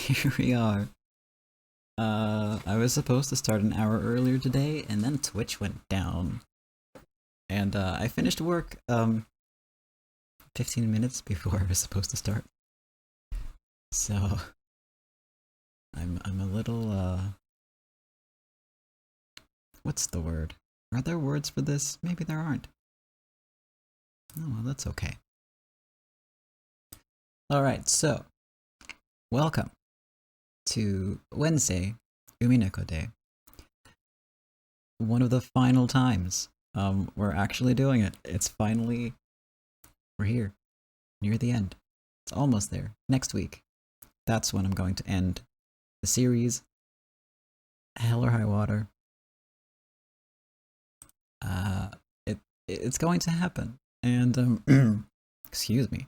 here we are. I was supposed to start an hour earlier today, and then Twitch went down. And I finished work 15 minutes before I was supposed to start. So I'm a little what's the word? Are there words for this? Maybe there aren't. Oh, well, that's okay. Alright, so welcome to Wednesday, Umineko Day. One of the final times we're actually doing it. We're here, near the end. It's almost there. Next week, that's when I'm going to end the series. Hell or High Water. It's going to happen. And, excuse me.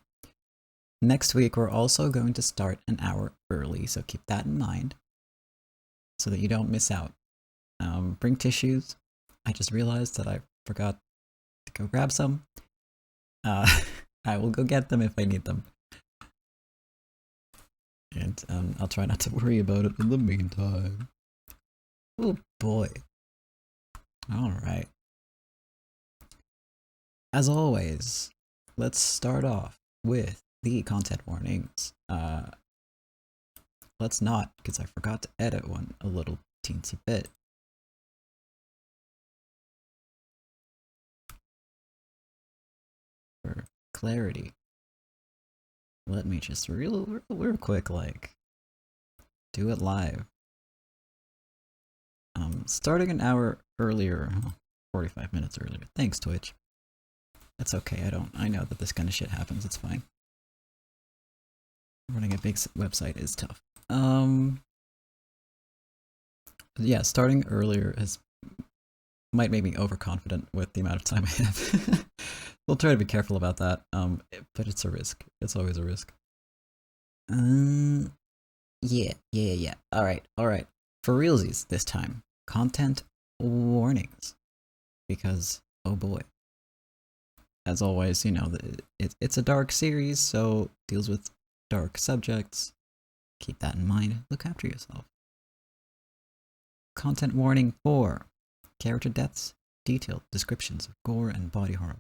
Next week, we're also going to start an hour early, so keep that in mind so that you don't miss out. Bring tissues. I just realized that I forgot to go grab some. I will go get them if I need them. And I'll try not to worry about it in the meantime. Oh boy. Alright. As always, let's start off with the content warnings. Let's not, because I forgot to edit one a little teensy bit. For clarity, let me just real quick, like, do it live. Starting an hour earlier, 45 minutes earlier. Thanks, Twitch. That's okay, I know that this kind of shit happens, it's fine. Running a big website is tough. Yeah, starting earlier might make me overconfident with the amount of time I have. We'll try to be careful about that, but it's a risk. It's always a risk. Yeah. Alright. For realsies this time, content warnings. Because, oh boy. As always, you know, it's a dark series, so deals with dark subjects. Keep that in mind. Look after yourself. Content warning 4. Character deaths, detailed descriptions of gore and body horror,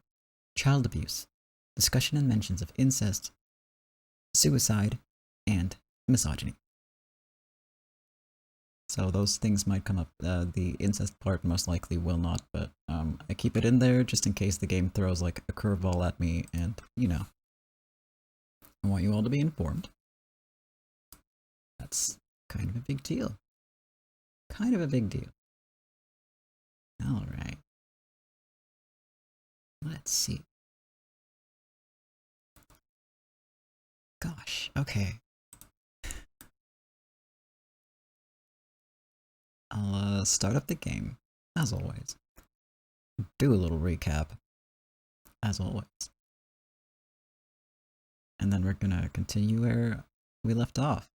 child abuse, discussion and mentions of incest, suicide, and misogyny. So those things might come up. The incest part most likely will not, but I keep it in there just in case the game throws like a curveball at me, and you know, I want you all to be informed. That's kind of a big deal. Alright. Let's see. Gosh, okay. I'll start up the game, as always. Do a little recap, as always. And then we're gonna continue where we left off.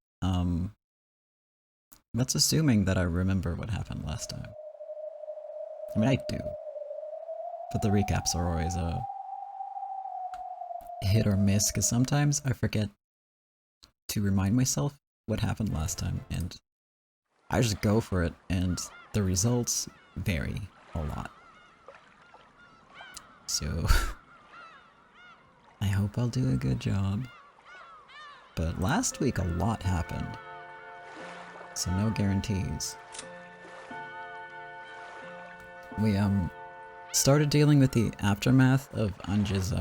That's assuming that I remember what happened last time. I mean, I do. But the recaps are always a hit or miss, because sometimes I forget to remind myself what happened last time, and I just go for it, and the results vary a lot. So, I hope I'll do a good job. But last week a lot happened, so no guarantees. We started dealing with the aftermath of Anja's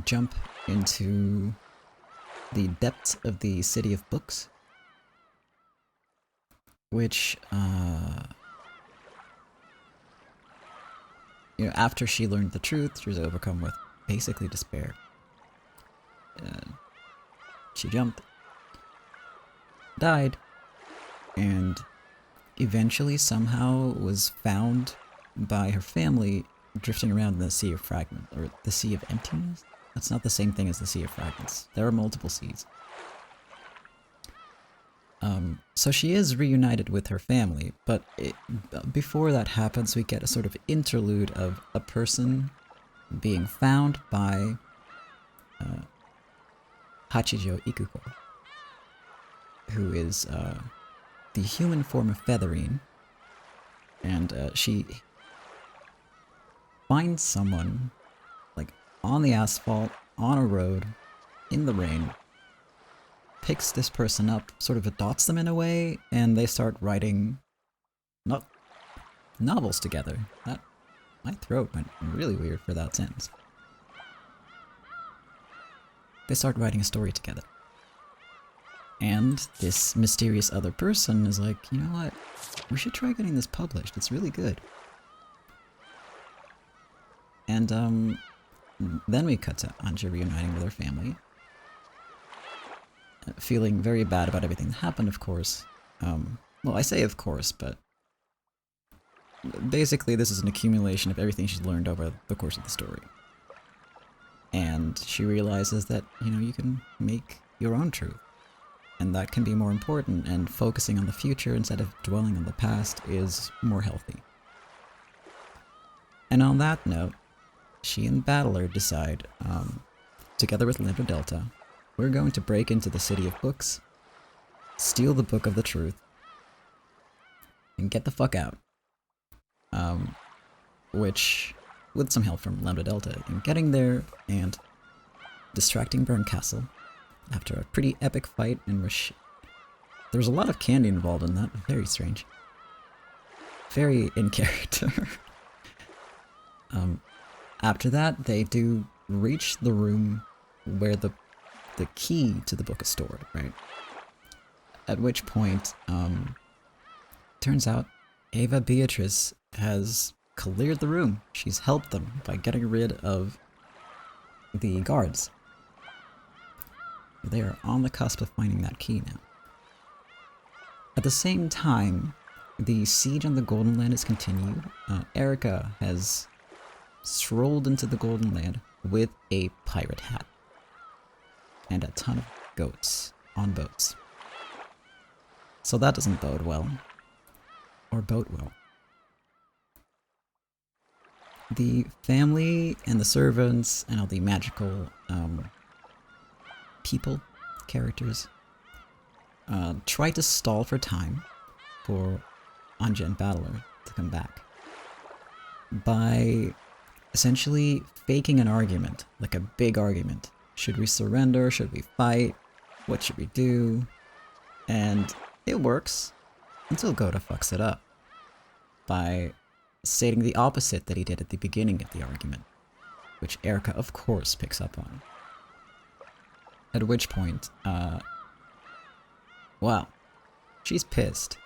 jump into the depths of the City of Books, which you know, after she learned the truth, she was overcome with basically despair. She jumped, died, and eventually somehow was found by her family drifting around in the Sea of Fragments, or the Sea of Emptiness? That's not the same thing as the Sea of Fragments. There are multiple seas. So she is reunited with her family, but before that happens, we get a sort of interlude of a person being found by Hachijo Ikuko. who is the human form of Featherine, and she finds someone like on the asphalt, on a road, in the rain, picks this person up, sort of adopts them in a way, and they start writing novels together. My throat went really weird for that sentence. They start writing a story together. And this mysterious other person is like, you know what? We should try getting this published. It's really good. And then we cut to Anja reuniting with her family. Feeling very bad about everything that happened, of course. Well, I say of course, but basically this is an accumulation of everything she's learned over the course of the story. And she realizes that, you know, you can make your own truth. And that can be more important, and focusing on the future instead of dwelling on the past is more healthy. And on that note, she and Battler decide, together with Lambda Delta, we're going to break into the City of Books, steal the Book of the Truth, and get the fuck out. Which, with some help from Lambda Delta, in getting there and distracting Burn Castle, after a pretty epic fight in which there was a lot of candy involved in that. Very strange. Very in character. After that, they do reach the room where the key to the book is stored, right? At which point, turns out Ava Beatrice has cleared the room. She's helped them by getting rid of the guards. They are on the cusp of finding that key now. At the same time, the siege on the Golden Land is continued. Erica has strolled into the Golden Land with a pirate hat and a ton of goats on boats. So that doesn't bode well. Or boat well. The family and the servants and all the magical people, characters, try to stall for time for Anja and Battler to come back by essentially faking an argument, like a big argument. Should we surrender? Should we fight? What should we do? And it works until Gota fucks it up by stating the opposite that he did at the beginning of the argument, which Erica of course picks up on. At which point, well, she's pissed.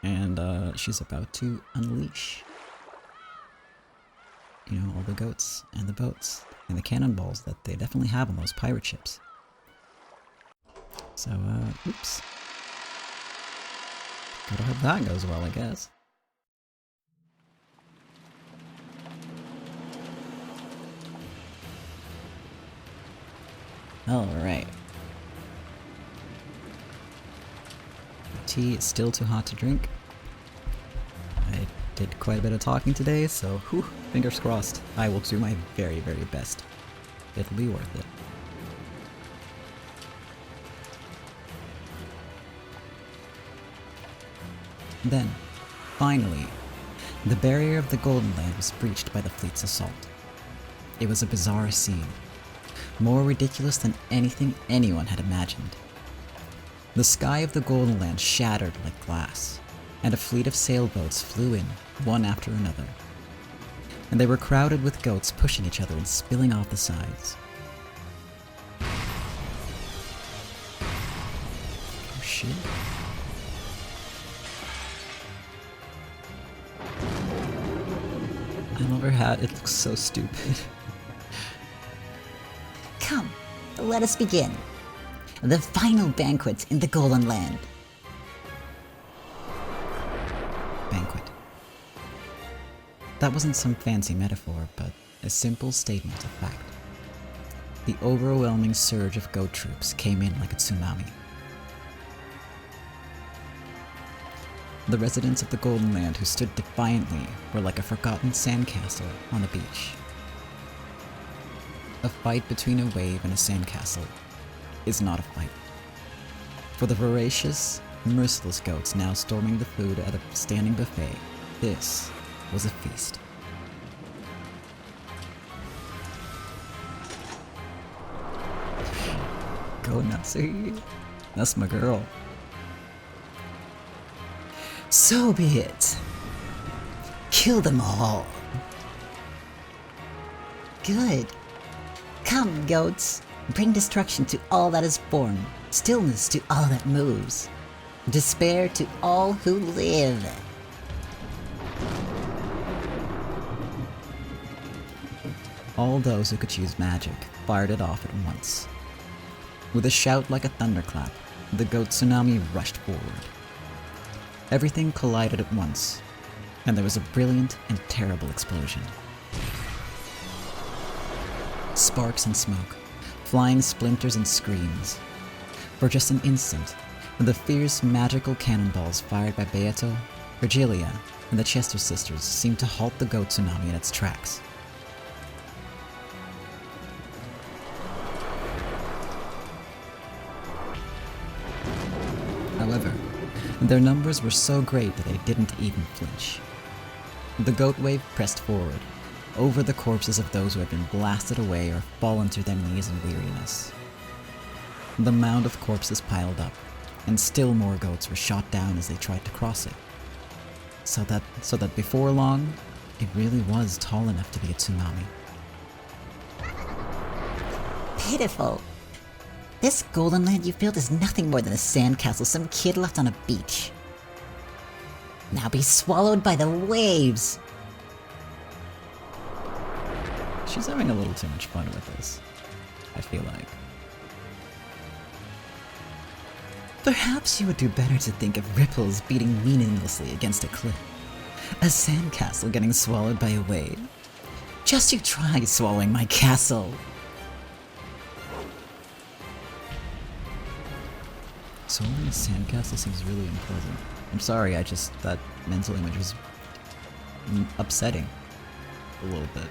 And she's about to unleash, you know, all the goats and the boats and the cannonballs that they definitely have on those pirate ships. So, oops. Gotta hope that goes well, I guess. Alright. Tea is still too hot to drink. I did quite a bit of talking today, so whew, fingers crossed. I will do my very, very best. It'll be worth it. Then, finally, the barrier of the Golden Land was breached by the fleet's assault. It was a bizarre scene, more ridiculous than anything anyone had imagined. The sky of the Golden Land shattered like glass, and a fleet of sailboats flew in, one after another. And they were crowded with goats pushing each other and spilling off the sides. Oh shit. I love her hat, it looks so stupid. Come, let us begin. The final banquet in the Golden Land. Banquet. That wasn't some fancy metaphor, but a simple statement of fact. The overwhelming surge of goat troops came in like a tsunami. The residents of the Golden Land who stood defiantly were like a forgotten sandcastle on the beach. A fight between a wave and a sandcastle is not a fight. For the voracious, merciless goats now storming the food at a standing buffet, this was a feast. Go Natsumi. That's my girl. So be it. Kill them all. Good. Come, goats. Bring destruction to all that is born, stillness to all that moves, despair to all who live. All those who could choose magic fired it off at once. With a shout like a thunderclap, the goat tsunami rushed forward. Everything collided at once, and there was a brilliant and terrible explosion. Sparks and smoke, flying splinters and screams. For just an instant, the fierce magical cannonballs fired by Beato, Virgilia, and the Chester sisters seemed to halt the goat tsunami in its tracks. However, their numbers were so great that they didn't even flinch. The goat wave pressed forward, over the corpses of those who had been blasted away or fallen to their knees in weariness. The mound of corpses piled up, and still more goats were shot down as they tried to cross it. So that before long, it really was tall enough to be a tsunami. Pitiful. This golden land you built is nothing more than a sandcastle some kid left on a beach. Now be swallowed by the waves. She's having a little too much fun with this, I feel like. Perhaps you would do better to think of ripples beating meaninglessly against a cliff. A sandcastle getting swallowed by a wave. Just you try swallowing my castle. Swallowing a sandcastle seems really unpleasant. I'm sorry, that mental image was upsetting. A little bit.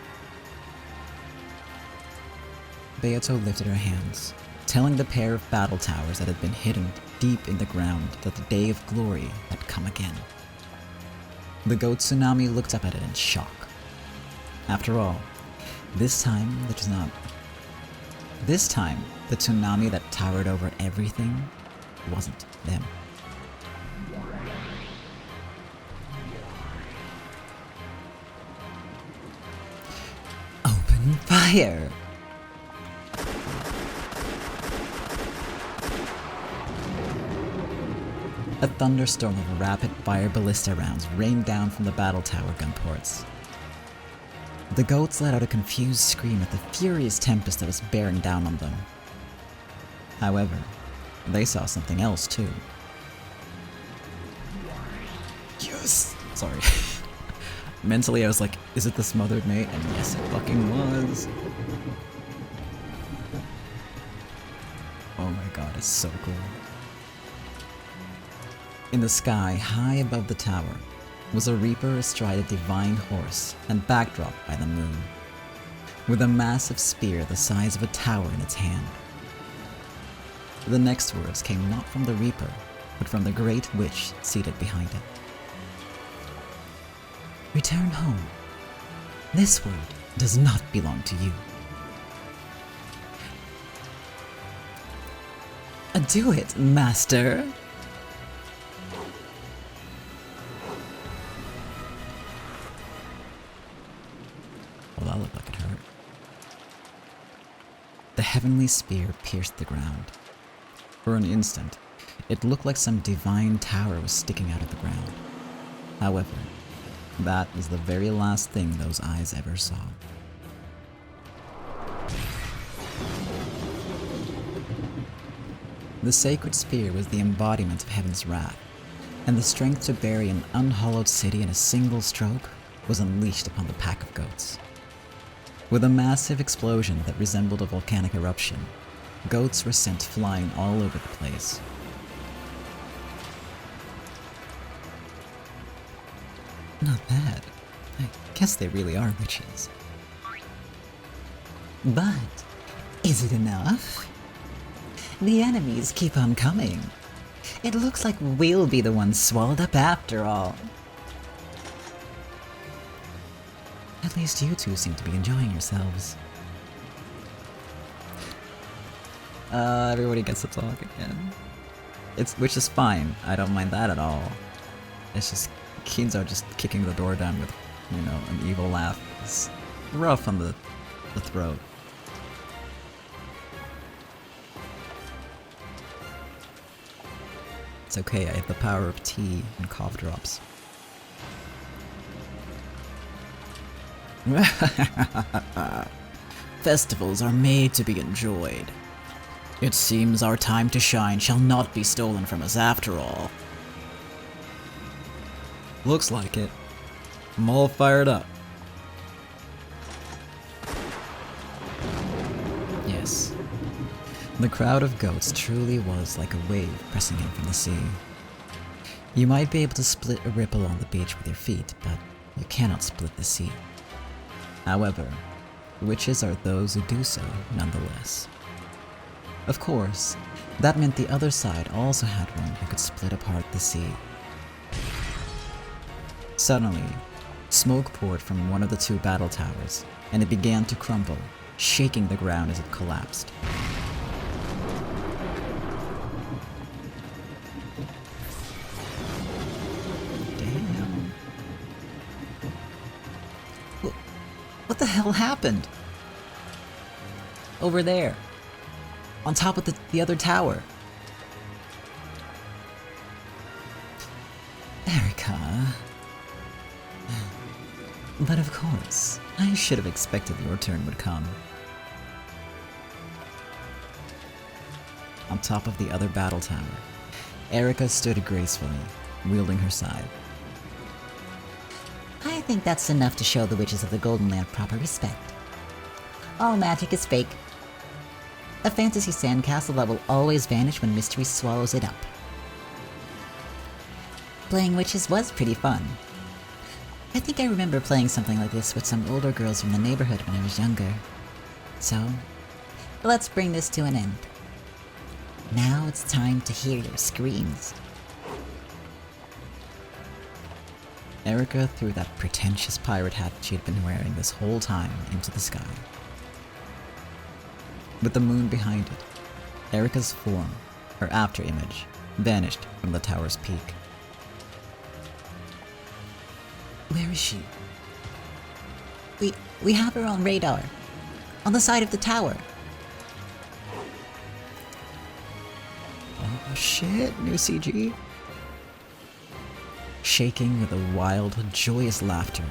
Beato lifted her hands, telling the pair of battle towers that had been hidden deep in the ground that the day of glory had come again. The goat tsunami looked up at it in shock. After all, this time the tsunami that towered over everything wasn't them. Open fire! A thunderstorm of rapid-fire ballista rounds rained down from the battle tower gun ports. The goats let out a confused scream at the furious tempest that was bearing down on them. However, they saw something else too. Yes! Sorry. Mentally I was like, is it the smothered mate? And yes, it fucking was. Oh my god, it's so cool. In the sky, high above the tower, was a reaper astride a divine horse and backdropped by the moon, with a massive spear the size of a tower in its hand. The next words came not from the reaper, but from the great witch seated behind it. Return home. This world does not belong to you. Do it, master! Well, that looked like it hurt. The heavenly spear pierced the ground. For an instant, it looked like some divine tower was sticking out of the ground. However, that was the very last thing those eyes ever saw. The sacred spear was the embodiment of heaven's wrath, and the strength to bury an unhallowed city in a single stroke was unleashed upon the pack of goats. With a massive explosion that resembled a volcanic eruption, goats were sent flying all over the place. Not bad. I guess they really are witches. But is it enough? The enemies keep on coming. It looks like we'll be the ones swallowed up after all. At least you two seem to be enjoying yourselves. Everybody gets to talk again. Which is fine. I don't mind that at all. It's just Kinzo just kicking the door down with, you know, an evil laugh. It's rough on the throat. It's okay, I have the power of tea and cough drops. Festivals are made to be enjoyed. It seems our time to shine shall not be stolen from us after all. Looks like it. I'm all fired up. Yes. The crowd of goats truly was like a wave pressing in from the sea. You might be able to split a ripple on the beach with your feet, but you cannot split the sea. However, witches are those who do so nonetheless. Of course, that meant the other side also had one who could split apart the sea. Suddenly, smoke poured from one of the two battle towers, and it began to crumble, shaking the ground as it collapsed. Damn. What the hell happened? Over there. On top of the other tower. Erica. But of course, I should have expected your turn would come. On top of the other battle tower, Erica stood gracefully, wielding her scythe. I think that's enough to show the witches of the Golden Land proper respect. All magic is fake. A fantasy sandcastle that will always vanish when mystery swallows it up. Playing witches was pretty fun. I think I remember playing something like this with some older girls from the neighborhood when I was younger. So, let's bring this to an end. Now it's time to hear your screams. Erica threw that pretentious pirate hat she had been wearing this whole time into the sky. With the moon behind it, Erica's form, her after-image, vanished from the tower's peak. Where is she? We have her on radar. On the side of the tower. Oh shit, new CG. Shaking with a wild, joyous laughter,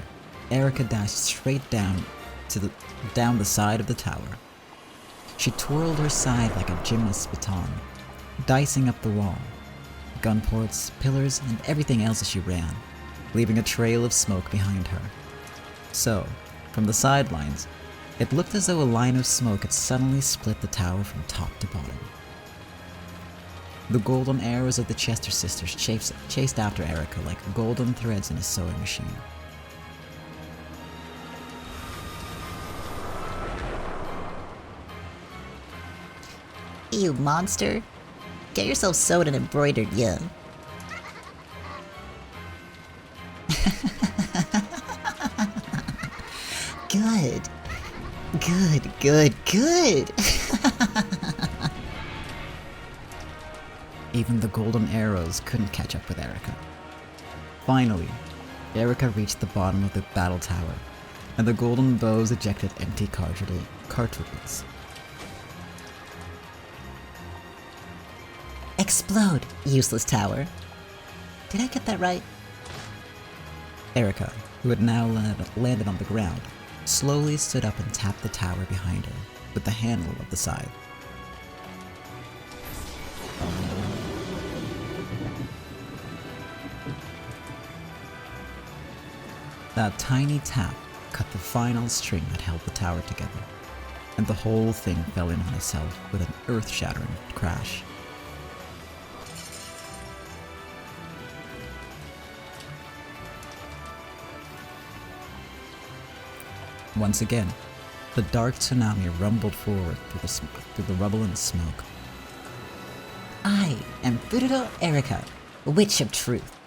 Erica dashed straight down the side of the tower. She twirled her scythe like a gymnast's baton, dicing up the wall, gun ports, pillars, and everything else as she ran, leaving a trail of smoke behind her. So, from the sidelines, it looked as though a line of smoke had suddenly split the tower from top to bottom. The golden arrows of the Chester sisters chased after Erica like golden threads in a sewing machine. You monster. Get yourself sewed and embroidered, yeah. Good. Good. Even the golden arrows couldn't catch up with Erica. Finally, Erica reached the bottom of the battle tower, and the golden bows ejected empty cartridges. Explode, useless tower. Did I get that right? Erica, who had now landed on the ground, slowly stood up and tapped the tower behind her with the handle of the scythe. That tiny tap cut the final string that held the tower together, and the whole thing fell in on itself with an earth-shattering crash. Once again, the dark tsunami rumbled forward through the rubble and smoke. I am Fururo Erika, Witch of Truth.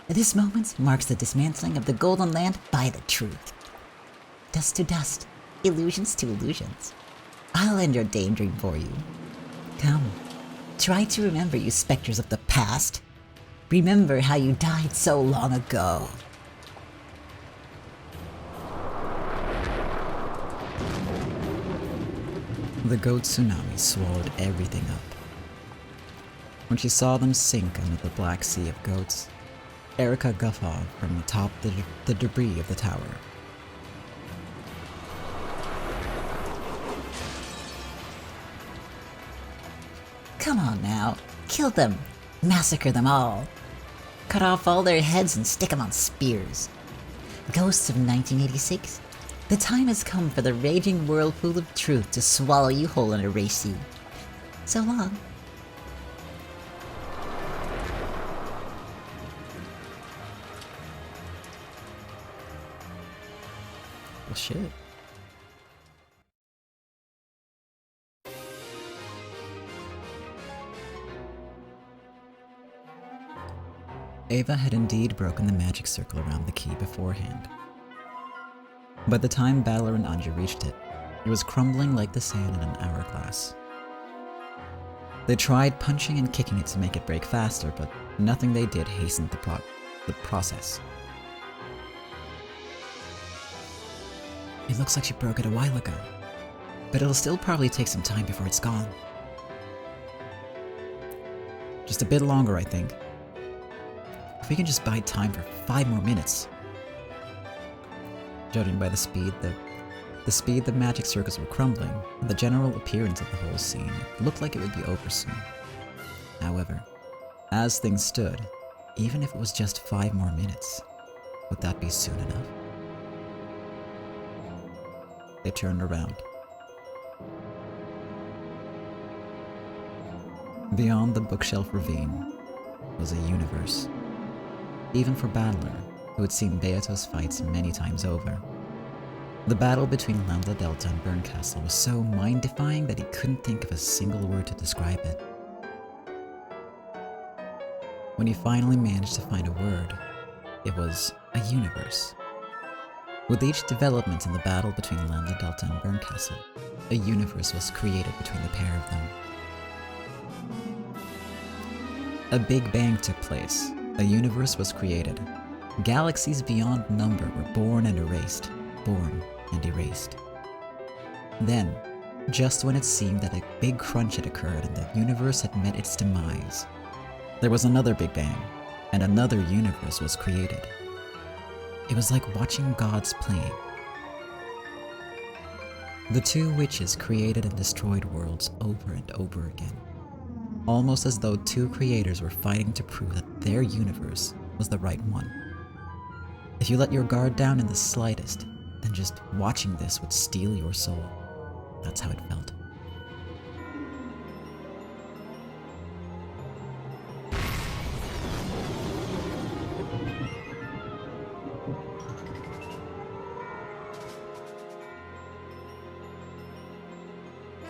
This moment marks the dismantling of the Golden Land by the truth. Dust to dust, illusions to illusions. I'll end your daydream for you. Come, try to remember, you specters of the past. Remember how you died so long ago. The goat tsunami swallowed everything up. When she saw them sink under the black sea of goats, Erika guffawed from atop the debris of the tower. Come on now, kill them, massacre them all. Cut off all their heads and stick them on spears. Ghosts of 1986, the time has come for the raging whirlpool of truth to swallow you whole and erase you. So long. Well, shit. Ava had indeed broken the magic circle around the key beforehand. By the time Battler and Anja reached it, it was crumbling like the sand in an hourglass. They tried punching and kicking it to make it break faster, but nothing they did hastened the process. It looks like she broke it a while ago, but it'll still probably take some time before it's gone. Just a bit longer, I think. If we can just buy time for 5 more minutes. Judging by the speed the magic circles were crumbling, and the general appearance of the whole scene, it looked like it would be over soon. However, as things stood, even if it was just 5 more minutes, would that be soon enough? They turned around. Beyond the bookshelf ravine was a universe. Even for Battler, who had seen Beato's fights many times over. The battle between Lambda Delta and Burncastle was so mind-defying that he couldn't think of a single word to describe it. When he finally managed to find a word, it was a universe. With each development in the battle between Lambda Delta and Burncastle, a universe was created between the pair of them. A Big Bang took place. A universe was created. Galaxies beyond number were born and erased, born and erased. Then, just when it seemed that a big crunch had occurred and the universe had met its demise, there was another Big Bang, and another universe was created. It was like watching gods playing. The two witches created and destroyed worlds over and over again, almost as though two creators were fighting to prove that their universe was the right one. If you let your guard down in the slightest, then just watching this would steal your soul. That's how it felt.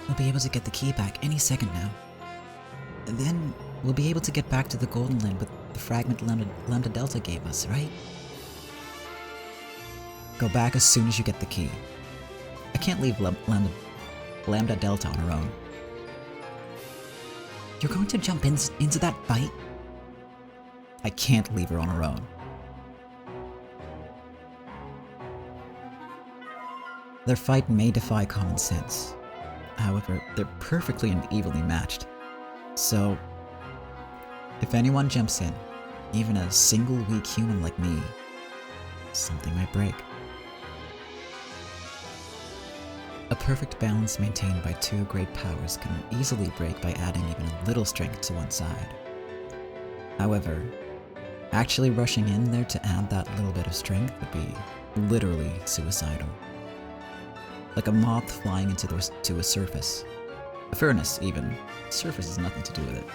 We'll be able to get the key back any second now. And then we'll be able to get back to the Golden Land with the fragment Lambda Delta gave us, right? Go back as soon as you get the key. I can't leave Lambda Delta on her own. You're going to jump into that fight? I can't leave her on her own. Their fight may defy common sense. However, they're perfectly and evenly matched. So, if anyone jumps in, even a single weak human like me, something might break. A perfect balance maintained by two great powers can easily break by adding even a little strength to one side. However, actually rushing in there to add that little bit of strength would be literally suicidal. Like a moth flying to a surface. A furnace, even. Surface has nothing to do with it.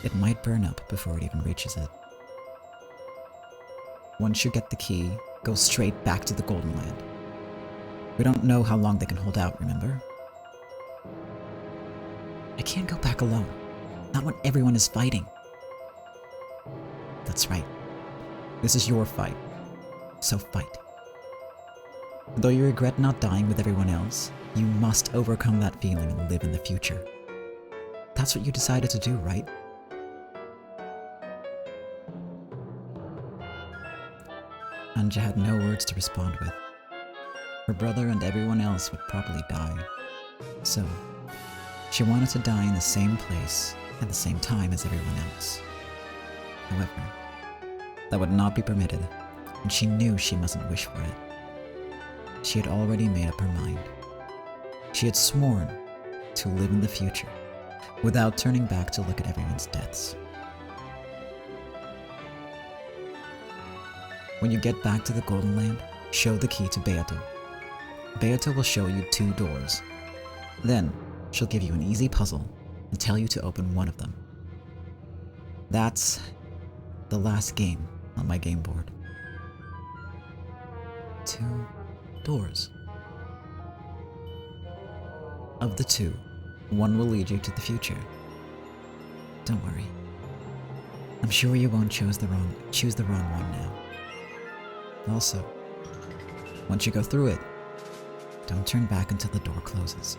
It might burn up before it even reaches it. Once you get the key, go straight back to the Golden Land. We don't know how long they can hold out, remember? I can't go back alone. Not when everyone is fighting. That's right. This is your fight. So fight. Though you regret not dying with everyone else, you must overcome that feeling and live in the future. That's what you decided to do, right? Anja had no words to respond with. Her brother and everyone else would probably die. So, she wanted to die in the same place at the same time as everyone else. However, that would not be permitted, and she knew she mustn't wish for it. She had already made up her mind. She had sworn to live in the future, without turning back to look at everyone's deaths. When you get back to the Golden Land, show the key to Beato. Beato will show you 2 doors. Then, she'll give you an easy puzzle and tell you to open one of them. That's the last game on my game board. 2 doors. Of the 2, one will lead you to the future. Don't worry. I'm sure you won't choose the wrong one now. Also, once you go through it, don't turn back until the door closes.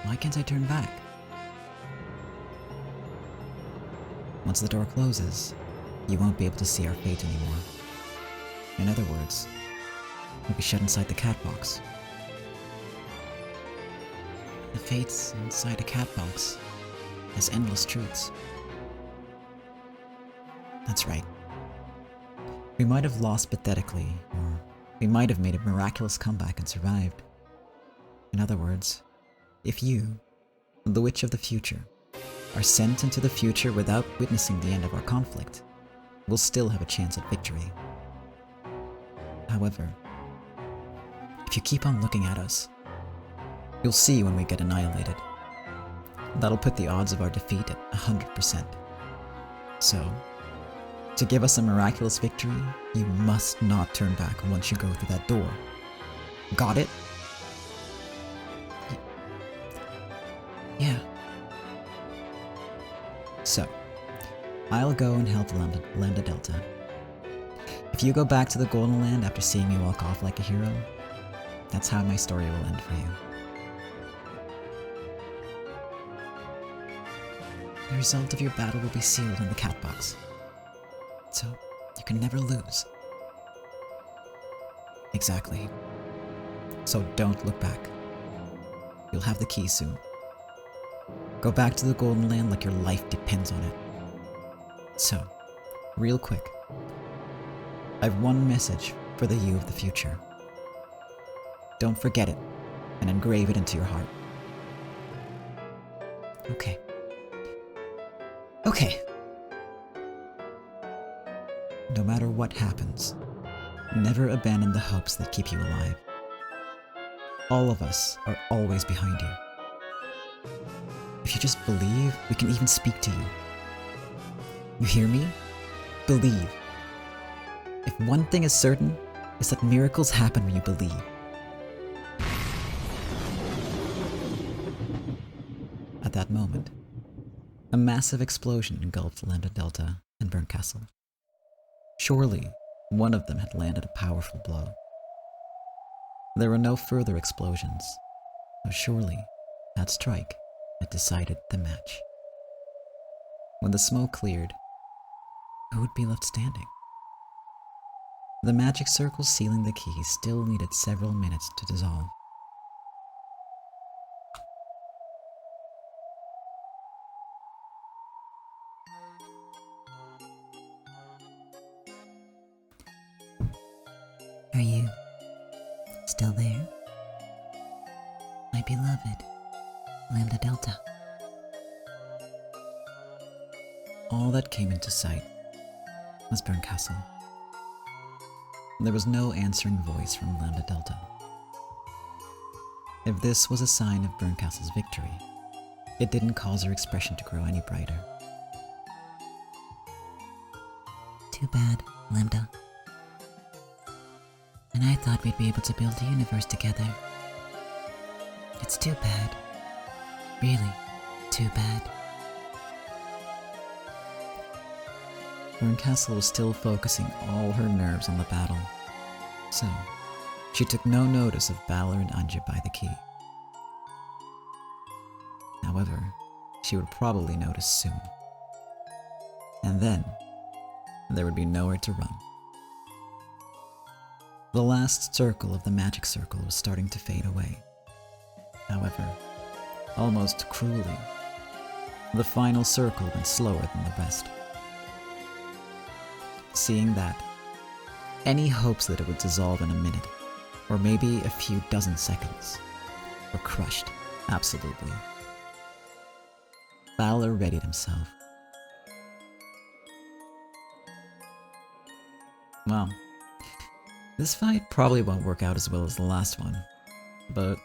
Why can't I turn back? Once the door closes, you won't be able to see our fate anymore. In other words, we'll be shut inside the cat box. The fates inside a cat box has endless truths. That's right. We might have lost pathetically, or we might have made a miraculous comeback and survived. In other words, if you, the Witch of the Future, are sent into the future without witnessing the end of our conflict, we'll still have a chance at victory. However, if you keep on looking at us, you'll see when we get annihilated. That'll put the odds of our defeat at 100%. So, to give us a miraculous victory, you must not turn back once you go through that door. Got it? Yeah. So, I'll go and help Lambda Delta. If you go back to the Golden Land after seeing me walk off like a hero, that's how my story will end for you. The result of your battle will be sealed in the cat box. So, you can never lose. Exactly. So don't look back. You'll have the key soon. Go back to the Golden Land like your life depends on it. So, real quick, I've one message for the you of the future. Don't forget it, and engrave it into your heart. Okay. Okay. No matter what happens, never abandon the hopes that keep you alive. All of us are always behind you. If you just believe, we can even speak to you. You hear me? Believe. If one thing is certain, it's that miracles happen when you believe. At that moment, a massive explosion engulfed Lambda Delta and Burnt Castle. Surely, one of them had landed a powerful blow. There were no further explosions, so surely that strike had decided the match. When the smoke cleared, who would be left standing? The magic circle sealing the key still needed several minutes to dissolve. Are you still there? My beloved Lambda Delta. All that came into sight was Burnt Castle. There was no answering voice from Lambda Delta. If this was a sign of Burnt Castle's victory, it didn't cause her expression to grow any brighter. Too bad, Lambda. And I thought we'd be able to build a universe together. It's too bad. Really, too bad. Castle was still focusing all her nerves on the battle, so she took no notice of Balor and Anja by the key. However, she would probably notice soon. And then, there would be nowhere to run. The last circle of the magic circle was starting to fade away. However, almost cruelly, the final circle went slower than the rest. Seeing that, any hopes that it would dissolve in a minute, or maybe a few dozen seconds, were crushed, absolutely. Balor readied himself. Well, this fight probably won't work out as well as the last one, but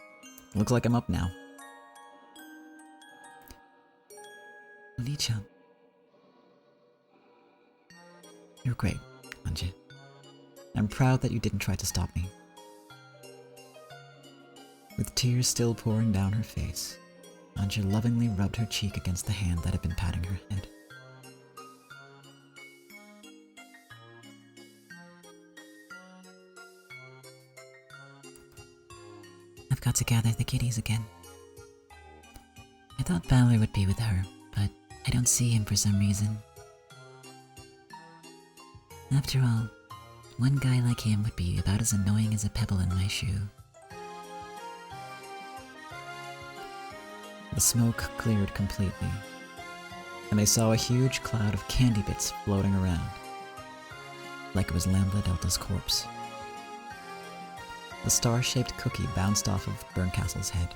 looks like I'm up now. Oni-chan. You're great, Anja. I'm proud that you didn't try to stop me. With tears still pouring down her face, Anja lovingly rubbed her cheek against the hand that had been patting her head. I've got to gather the kitties again. I thought Balor would be with her, but I don't see him for some reason. After all, one guy like him would be about as annoying as a pebble in my shoe. The smoke cleared completely, and they saw a huge cloud of candy bits floating around, like it was Lambda Delta's corpse. The star-shaped cookie bounced off of Berncastle's head.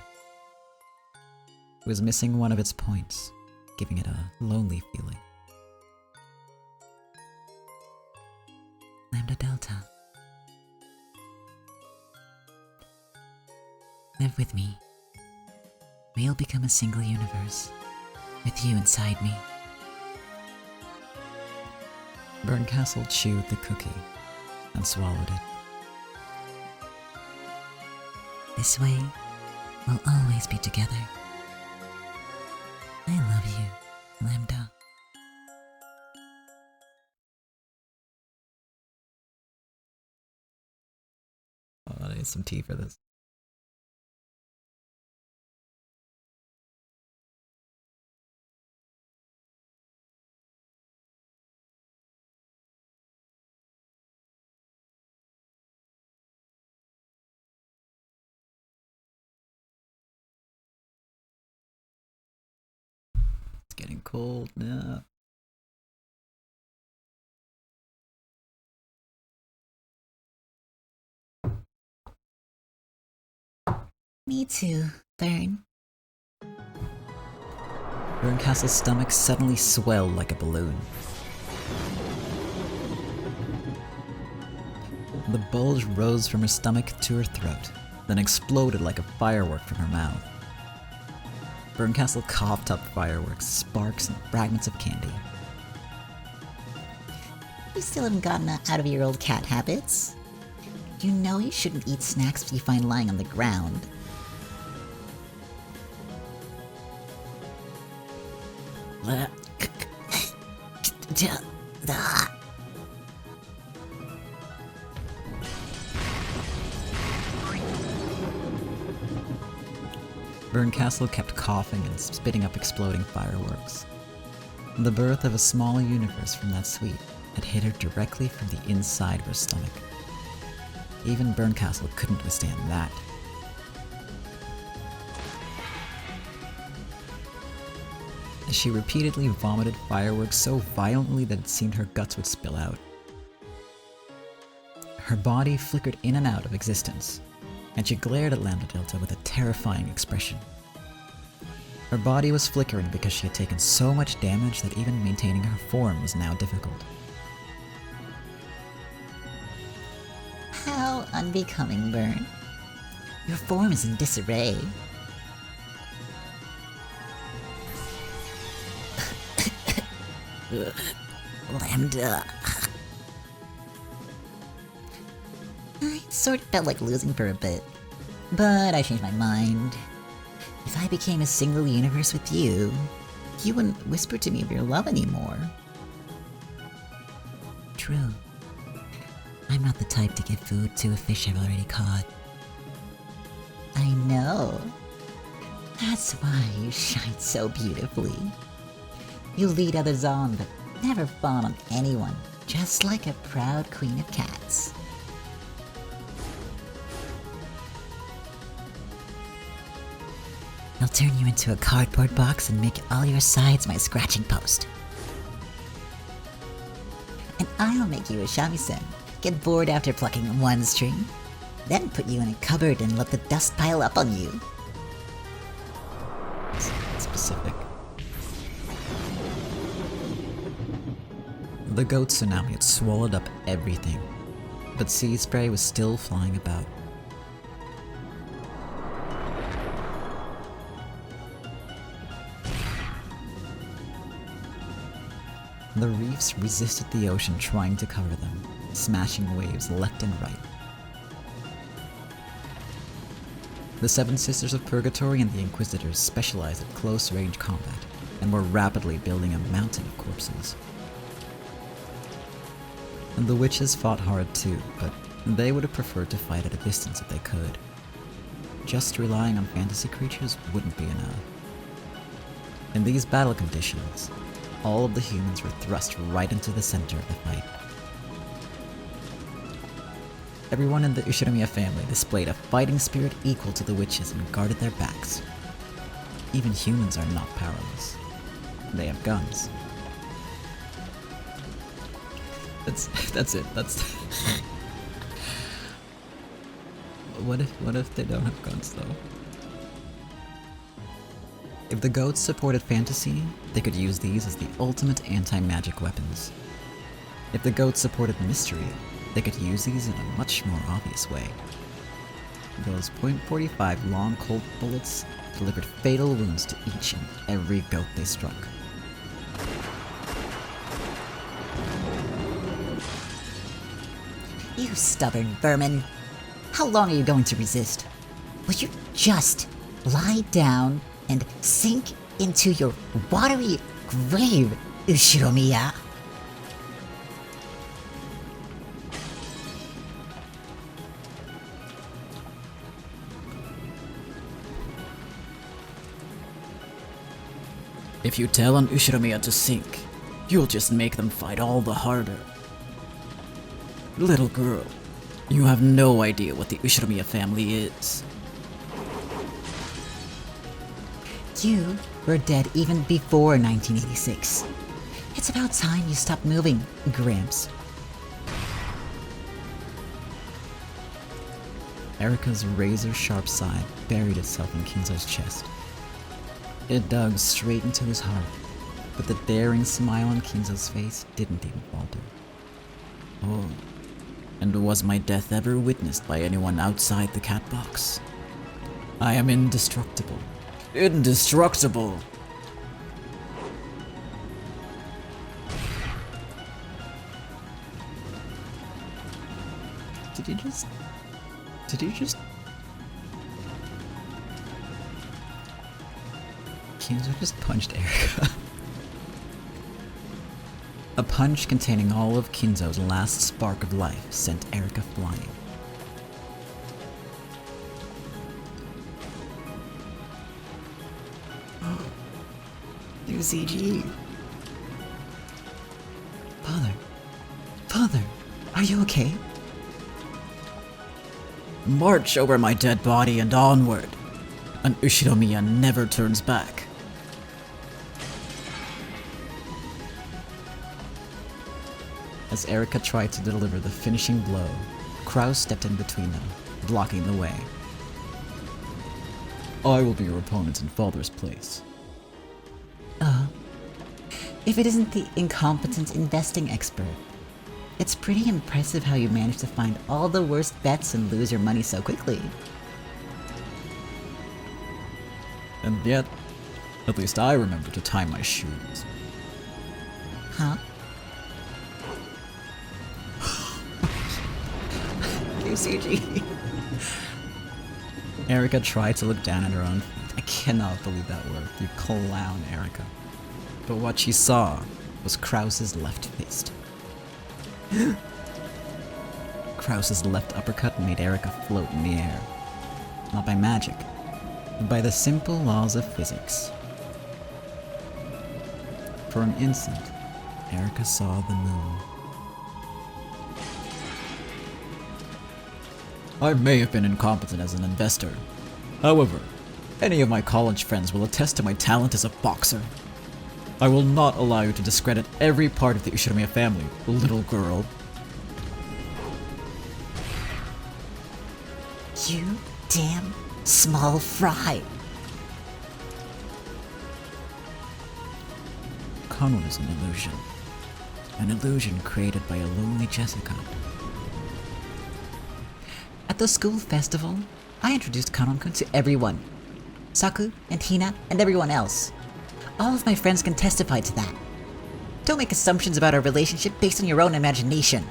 It was missing one of its points, giving it a lonely feeling. Lambda Delta. Live with me. We'll become a single universe, with you inside me. Berncastle chewed the cookie and swallowed it. This way, we'll always be together. I love you, Lambda. Oh, I need some tea for this. It's getting cold now. Me too, Bern. Berncastle's stomach suddenly swelled like a balloon. The bulge rose from her stomach to her throat, then exploded like a firework from her mouth. Berncastle coughed up fireworks, sparks, and fragments of candy. You still haven't gotten out of your old cat habits. You know you shouldn't eat snacks you find lying on the ground. Berncastle kept coughing and spitting up exploding fireworks. The birth of a small universe from that sweet had hit her directly from the inside of her stomach. Even Berncastle couldn't withstand that. She repeatedly vomited fireworks so violently that it seemed her guts would spill out. Her body flickered in and out of existence, and she glared at Lambda Delta with a terrifying expression. Her body was flickering because she had taken so much damage that even maintaining her form was now difficult. How unbecoming, Bern. Your form is in disarray. Lambda. I sort of felt like losing for a bit, but I changed my mind. If I became a single universe with you, you wouldn't whisper to me of your love anymore. True. I'm not the type to give food to a fish I've already caught. I know. That's why you shine so beautifully. You lead others on, but never fawn on anyone, just like a proud queen of cats. I'll turn you into a cardboard box and make all your sides my scratching post. And I'll make you a shamisen, get bored after plucking one string, then put you in a cupboard and let the dust pile up on you. Specific. The goat tsunami had swallowed up everything, but sea spray was still flying about. The reefs resisted the ocean trying to cover them, smashing waves left and right. The Seven Sisters of Purgatory and the Inquisitors specialized at close-range combat, and were rapidly building a mountain of corpses. And the witches fought hard too, but they would have preferred to fight at a distance if they could. Just relying on fantasy creatures wouldn't be enough. In these battle conditions, all of the humans were thrust right into the center of the fight. Everyone in the Ushinomiya family displayed a fighting spirit equal to the witches and guarded their backs. Even humans are not powerless. They have guns. That's it. What if they don't have guns though? If the goats supported fantasy, they could use these as the ultimate anti-magic weapons. If the goats supported mystery, they could use these in a much more obvious way. Those .45 long Colt bullets delivered fatal wounds to each and every goat they struck. You stubborn vermin. How long are you going to resist? Will you just lie down and sink into your watery grave, Ushinomiya? If you tell an Ushinomiya to sink, you'll just make them fight all the harder. Little girl, you have no idea what the Ushinomiya family is. You were dead even before 1986. It's about time you stopped moving, Gramps. Erika's razor-sharp side buried itself in Kinzo's chest. It dug straight into his heart, but the daring smile on Kinzo's face didn't even falter. Oh, and was my death ever witnessed by anyone outside the cat box? I am indestructible. Indestructible! Did you just... Kinzo just punched Erika. A punch containing all of Kinzo's last spark of life sent Erika flying. UCG. Father, are you okay? March over my dead body and onward. An Ushinomiya never turns back. As Erika tried to deliver the finishing blow, Kraus stepped in between them, blocking the way. I will be your opponent in father's place. If it isn't the incompetent investing expert, it's pretty impressive how you managed to find all the worst bets and lose your money so quickly. And yet, at least I remember to tie my shoes. Huh? UCG. Erika tried to look down at her own feet, I cannot believe that worked, you clown, Erica. But what she saw was Krause's left fist. Krause's left uppercut made Erica float in the air. Not by magic, but by the simple laws of physics. For an instant, Erica saw the moon. I may have been incompetent as an investor. However, any of my college friends will attest to my talent as a boxer. I will not allow you to discredit every part of the Ushinomiya family, little girl. You damn small fry. Kano is an illusion. An illusion created by a lonely Jessica. At the school festival, I introduced Kanon-kun to everyone. Saku and Hina and everyone else. All of my friends can testify to that. Don't make assumptions about our relationship based on your own imagination.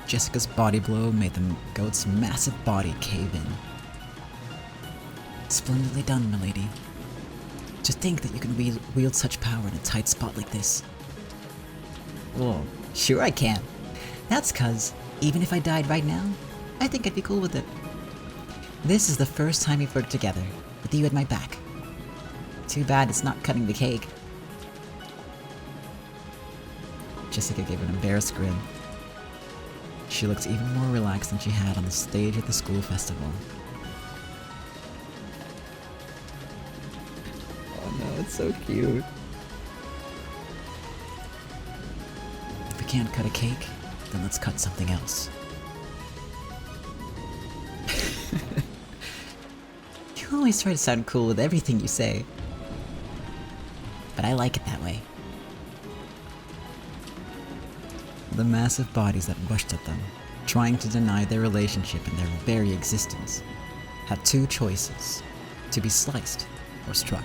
Jessica's body blow made the goat's massive body cave in. Splendidly done, milady. To think that you can wield such power in a tight spot like this. Well, sure I can. That's cause, even if I died right now, I think I'd be cool with it. This is the first time we've worked together, with you at my back. Too bad it's not cutting the cake. Jessica gave an embarrassed grin. She looked even more relaxed than she had on the stage at the school festival. Oh no, it's so cute. If we can't cut a cake, then let's cut something else. You always try to sound cool with everything you say. But I like it that way. The massive bodies that rushed at them, trying to deny their relationship and their very existence, had two choices: to be sliced or struck.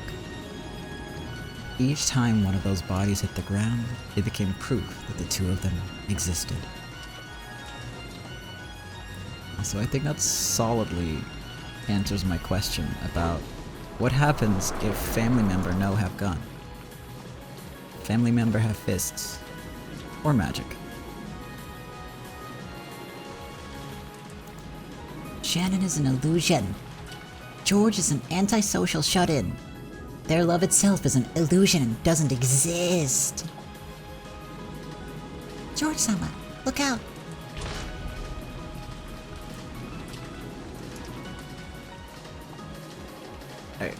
Each time one of those bodies hit the ground, it became proof that the two of them existed. So I think that solidly answers my question about what happens if family member no have gun, family member have fists, or magic. Shannon is an illusion. George is an antisocial shut-in. Their love itself is an illusion and doesn't exist. George-sama, look out. Hey.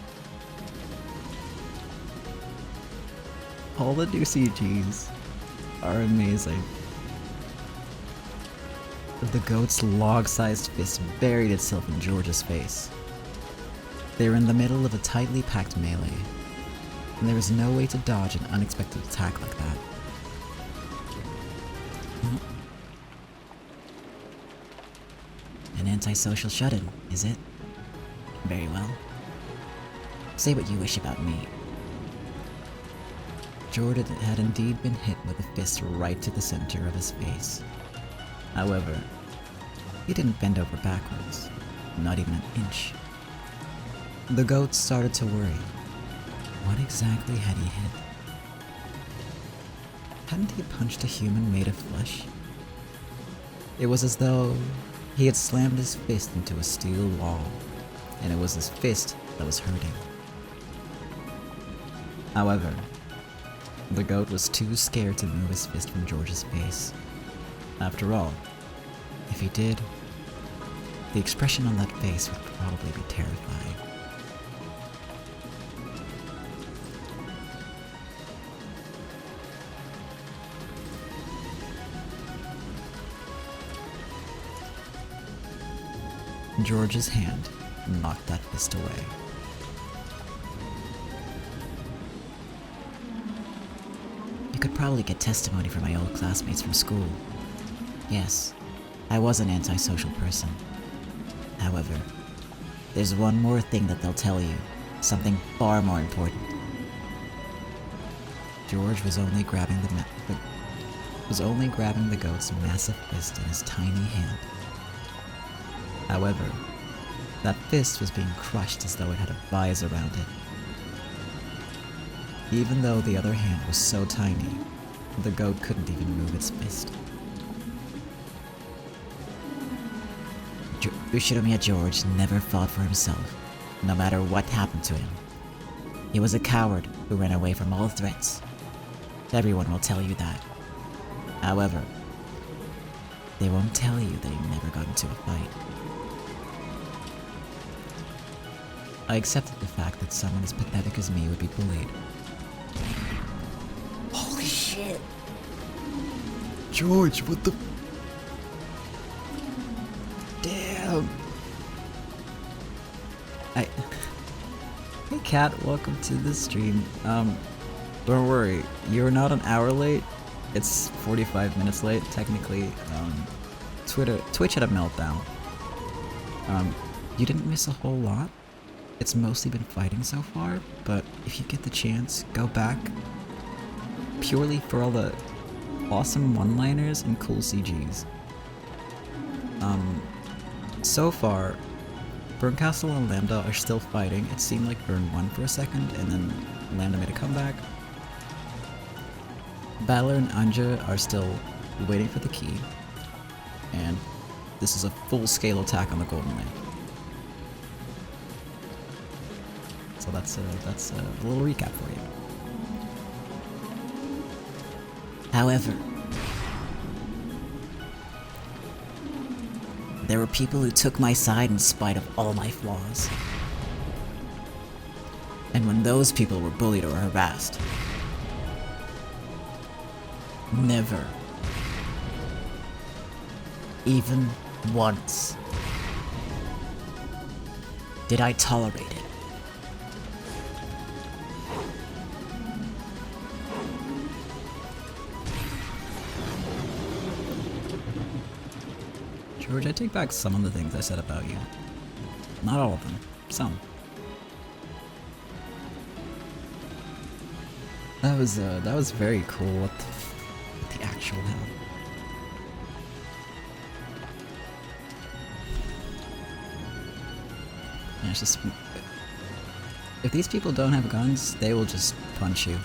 All the new CGs are amazing. The goat's log-sized fist buried itself in George's face. They were in the middle of a tightly packed melee, and there was no way to dodge an unexpected attack like that. An antisocial shut-in, is it? Very well. Say what you wish about me. George had indeed been hit with a fist right to the center of his face. However, he didn't bend over backwards, not even an inch. The goat started to worry. What exactly had he hit? Hadn't he punched a human made of flesh? It was as though he had slammed his fist into a steel wall, and it was his fist that was hurting. However, the goat was too scared to move his fist from George's face. After all, if he did, the expression on that face would probably be terrifying. George's hand knocked that fist away. You could probably get testimony from my old classmates from school. Yes, I was an antisocial person. However, there's one more thing that they'll tell you, something far more important. George was only grabbing was only grabbing the goat's massive fist in his tiny hand. However, that fist was being crushed as though it had a vise around it. Even though the other hand was so tiny, the goat couldn't even move its fist. Ushiromiya George never fought for himself, no matter what happened to him. He was a coward who ran away from all threats. Everyone will tell you that. However, they won't tell you that he never got into a fight. I accepted the fact that someone as pathetic as me would be bullied. Holy shit! George, what the? Damn! Hey Kat, welcome to the stream. Don't worry, you're not an hour late. It's 45 minutes late, technically. Twitch had a meltdown. You didn't miss a whole lot. It's mostly been fighting so far, but if you get the chance, go back. Purely for all the awesome one-liners and cool CGs. So far, Burncastle and Lambda are still fighting. It seemed like Burn won for a second, and then Lambda made a comeback. Battler and Anja are still waiting for the key, and this is a full-scale attack on the Golden Lamp. So that's a little recap for you. However, there were people who took my side in spite of all my flaws. And when those people were bullied or harassed, never, even once, did I tolerate it. George, I take back some of the things I said about you. Not all of them. Some. That was very cool. What the actual hell? Yeah, it's just... If these people don't have guns, they will just punch you.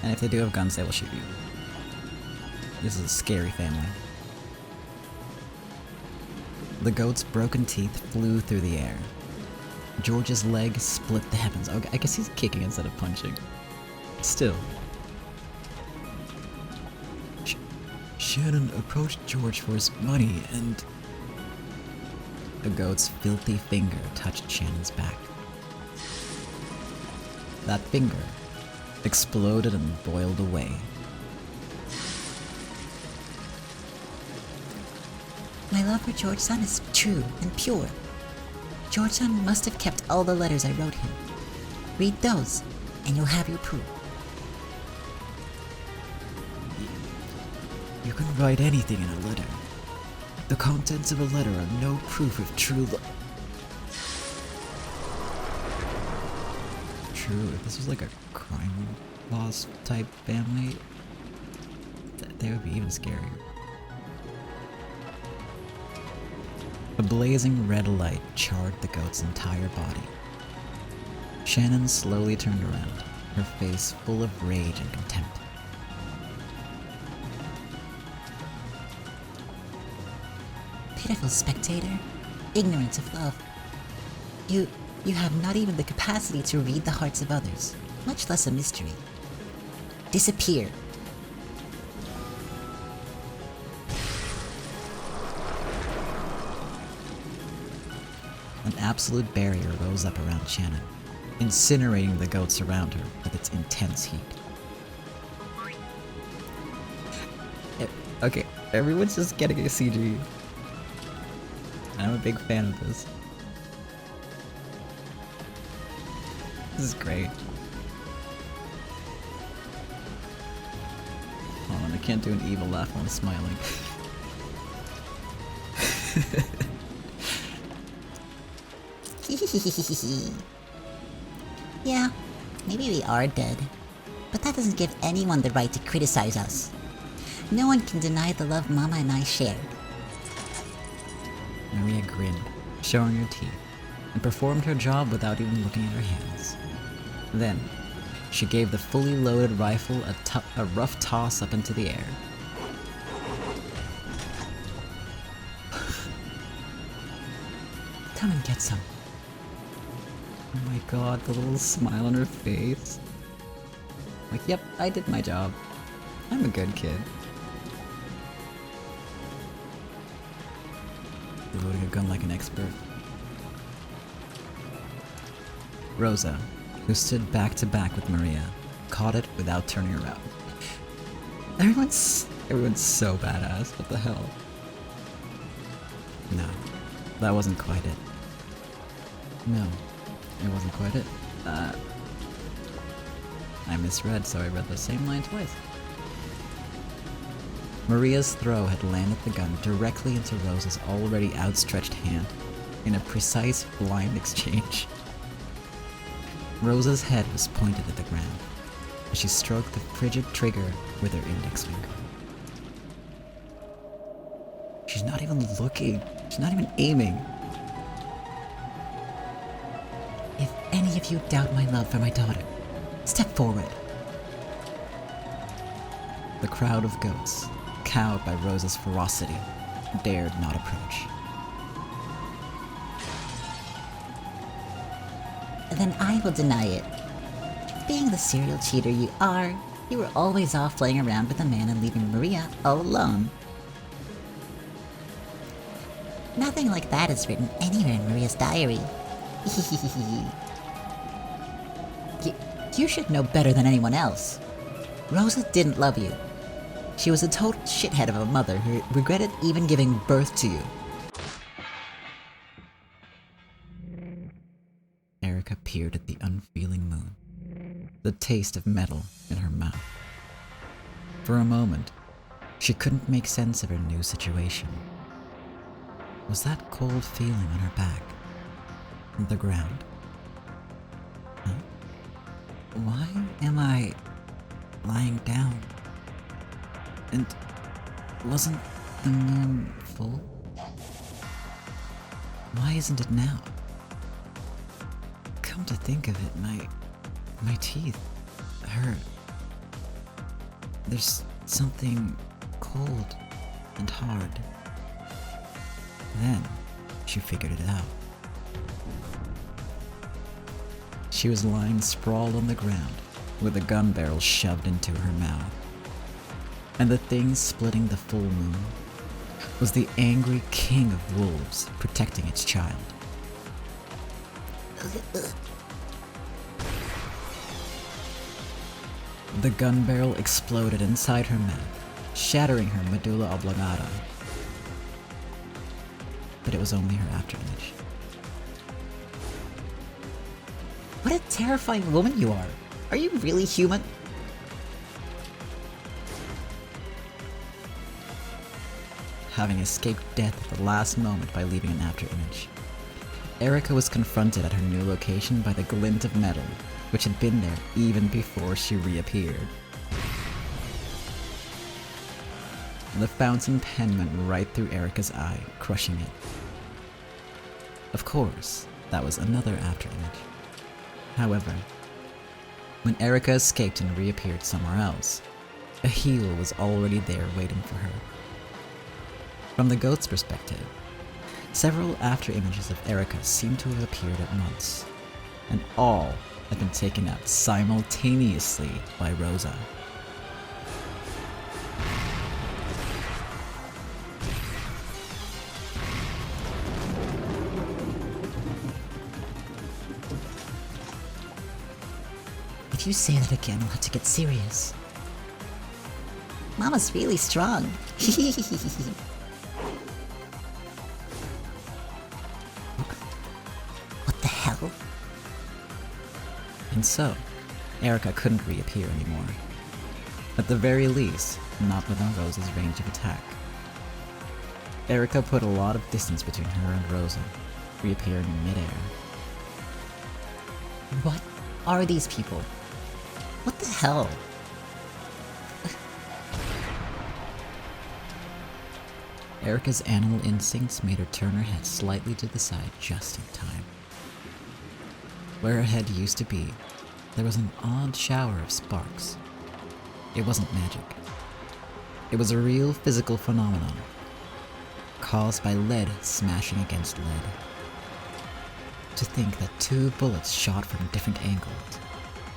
And if they do have guns, they will shoot you. This is a scary family. The goat's broken teeth flew through the air. George's leg split the heavens. Okay, I guess he's kicking instead of punching. Still. Shannon approached George for his money and... The goat's filthy finger touched Shannon's back. That finger exploded and boiled away. My love for George-san is true and pure. George-san must have kept all the letters I wrote him. Read those, and you'll have your proof. You can write anything in a letter. The contents of a letter are no proof of true love. True, if this was like a crime boss type family, they would be even scarier. A blazing red light charred the goat's entire body. Shannon slowly turned around, her face full of rage and contempt. Pitiful spectator, ignorant of love. You have not even the capacity to read the hearts of others, much less a mystery. Disappear. An absolute barrier rose up around Shannon, incinerating the goats around her with its intense heat. Okay, everyone's just getting a CG. I'm a big fan of this. This is great. Hold on, I can't do an evil laugh while I'm smiling. Yeah, maybe we are dead. But that doesn't give anyone the right to criticize us. No one can deny the love Mama and I shared. Maria grinned, showing her teeth, and performed her job without even looking at her hands. Then, she gave the fully loaded rifle a rough toss up into the air. Come and get some. Oh my god, the little smile on her face. Like, yep, I did my job. I'm a good kid. Loading a gun like an expert. Rosa, who stood back to back with Maria, caught it without turning around. Everyone's so badass. What the hell? No, that wasn't quite it. No, it wasn't quite it. I misread, so I read the same line twice. Maria's throw had landed the gun directly into Rosa's already outstretched hand in a precise blind exchange. Rosa's head was pointed at the ground, and she stroked the frigid trigger with her index finger. She's not even looking. She's not even aiming. If any of you doubt my love for my daughter, step forward. The crowd of goats, cowed by Rosa's ferocity, dared not approach. Then I will deny it. Being the serial cheater you are, you were always off playing around with a man and leaving Maria all alone. Nothing like that is written anywhere in Maria's diary. You should know better than anyone else. Rosa didn't love you. She was a total shithead of a mother who regretted even giving birth to you. Erica peered at the unfeeling moon, the taste of metal in her mouth. For a moment, she couldn't make sense of her new situation. Was that cold feeling on her back, on the ground? Huh? Why am I lying down? And wasn't the moon full? Why isn't it now? Come to think of it, my teeth hurt. There's something cold and hard. Then she figured it out. She was lying sprawled on the ground with a gun barrel shoved into her mouth. And the thing splitting the full moon was the angry king of wolves protecting its child. The gun barrel exploded inside her mouth, shattering her medulla oblongata. But it was only her afterimage. What a terrifying woman you are. Are you really human? Having escaped death at the last moment by leaving an afterimage, Erica was confronted at her new location by the glint of metal, which had been there even before she reappeared. The fountain pen went right through Erica's eye, crushing it. Of course, that was another afterimage. However, when Erica escaped and reappeared somewhere else, a heel was already there waiting for her. From the goat's perspective, several afterimages of Erica seemed to have appeared at once, and all had been taken out simultaneously by Rosa. If you say that again, we'll have to get serious. Mama's really strong. What the hell? And so, Erica couldn't reappear anymore. At the very least, not within Rosa's range of attack. Erica put a lot of distance between her and Rosa, reappearing in midair. What are these people? What the hell? Erika's animal instincts made her turn her head slightly to the side just in time. Where her head used to be, there was an odd shower of sparks. It wasn't magic. It was a real physical phenomenon, caused by lead smashing against lead. To think that 2 bullets shot from different angles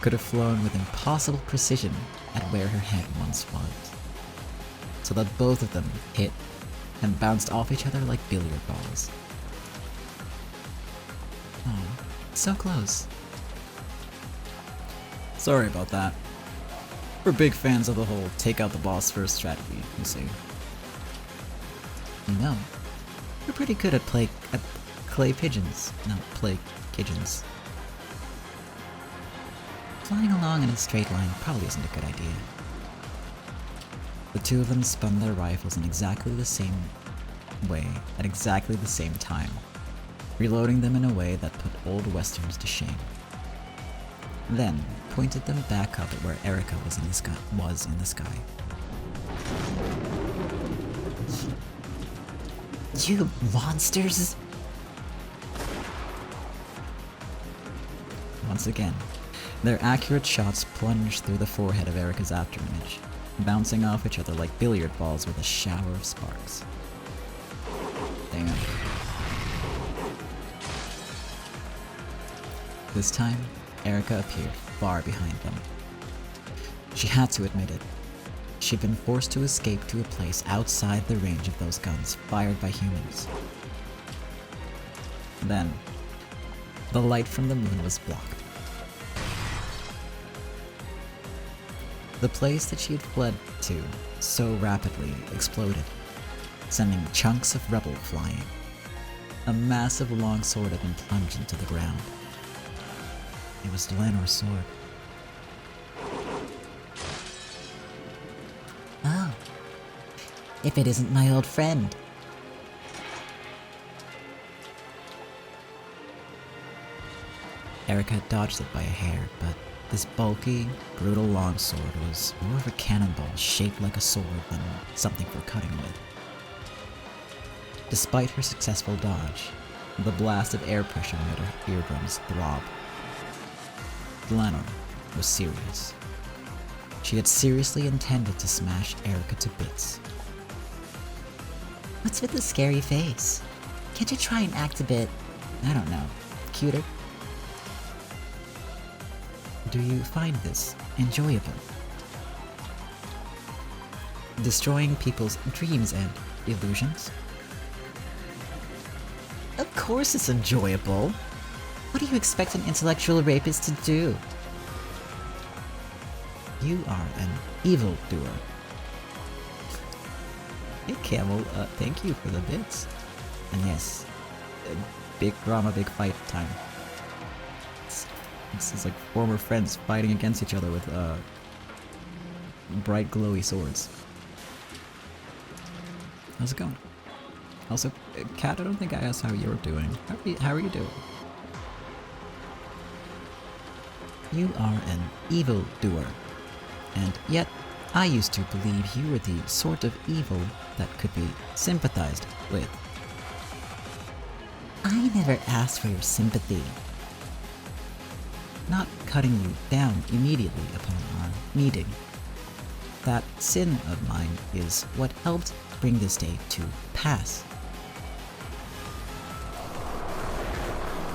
could have flown with impossible precision at where her head once was, so that both of them hit and bounced off each other like billiard balls. Oh, so close. Sorry about that. We're big fans of the whole take out the boss first strategy, you see. You know, we're pretty good at clay pigeons, not play pigeons. Flying along in a straight line probably isn't a good idea. The 2 of them spun their rifles in exactly the same way at exactly the same time, reloading them in a way that put old westerns to shame. Then pointed them back up at where Erika was in the sky. You monsters! Once again, their accurate shots plunged through the forehead of Erika's afterimage, bouncing off each other like billiard balls with a shower of sparks. Damn. This time, Erika appeared far behind them. She had to admit it. She'd been forced to escape to a place outside the range of those guns fired by humans. Then, the light from the moon was blocked. The place that she had fled to so rapidly exploded, sending chunks of rubble flying. A massive longsword had been plunged into the ground. It was Delanor's sword. Oh. If it isn't my old friend. Erika had dodged it by a hair, but this bulky, brutal longsword was more of a cannonball shaped like a sword than something for cutting with. Despite her successful dodge, the blast of air pressure made her eardrums throb. Delanor was serious. She had seriously intended to smash Erika to bits. What's with the scary face? Can't you try and act a bit, I don't know, cuter? Do you find this enjoyable? Destroying people's dreams and illusions? Of course it's enjoyable. What do you expect an intellectual rapist to do? You are an evildoer. Hey Camel, thank you for the bits. And yes, big drama, big fight time. This is like former friends fighting against each other with bright glowy swords. How's it going? Also, Kat, I don't think I asked how you're doing. How are you doing? You are an evildoer. And yet, I used to believe you were the sort of evil that could be sympathized with. I never asked for your sympathy. Not cutting you down immediately upon our meeting. That sin of mine is what helped bring this day to pass.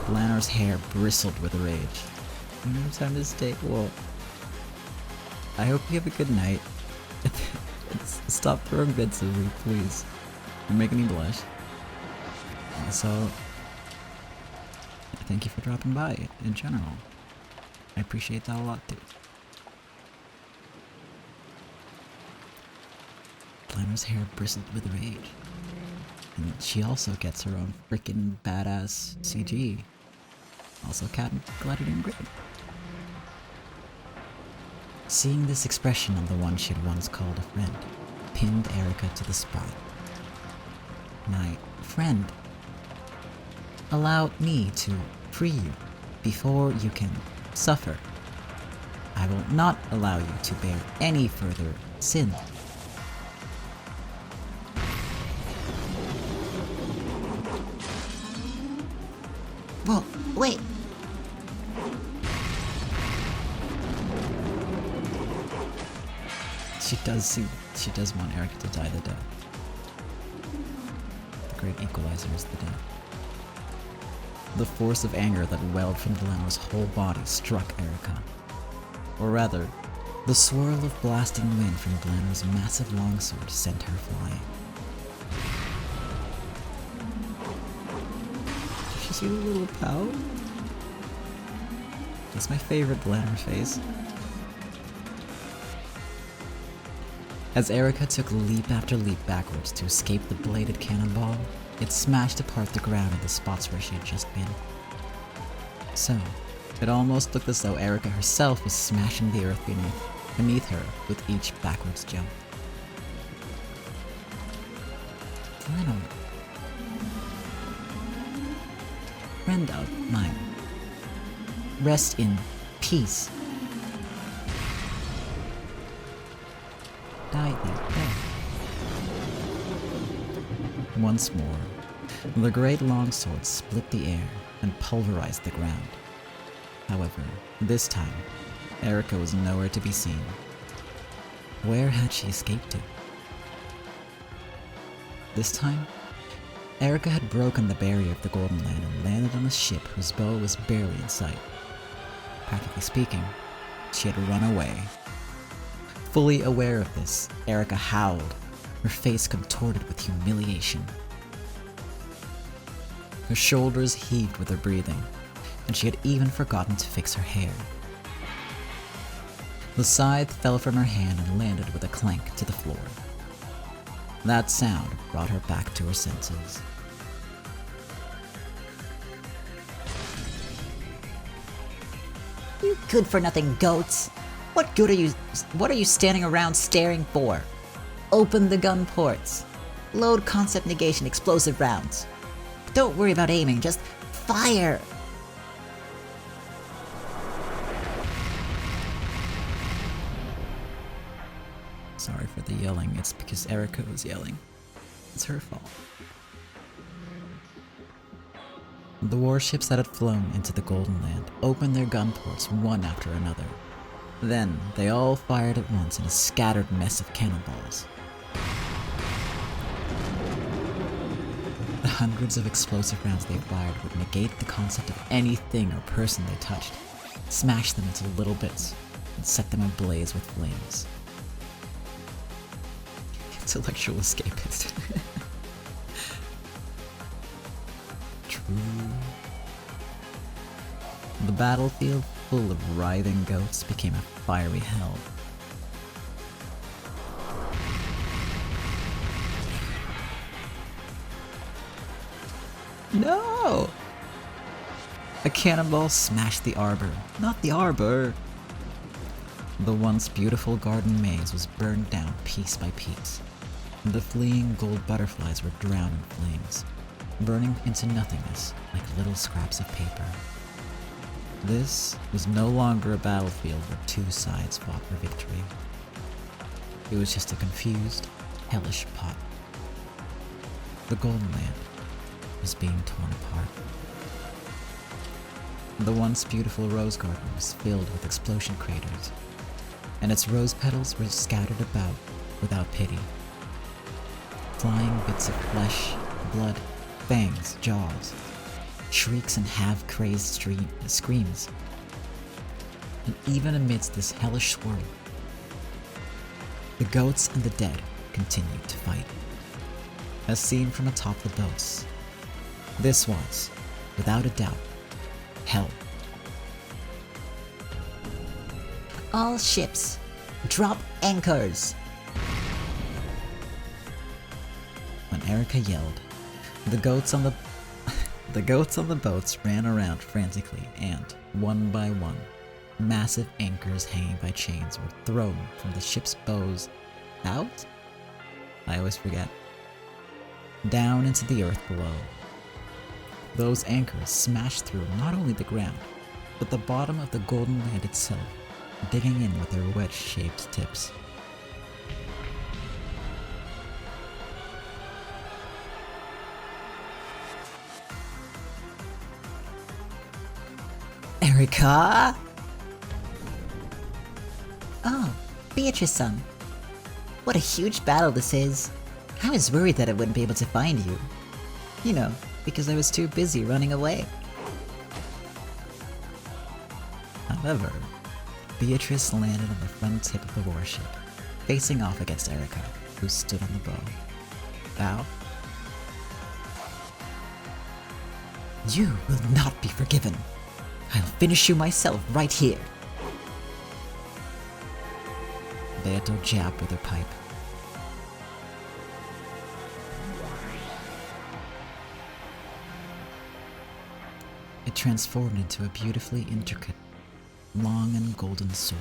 Lanor's hair bristled with rage. No time to stay. Well, I hope you have a good night. Stop throwing bits at me, please. You're making me blush. Also, thank you for dropping by in general. I appreciate that a lot too. Lanor's hair bristled with rage. And she also gets her own freaking badass CG. Also, Cat, glad you're doing great. Seeing this expression on the one she had once called a friend pinned Erika to the spot. My friend, allow me to free you before you can suffer. I will not allow you to bear any further sin. Whoa, wait. She does want Erica to die the death. The great equalizer is the death. The force of anger that welled from Delano's whole body struck Erica. Or rather, the swirl of blasting wind from Delano's massive longsword sent her flying. Did you see the little pout? That's my favorite Delano face. As Erica took leap after leap backwards to escape the bladed cannonball, it smashed apart the ground in the spots where she had just been. So, it almost looked as though Erica herself was smashing the earth beneath her with each backwards jump. Delano. Friend of mine. Rest in peace. Die there. Once more, the great longsword split the air and pulverized the ground. However, this time, Erica was nowhere to be seen. Where had she escaped to? This time, Erica had broken the barrier of the Golden Land and landed on a ship whose bow was barely in sight. Practically speaking, she had run away. Fully aware of this, Erica howled, her face contorted with humiliation. Her shoulders heaved with her breathing, and she had even forgotten to fix her hair. The scythe fell from her hand and landed with a clank to the floor. That sound brought her back to her senses. You good-for-nothing goats! What are you standing around staring for? Open the gun ports. Load concept negation explosive rounds. Don't worry about aiming, just fire! Sorry for the yelling, it's because Erica was yelling. It's her fault. The warships that had flown into the Golden Land opened their gun ports one after another. Then, they all fired at once in a scattered mess of cannonballs. The hundreds of explosive rounds they fired would negate the concept of anything or person they touched, smash them into little bits, and set them ablaze with flames. Intellectual escapist. True. The battlefield, full of writhing goats, became a fiery hell. No! A cannonball smashed the arbor. Not the arbor! The once beautiful garden maze was burned down piece by piece, and the fleeing gold butterflies were drowned in flames, burning into nothingness like little scraps of paper. This was no longer a battlefield where two sides fought for victory. It was just a confused, hellish pot. The Golden Land was being torn apart. The once beautiful rose garden was filled with explosion craters, and its rose petals were scattered about without pity. Flying bits of flesh, blood, fangs, jaws, shrieks and half-crazed screams. And even amidst this hellish swirl, the goats and the dead continued to fight. As seen from atop the boats, this was, without a doubt, hell. All ships, drop anchors! When Erica yelled, the goats on the boats ran around frantically, and, one by one, massive anchors hanging by chains were thrown from the ship's bows out? I always forget. Down into the earth below. Those anchors smashed through not only the ground, but the bottom of the Golden Land itself, digging in with their wedge-shaped tips. Erika? Oh, Beatrice-san. What a huge battle this is. I was worried that I wouldn't be able to find you. You know, because I was too busy running away. However, Beatrice landed on the front tip of the warship, facing off against Erika, who stood on the bow. Bow? You will not be forgiven. I'll finish you myself right here. Beato jabbed with her pipe. It transformed into a beautifully intricate, long and golden sword.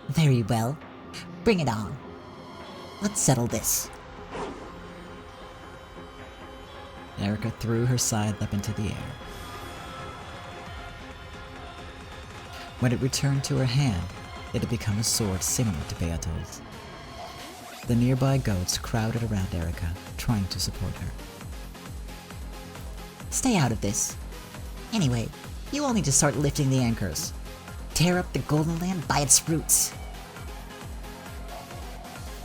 Very well. Bring it on. Let's settle this. Erika threw her scythe up into the air. When it returned to her hand, it had become a sword similar to Beato's. The nearby goats crowded around Erika, trying to support her. Stay out of this. Anyway, you all need to start lifting the anchors. Tear up the Golden Land by its roots.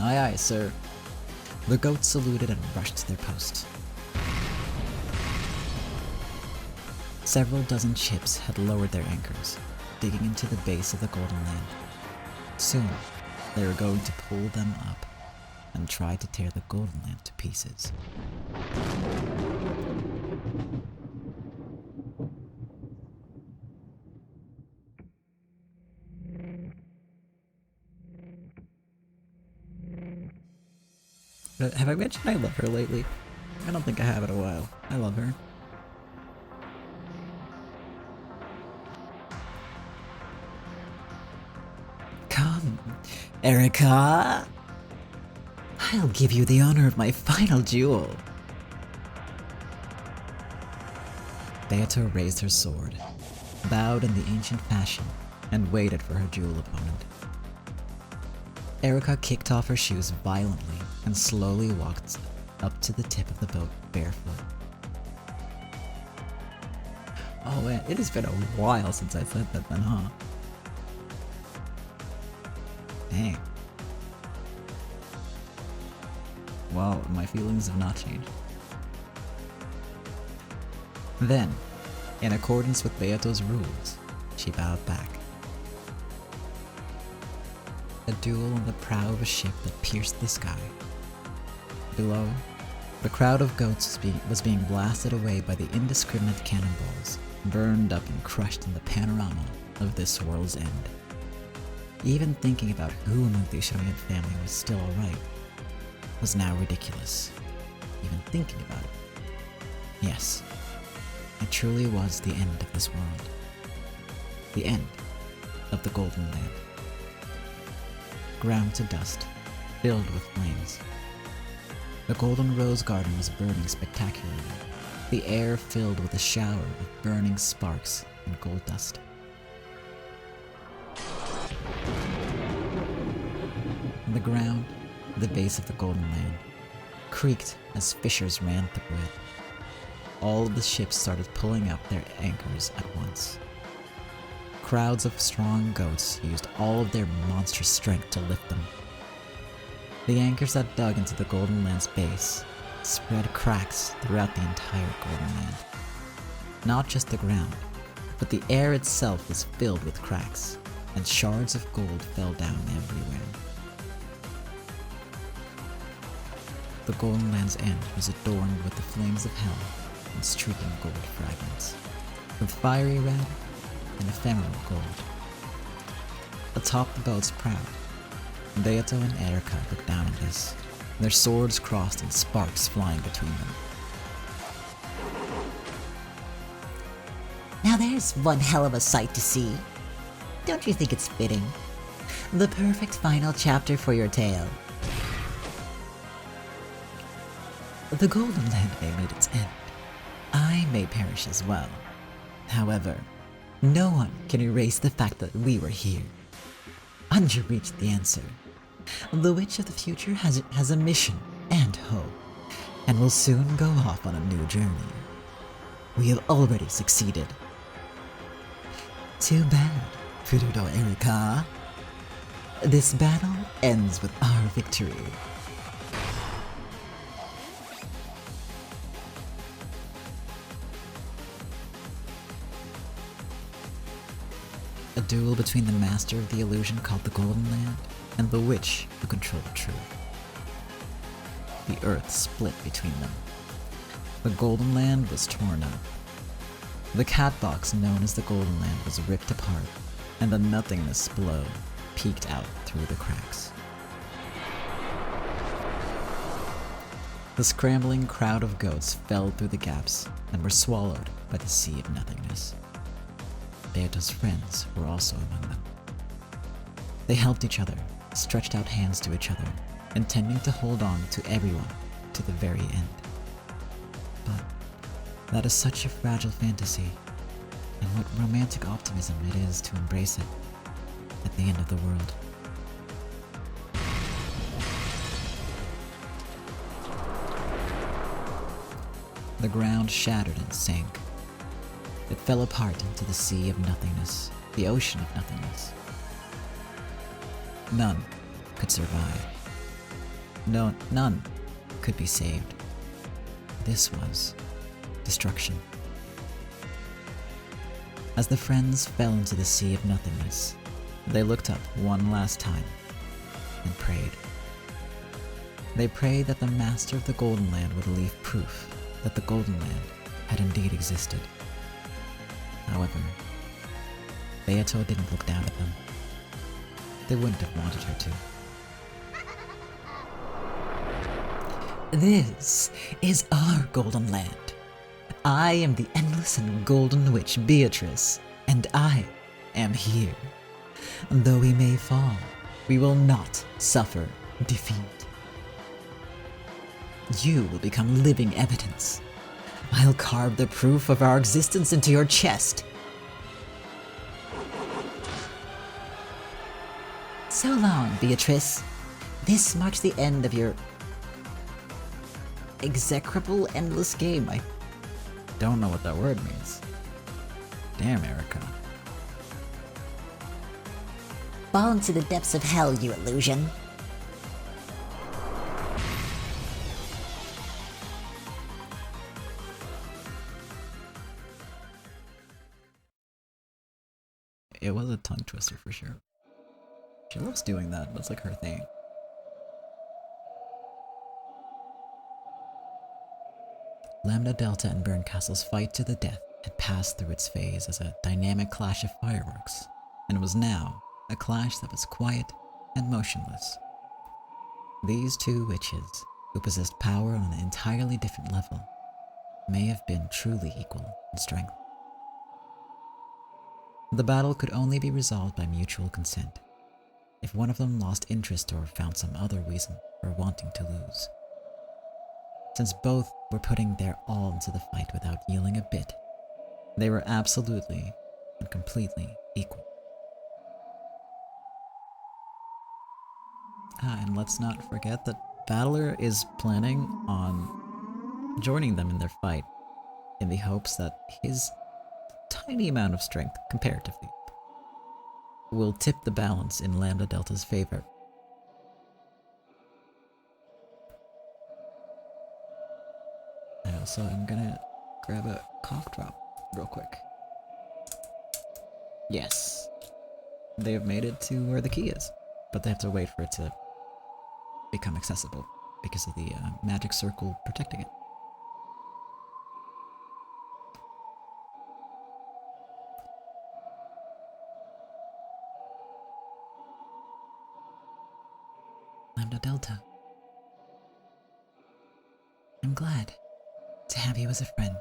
Aye aye, sir. The goats saluted and rushed to their post. Several dozen ships had lowered their anchors, digging into the base of the Golden Land. Soon, they were going to pull them up and try to tear the Golden Land to pieces. Have I mentioned I love her lately? I don't think I have in a while. I love her. Come, Erika. I'll give you the honor of my final duel. Beato raised her sword, bowed in the ancient fashion, and waited for her duel opponent. Erika kicked off her shoes violently and slowly walked up to the tip of the boat barefoot. Oh man, it has been a while since I said that then, huh? Dang. Well, my feelings have not changed. Then, in accordance with Beato's rules, she bowed back. A duel on the prow of a ship that pierced the sky. Below, the crowd of goats was being blasted away by the indiscriminate cannonballs, burned up and crushed in the panorama of this world's end. Even thinking about who among the Shiroyan family was still alright was now ridiculous. Even thinking about it. Yes, it truly was the end of this world. The end of the Golden Land. Ground to dust, filled with flames. The golden rose garden was burning spectacularly, the air filled with a shower of burning sparks and gold dust. The ground, the base of the Golden Land, creaked as fissures ran through it. All of the ships started pulling up their anchors at once. Crowds of strong goats used all of their monstrous strength to lift them. The anchors that dug into the Golden Land's base spread cracks throughout the entire Golden Land. Not just the ground, but the air itself was filled with cracks, and shards of gold fell down everywhere. The Golden Land's end was adorned with the flames of hell and streaking gold fragments, with fiery red and ephemeral gold. Atop the boat's prow, Beato and Erika looked down at this, their swords crossed and sparks flying between them. Now there's one hell of a sight to see. Don't you think it's fitting? The perfect final chapter for your tale. The Golden Land may meet its end. I may perish as well. However, No one can erase the fact that we were here. Anja reached the answer. The Witch of the Future has a mission and hope, and will soon go off on a new journey. We have already succeeded. Too bad, Furudo Erika. This battle ends with our victory. A duel between the master of the illusion called the Golden Land and the witch who controlled the truth. The earth split between them. The Golden Land was torn up. The catbox known as the Golden Land was ripped apart, and the nothingness below peeked out through the cracks. The scrambling crowd of goats fell through the gaps and were swallowed by the sea of nothingness. Beato's friends were also among them. They helped each other, stretched out hands to each other, intending to hold on to everyone to the very end. But that is such a fragile fantasy, and what romantic optimism it is to embrace it at the end of the world. The ground shattered and sank. It fell apart into the sea of nothingness, the ocean of nothingness. None could survive. No, none could be saved. This was destruction. As the friends fell into the sea of nothingness, they looked up one last time and prayed. They prayed that the master of the Golden Land would leave proof that the Golden Land had indeed existed. However, Beato didn't look down at them. They wouldn't have wanted her to. This is our Golden Land. I am the endless and golden witch Beatrice, and I am here. Though we may fall, we will not suffer defeat. You will become living evidence. I'll carve the proof of our existence into your chest. So long, Beatrice. This marks the end of your execrable endless game. I don't know what that word means. Damn, Erica. Fall into the depths of hell, you illusion. It was a tongue twister for sure. She loves doing that. That's like her thing. Lambda Delta and Burncastle's fight to the death had passed through its phase as a dynamic clash of fireworks, and was now a clash that was quiet and motionless. These two witches, who possessed power on an entirely different level, may have been truly equal in strength. The battle could only be resolved by mutual consent, if one of them lost interest or found some other reason for wanting to lose. Since both were putting their all into the fight without yielding a bit, they were absolutely and completely equal. And let's not forget that Battler is planning on joining them in their fight in the hopes that his tiny amount of strength, comparatively, will tip the balance in Lambda Delta's favor. So I'm gonna grab a cough drop real quick. Yes. They have made it to where the key is, but they have to wait for it to become accessible because of the magic circle protecting it. Lambda Delta. I'm glad to have you as a friend.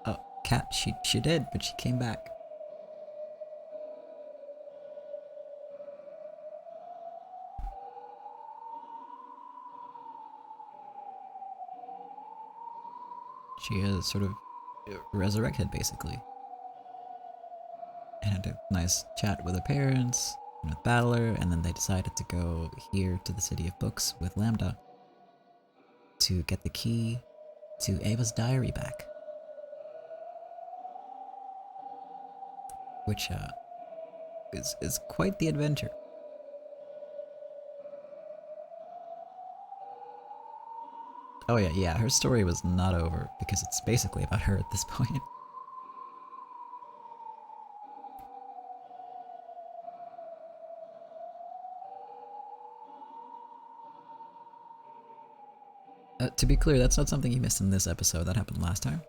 Oh, Cat, she did, but she came back. She has sort of resurrected, basically. And had a nice chat with her parents and with Battler, and then they decided to go here to the City of Books with Lambda to get the key to Ava's diary back. Which is quite the adventure. Oh yeah, her story was not over because it's basically about her at this point. To be clear, that's not something you missed in this episode. That happened last time.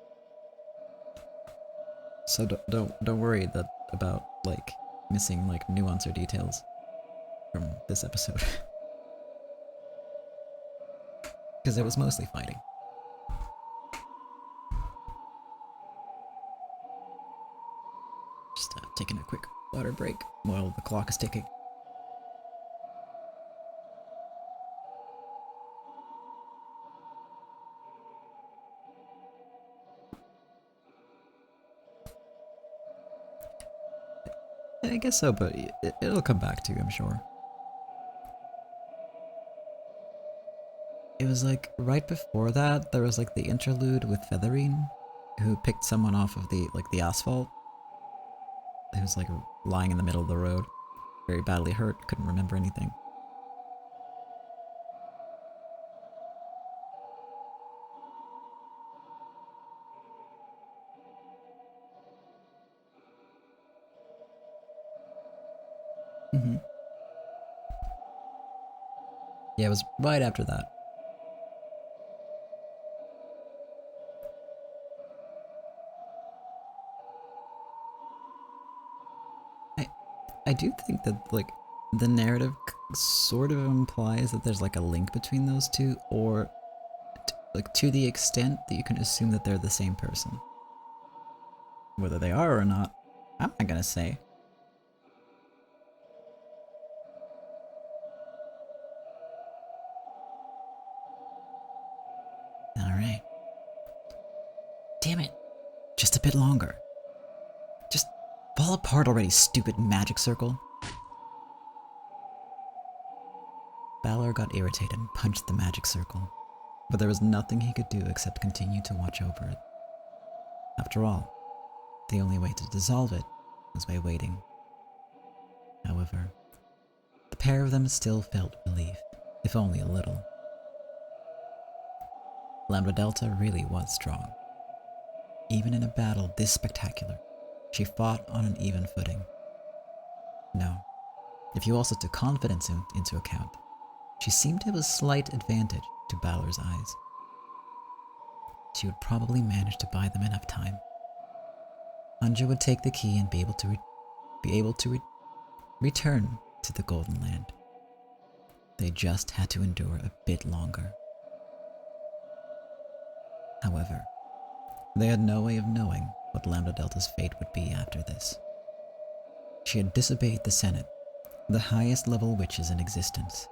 So don't worry about like missing like nuance or details from this episode. Because it was mostly fighting. Just taking a quick water break while the clock is ticking. I guess so, but it'll come back to you, I'm sure. It was like right before that, there was like the interlude with Featherine, who picked someone off of the asphalt. He was like lying in the middle of the road, very badly hurt, couldn't remember anything. Mm-hmm. Yeah, it was right after that. I do think that like the narrative sort of implies that there's like a link between those two, or like to the extent that you can assume that they're the same person. Whether they are or not, I'm not gonna say. Alright. Damn it. Just a bit longer. Just fall apart already, stupid magic circle. Balor got irritated and punched the magic circle, but there was nothing he could do except continue to watch over it. After all, the only way to dissolve it was by waiting. However, the pair of them still felt relief, if only a little. Lambda Delta really was strong. Even in a battle this spectacular, she fought on an even footing. No, if you also took confidence into account, she seemed to have a slight advantage to Balor's eyes. She would probably manage to buy them enough time. Anja would take the key and be able to return to the Golden Land. They just had to endure a bit longer. However, they had no way of knowing what Lambda Delta's fate would be after this. She had disobeyed the Senate, the highest level witches in existence.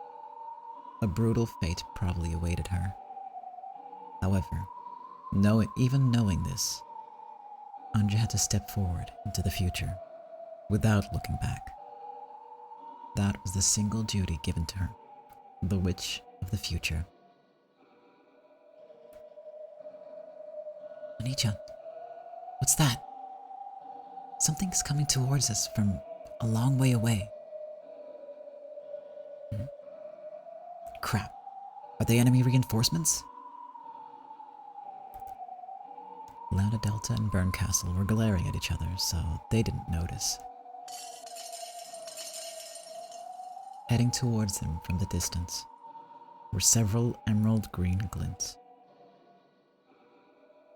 A brutal fate probably awaited her. However, even knowing this, Anja had to step forward into the future, without looking back. That was the single duty given to her, the Witch of the Future. Oni-chan, what's that? Something's coming towards us from a long way away. Crap. Are they enemy reinforcements? Lambda Delta and Burncastle were glaring at each other, so they didn't notice. Heading towards them from the distance were several emerald green glints.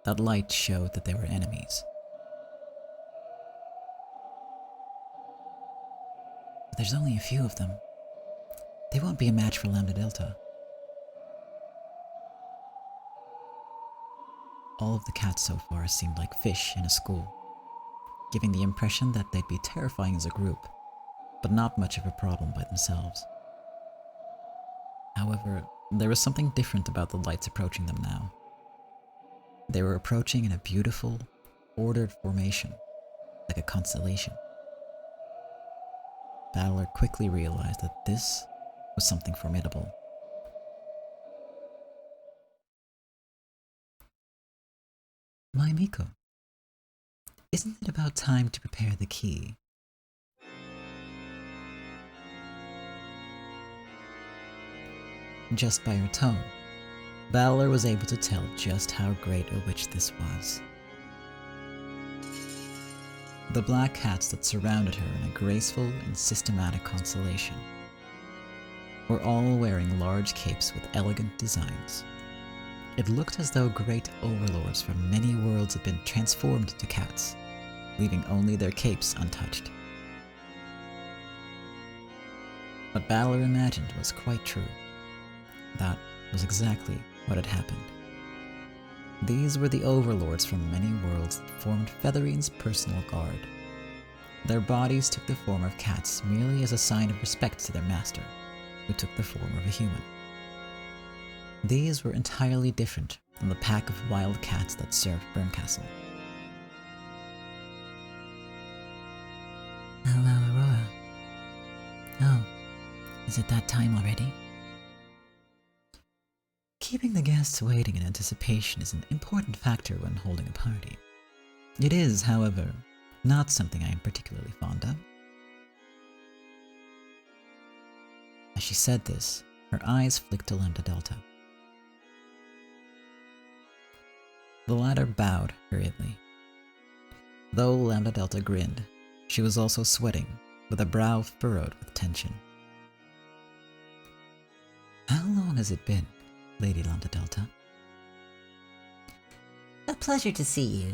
That light showed that they were enemies. But there's only a few of them. They won't be a match for Lambda Delta. All of the cats so far seemed like fish in a school, giving the impression that they'd be terrifying as a group, but not much of a problem by themselves. However, there was something different about the lights approaching them now. They were approaching in a beautiful, ordered formation, like a constellation. Battler quickly realized that this was something formidable. My Miko, isn't it about time to prepare the key? Just by her tone, Battler was able to tell just how great a witch this was. The black cats that surrounded her in a graceful and systematic constellation were all wearing large capes with elegant designs. It looked as though great overlords from many worlds had been transformed to cats, leaving only their capes untouched. What Battler imagined was quite true. That was exactly what had happened. These were the overlords from many worlds that formed Featherine's personal guard. Their bodies took the form of cats merely as a sign of respect to their master, who took the form of a human. These were entirely different from the pack of wild cats that served Burncastle. Hello, Aurora. Oh, is it that time already? Keeping the guests waiting in anticipation is an important factor when holding a party. It is, however, not something I am particularly fond of. As she said this, her eyes flicked to Lambda Delta. The latter bowed hurriedly. Though Lambda Delta grinned, she was also sweating, with a brow furrowed with tension. How long has it been, Lady Lambda Delta? A pleasure to see you,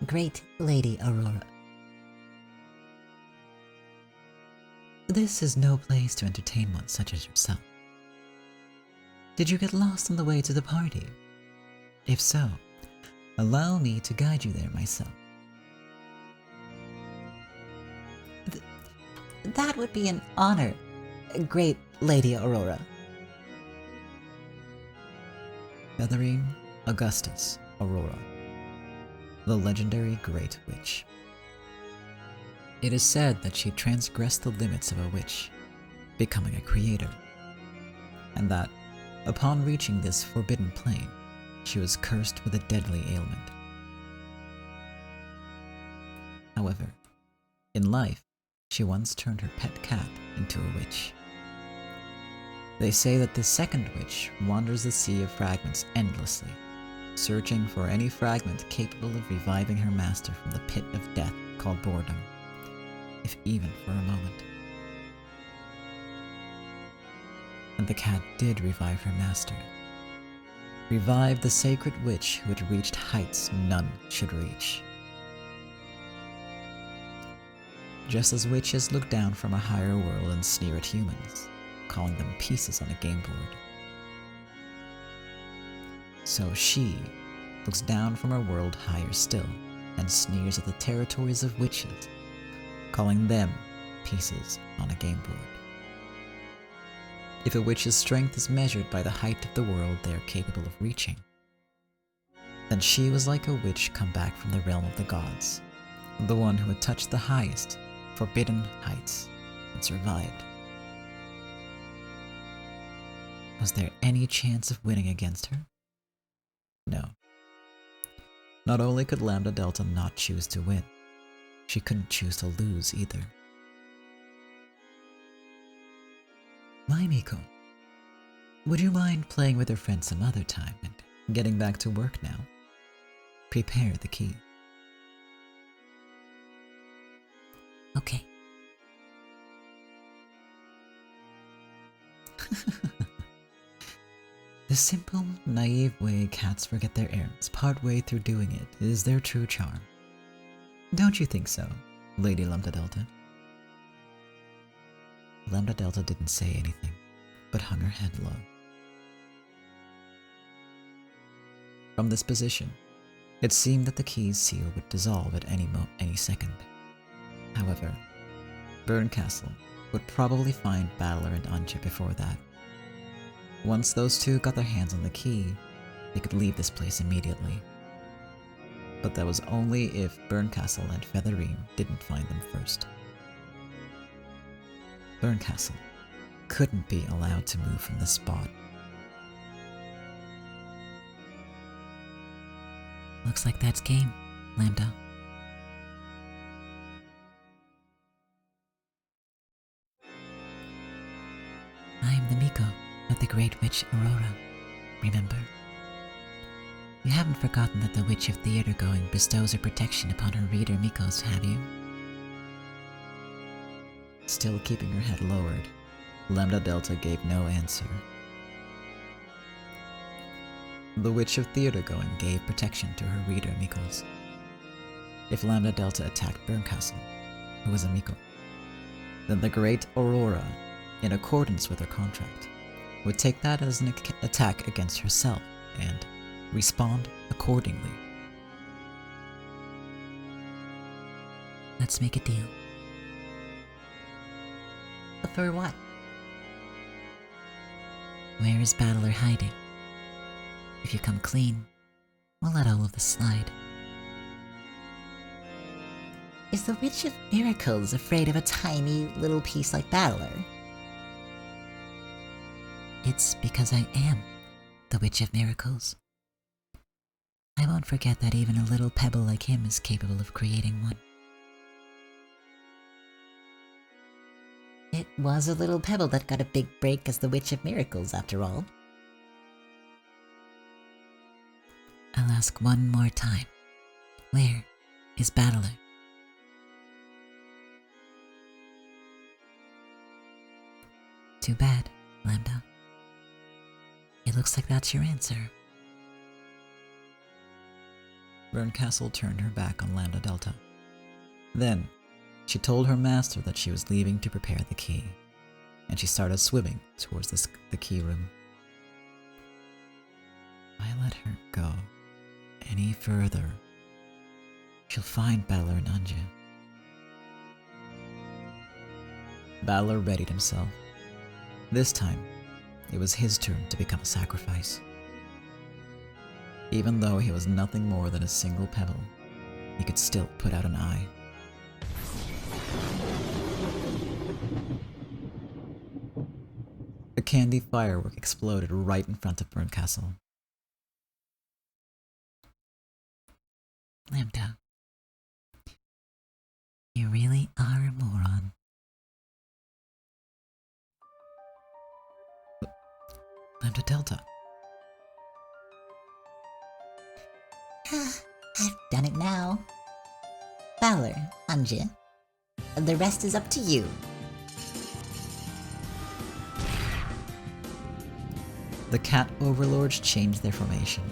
great Lady Aurora. This is no place to entertain one such as yourself. Did you get lost on the way to the party? If so, allow me to guide you there myself. That would be an honor, great Lady Aurora. Featherine Augustus Aurora, the legendary Great Witch. It is said that she transgressed the limits of a witch, becoming a creator, and that, upon reaching this forbidden plane, she was cursed with a deadly ailment. However, in life, she once turned her pet cat into a witch. They say that this second witch wanders the sea of fragments endlessly, searching for any fragment capable of reviving her master from the pit of death called boredom, if even for a moment. And the cat did revive her master. Revived the sacred witch who had reached heights none should reach. Just as witches look down from a higher world and sneer at humans, calling them pieces on a game board, so she looks down from a world higher still and sneers at the territories of witches, calling them pieces on a game board. If a witch's strength is measured by the height of the world they are capable of reaching, then she was like a witch come back from the realm of the gods, the one who had touched the highest, forbidden heights and survived. Was there any chance of winning against her? No. Not only could Lambda Delta not choose to win, she couldn't choose to lose either. My Miko, would you mind playing with your friends some other time and getting back to work now? Prepare the key. Okay. The simple, naive way cats forget their errands partway through doing it is their true charm. Don't you think so, Lady Lambda Delta? Lambda Delta didn't say anything, but hung her head low. From this position, it seemed that the key's seal would dissolve at any second. However, Burncastle would probably find Battler and Anja before that. Once those two got their hands on the key, they could leave this place immediately. but that was only if Burncastle and Featherine didn't find them first. Burncastle couldn't be allowed to move from the spot. Looks like that's game, Lambda. I am the Miko of the Great Witch Aurora, remember? You haven't forgotten that the Witch of Theater-going bestows her protection upon her reader Mikos, have you? Still keeping her head lowered, Lambda Delta gave no answer. The Witch of Theater-going gave protection to her reader Mikos. If Lambda Delta attacked Burncastle, who was a Miko, then the Great Aurora, in accordance with her contract, would take that as an attack against herself and respond accordingly. Let's make a deal. But for what? Where is Battler hiding? If you come clean, we'll let all of this slide. Is the Witch of Miracles afraid of a tiny little piece like Battler? It's because I am the Witch of Miracles. I won't forget that even a little pebble like him is capable of creating one. It was a little pebble that got a big break as the Witch of Miracles, after all. I'll ask one more time. Where is Battler? Too bad, Lambda. It looks like that's your answer. Burncastle turned her back on Lambda Delta. Then, she told her master that she was leaving to prepare the key, and she started swimming towards the key room. If I let her go any further, she'll find Battler and Anja. Battler readied himself. This time, it was his turn to become a sacrifice. Even though he was nothing more than a single pebble, he could still put out an eye. A candy firework exploded right in front of Burncastle. Lambda, you really are a moron. Lambda Delta. I've done it now. Battler, Anja, the rest is up to you. The cat overlords changed their formation,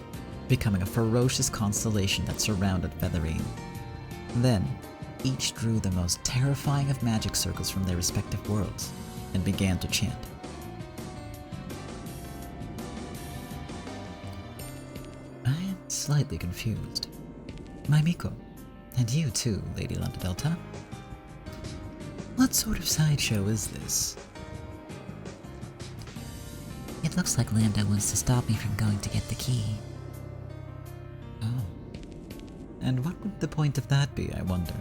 becoming a ferocious constellation that surrounded Featherine. Then, each drew the most terrifying of magic circles from their respective worlds and began to chant. I am slightly confused. My Miko, and you too, Lady Lambda Delta. What sort of sideshow is this? It looks like Lambda wants to stop me from going to get the key. Oh. And what would the point of that be, I wonder?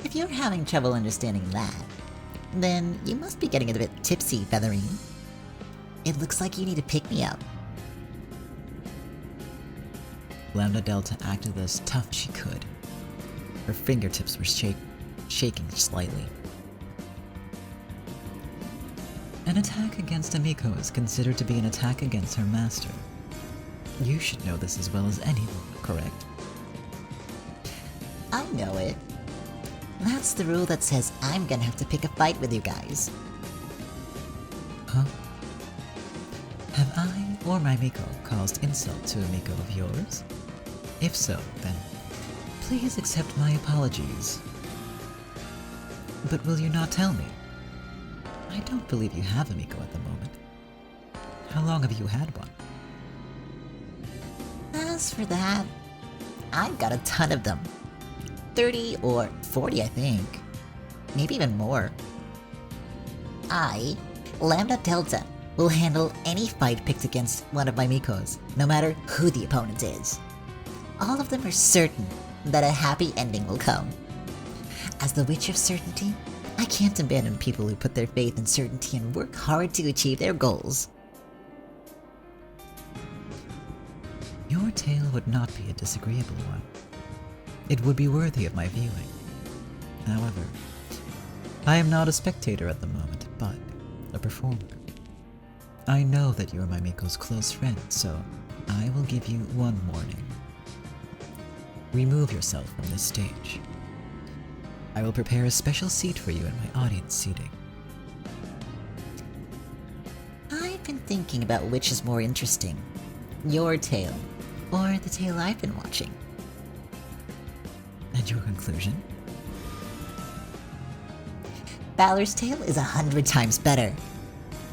If you're having trouble understanding that, then you must be getting a bit tipsy, Featherine. It looks like you need to pick me up. Lambda Delta acted as tough as she could. Her fingertips were shaking slightly. An attack against a Miko is considered to be an attack against her master. You should know this as well as anyone, correct? I know it. That's the rule that says I'm gonna have to pick a fight with you guys. Huh? Have I or my Miko caused insult to a Miko of yours? If so, then please accept my apologies. But will you not tell me? I don't believe you have a Miko at the moment. How long have you had one? As for that, I've got a ton of them. 30 or 40, I think. Maybe even more. I, Lambda Delta, will handle any fight picked against one of my Mikos, no matter who the opponent is. All of them are certain that a happy ending will come. As the Witch of Certainty, I can't abandon people who put their faith in certainty and work hard to achieve their goals. Your tale would not be a disagreeable one. It would be worthy of my viewing. However, I am not a spectator at the moment, but a performer. I know that you are my Miko's close friend, so I will give you one warning. Remove yourself from this stage. I will prepare a special seat for you in my audience seating. I've been thinking about which is more interesting, your tale or the tale I've been watching. And your conclusion? Balor's tale is 100 times better.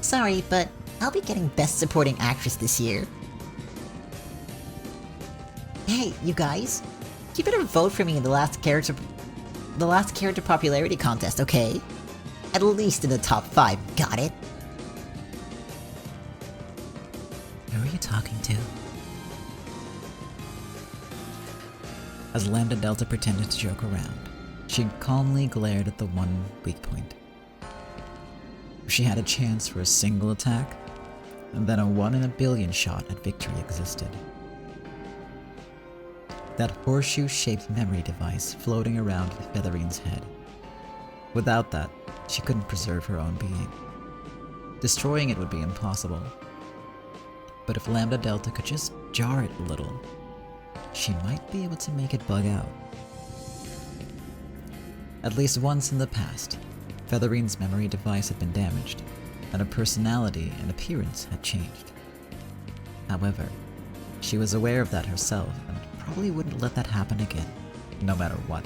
Sorry, but I'll be getting Best Supporting Actress this year. Hey, you guys, you better vote for me in the last character popularity contest, okay? At least in the top 5, got it? Who are you talking to? As Lambda Delta pretended to joke around, she calmly glared at the one weak point. If she had a chance for a single attack, then a 1 in a billion shot at victory existed. That horseshoe-shaped memory device floating around Featherine's head. Without that, she couldn't preserve her own being. Destroying it would be impossible. But if Lambda Delta could just jar it a little, she might be able to make it bug out. At least once in the past, Featherine's memory device had been damaged, and her personality and appearance had changed. However, she was aware of that herself and probably wouldn't let that happen again, no matter what.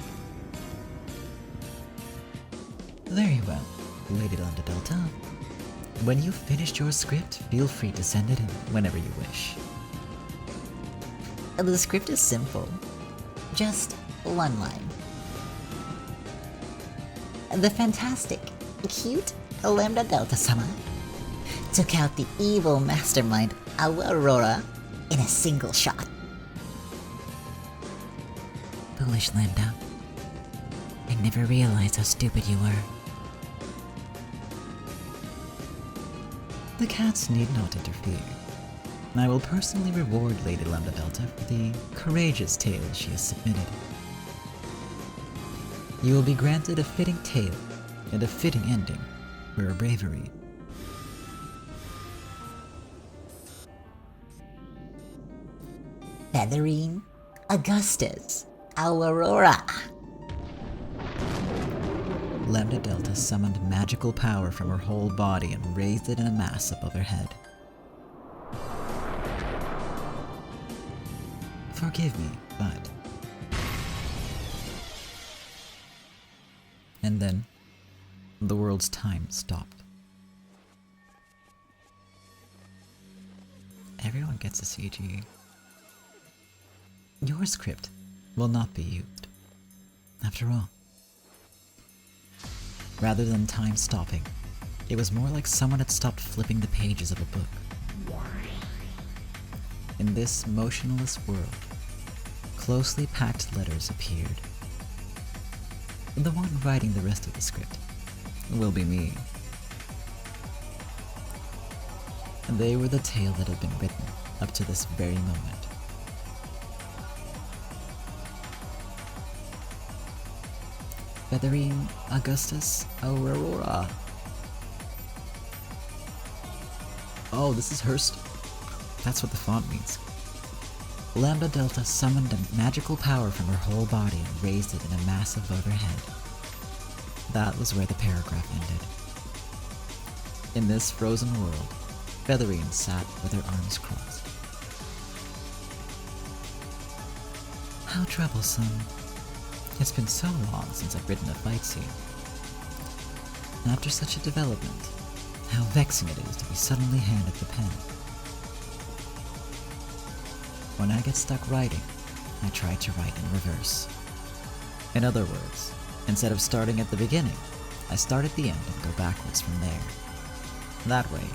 Very well, Lady Lambda Delta. When you've finished your script, feel free to send it in whenever you wish. The script is simple. Just one line. The fantastic, cute Lambda Delta-sama took out the evil mastermind Aurora in a single shot. Foolish Lambda. I never realized how stupid you were. The cats need not interfere. I will personally reward Lady Lambda Delta for the courageous tale she has submitted. You will be granted a fitting tale and a fitting ending for her bravery. Featherine, Augustus, Aurora. Lambda Delta summoned magical power from her whole body and raised it in a mass above her head. Forgive me, but... And then, the world's time stopped. Everyone gets a CG. Your script will not be used. After all, rather than time stopping, it was more like someone had stopped flipping the pages of a book. In this motionless world, closely packed letters appeared. The one writing the rest of the script will be me. And they were the tale that had been written up to this very moment. Featherine, Augustus, Aurora. Oh, this is Hearst. That's what the font means. Lambda Delta summoned a magical power from her whole body and raised it in a mass above her head. That was where the paragraph ended. In this frozen world, Featherine sat with her arms crossed. How troublesome. It's been so long since I've written a fight scene. After such a development, how vexing it is to be suddenly handed the pen. When I get stuck writing, I try to write in reverse. In other words, instead of starting at the beginning, I start at the end and go backwards from there. That way,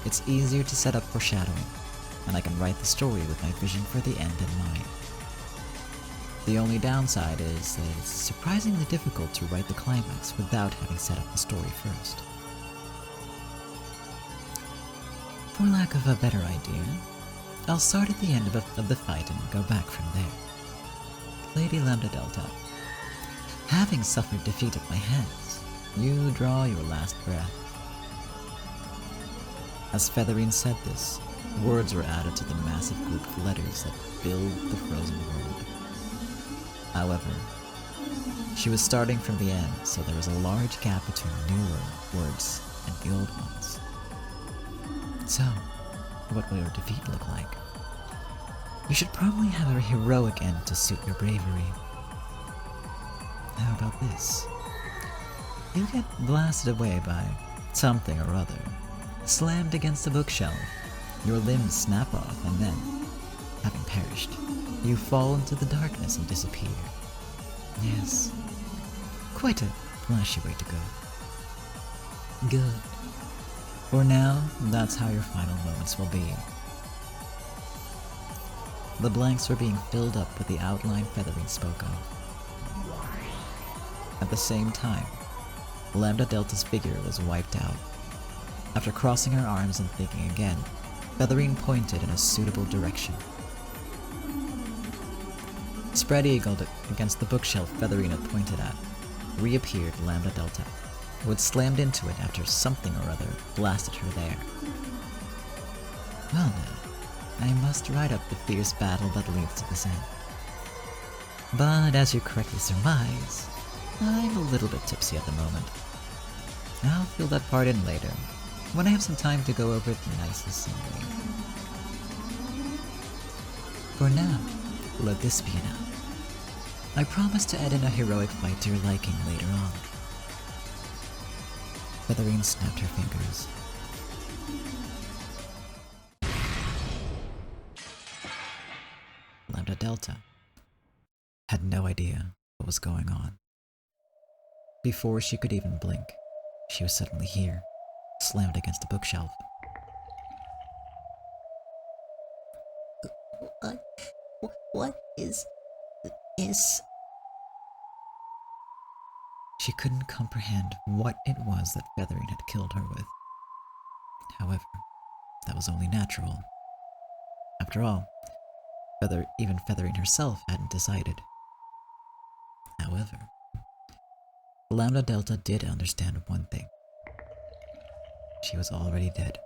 it's easier to set up foreshadowing, and I can write the story with my vision for the end in mind. The only downside is that it's surprisingly difficult to write the climax without having set up the story first. For lack of a better idea, I'll start at the end of the fight and go back from there. Lady Lambda Delta, having suffered defeat at my hands, you draw your last breath. As Featherine said this, words were added to the massive group of letters that filled the frozen world. However, she was starting from the end, so there was a large gap between newer words and the old ones. So, what will your defeat look like? You should probably have a heroic end to suit your bravery. How about this? You get blasted away by something or other, slammed against a bookshelf, your limbs snap off, and then, having perished, you fall into the darkness and disappear. Yes, quite a flashy way to go. Good. For now, that's how your final moments will be. The blanks were being filled up with the outline Featherine spoke of. At the same time, Lambda Delta's figure was wiped out. After crossing her arms and thinking again, Featherine pointed in a suitable direction. Spread-eagled against the bookshelf Featherine had pointed at, reappeared Lambda Delta, who had slammed into it after something or other blasted her there. Well now, I must write up the fierce battle that leads to this end. But as you correctly surmise, I'm a little bit tipsy at the moment. I'll fill that part in later, when I have some time to go over it nice and slowly. For now, let this be enough. I promise to add in a heroic fight to your liking later on. Featherine snapped her fingers. Lambda Delta had no idea what was going on. Before she could even blink, she was suddenly here, slammed against a bookshelf. What is... She couldn't comprehend what it was that Featherine had killed her with. However, that was only natural. After all, even Featherine herself hadn't decided. However, Lambda Delta did understand one thing. She was already dead.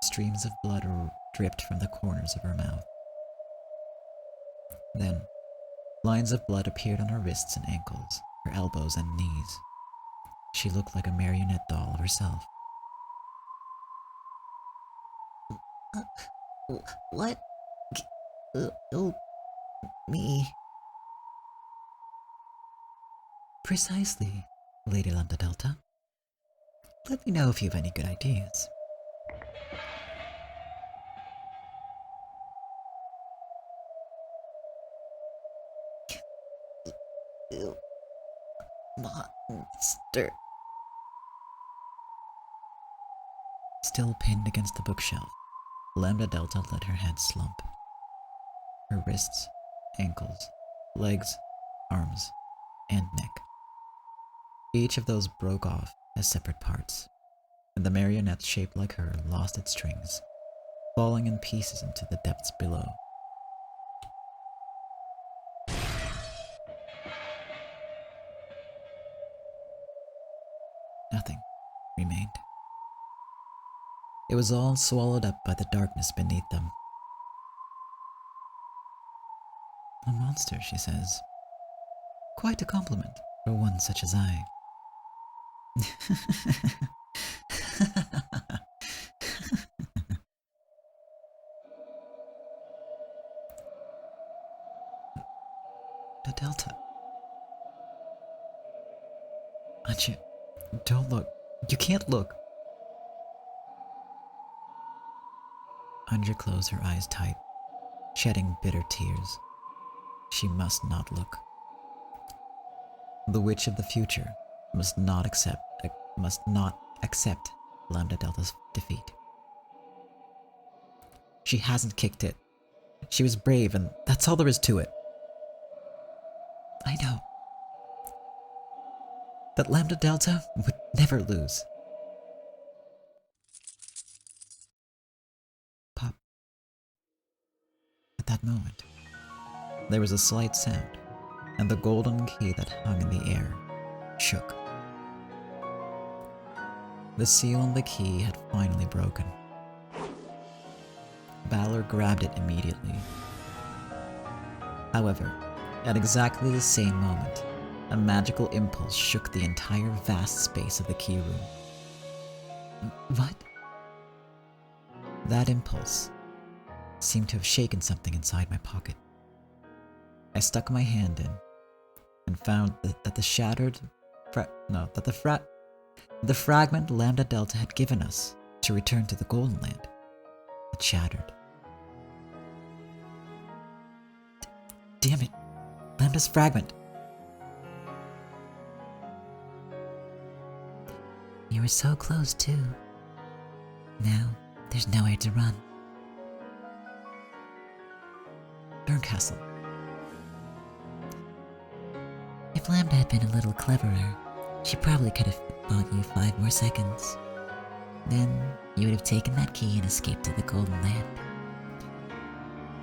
Streams of blood dripped from the corners of her mouth. Then, lines of blood appeared on her wrists and ankles, her elbows and knees. She looked like a marionette doll of herself. What killed me? Precisely, Lady Lambda Delta. Let me know if you have any good ideas. You monster. Still pinned against the bookshelf, Lambda Delta let her head slump. Her wrists, ankles, legs, arms, and neck. Each of those broke off as separate parts, and the marionette shaped like her lost its strings, falling in pieces into the depths below. Nothing remained. It was all swallowed up by the darkness beneath them. A monster, she says. Quite a compliment for one such as I. The Delta. Anju, don't look. You can't look. Anju closed her eyes tight, shedding bitter tears. She must not look. The witch of the future must not accept Lambda Delta's defeat. She hasn't kicked it. She was brave, and that's all there is to it. I know. That Lambda Delta would never lose. Pop. At that moment, there was a slight sound, and the golden key that hung in the air shook. The seal on the key had finally broken. Balor grabbed it immediately. However, at exactly the same moment, a magical impulse shook the entire vast space of the key room. What? That impulse seemed to have shaken something inside my pocket. I stuck my hand in and found that the fragment Lambda Delta had given us to return to the Golden Land had shattered. Damn it! Lambda's fragment! You were so close, too. Now, there's nowhere to run. Berncastle. If Lambda had been a little cleverer, she probably could have bought you 5 more seconds. Then, you would have taken that key and escaped to the Golden Land.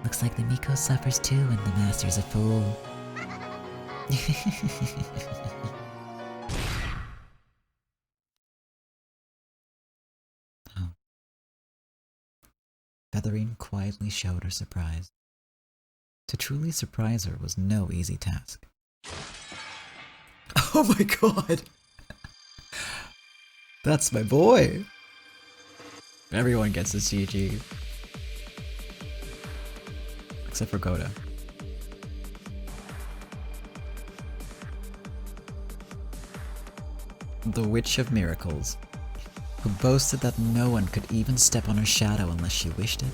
Looks like the Miko suffers too when the Master's a fool. Oh. Featherine quietly showed her surprise. To truly surprise her was no easy task. Oh my god! That's my boy! Everyone gets a CG. Except for Goda. The Witch of Miracles, who boasted that no one could even step on her shadow unless she wished it,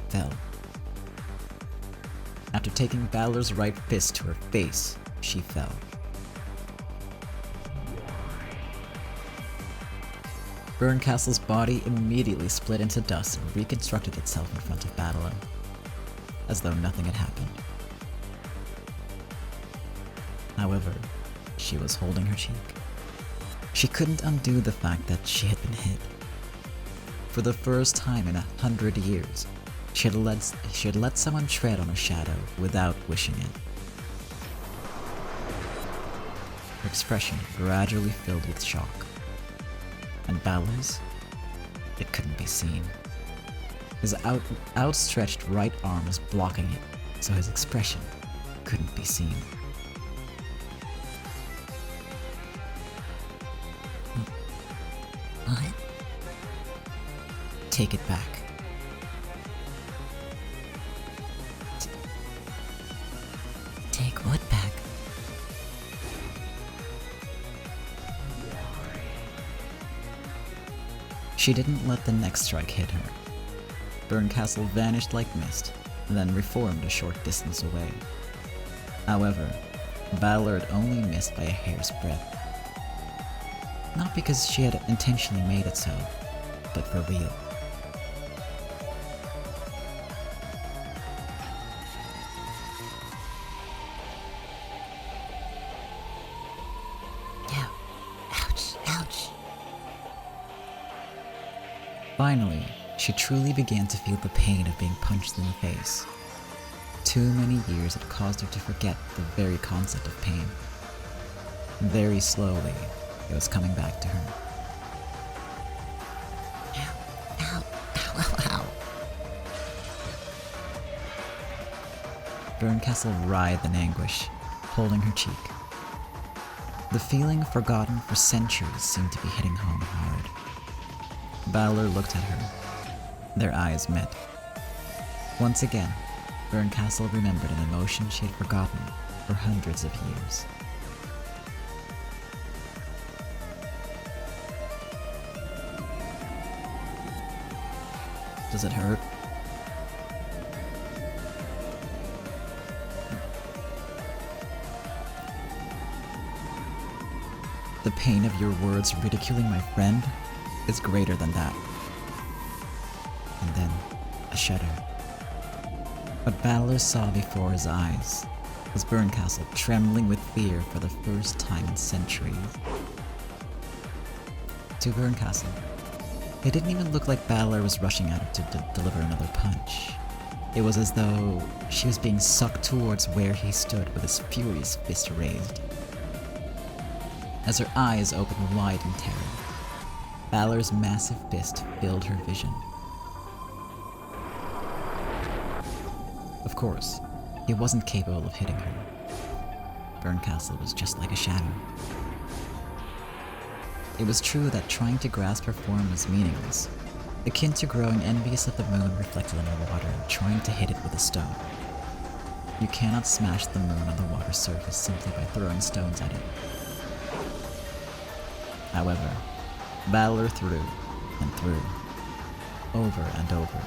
fell. After taking Balor's right fist to her face, she fell. Berncastle's body immediately split into dust and reconstructed itself in front of Balor, as though nothing had happened. However, she was holding her cheek. She couldn't undo the fact that she had been hit. For the first time in 100 years, she had let someone tread on her shadow without wishing it. Her expression gradually filled with shock. And Balor's? It couldn't be seen. His outstretched right arm was blocking it, so his expression couldn't be seen. What? Take it back. Take what back? She didn't let the next strike hit her. Berncastle vanished like mist, then reformed a short distance away. However, Balor had only missed by a hair's breadth. Not because she had intentionally made it so, but for real. Ow. Ouch, ouch. Finally, she truly began to feel the pain of being punched in the face. Too many years had caused her to forget the very concept of pain. Very slowly, it was coming back to her. Ow, ow, ow, ow, ow. Berncastle writhed in anguish, holding her cheek. The feeling forgotten for centuries seemed to be hitting home hard. Balor looked at her. Their eyes met. Once again, Berncastle remembered an emotion she had forgotten for hundreds of years. Does it hurt? The pain of your words ridiculing my friend? is greater than that. And then, a shudder. What Battler saw before his eyes was Berncastle trembling with fear for the first time in centuries. To Berncastle, it didn't even look like Battler was rushing at her to deliver another punch. It was as though she was being sucked towards where he stood with his furious fist raised. As her eyes opened wide in terror, Battler's massive fist filled her vision. Of course, he wasn't capable of hitting her. Berncastle was just like a shadow. It was true that trying to grasp her form was meaningless, akin to growing envious of the moon reflected in the water and trying to hit it with a stone. You cannot smash the moon on the water surface simply by throwing stones at it. However, Battler threw and threw, over and over,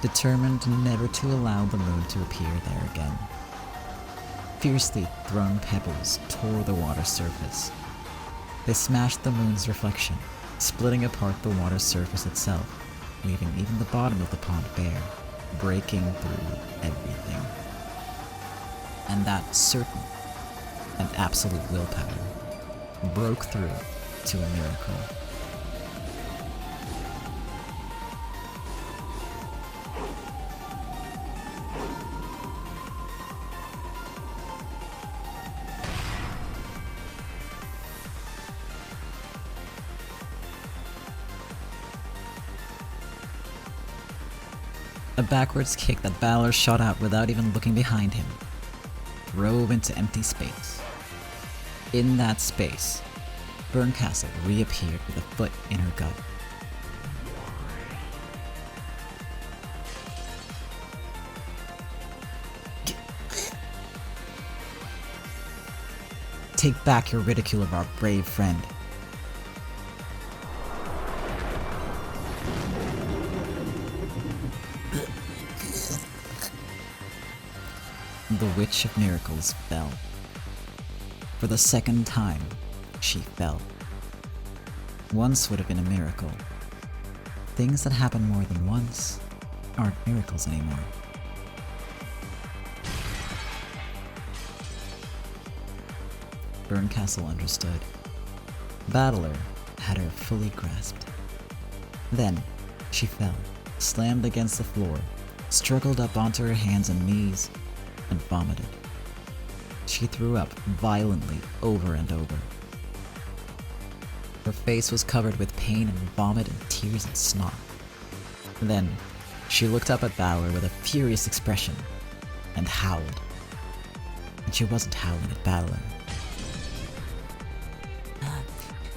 determined never to allow the moon to appear there again. Fiercely thrown pebbles tore the water surface. They smashed the moon's reflection, splitting apart the water surface itself, leaving even the bottom of the pond bare, breaking through everything. And that certain and absolute willpower broke through to a miracle. A backwards kick that Battler shot out without even looking behind him drove into empty space. In that space, Berncastle reappeared with a foot in her gut. Take back your ridicule of our brave friend. The Witch of Miracles fell. For the second time, she fell. Once would have been a miracle. Things that happen more than once aren't miracles anymore. Berncastle understood. Battler had her fully grasped. Then, she fell, slammed against the floor, struggled up onto her hands and knees, and vomited. She threw up violently over and over. Her face was covered with pain and vomit and tears and snot. Then, she looked up at Battler with a furious expression and howled. And she wasn't howling at Battler.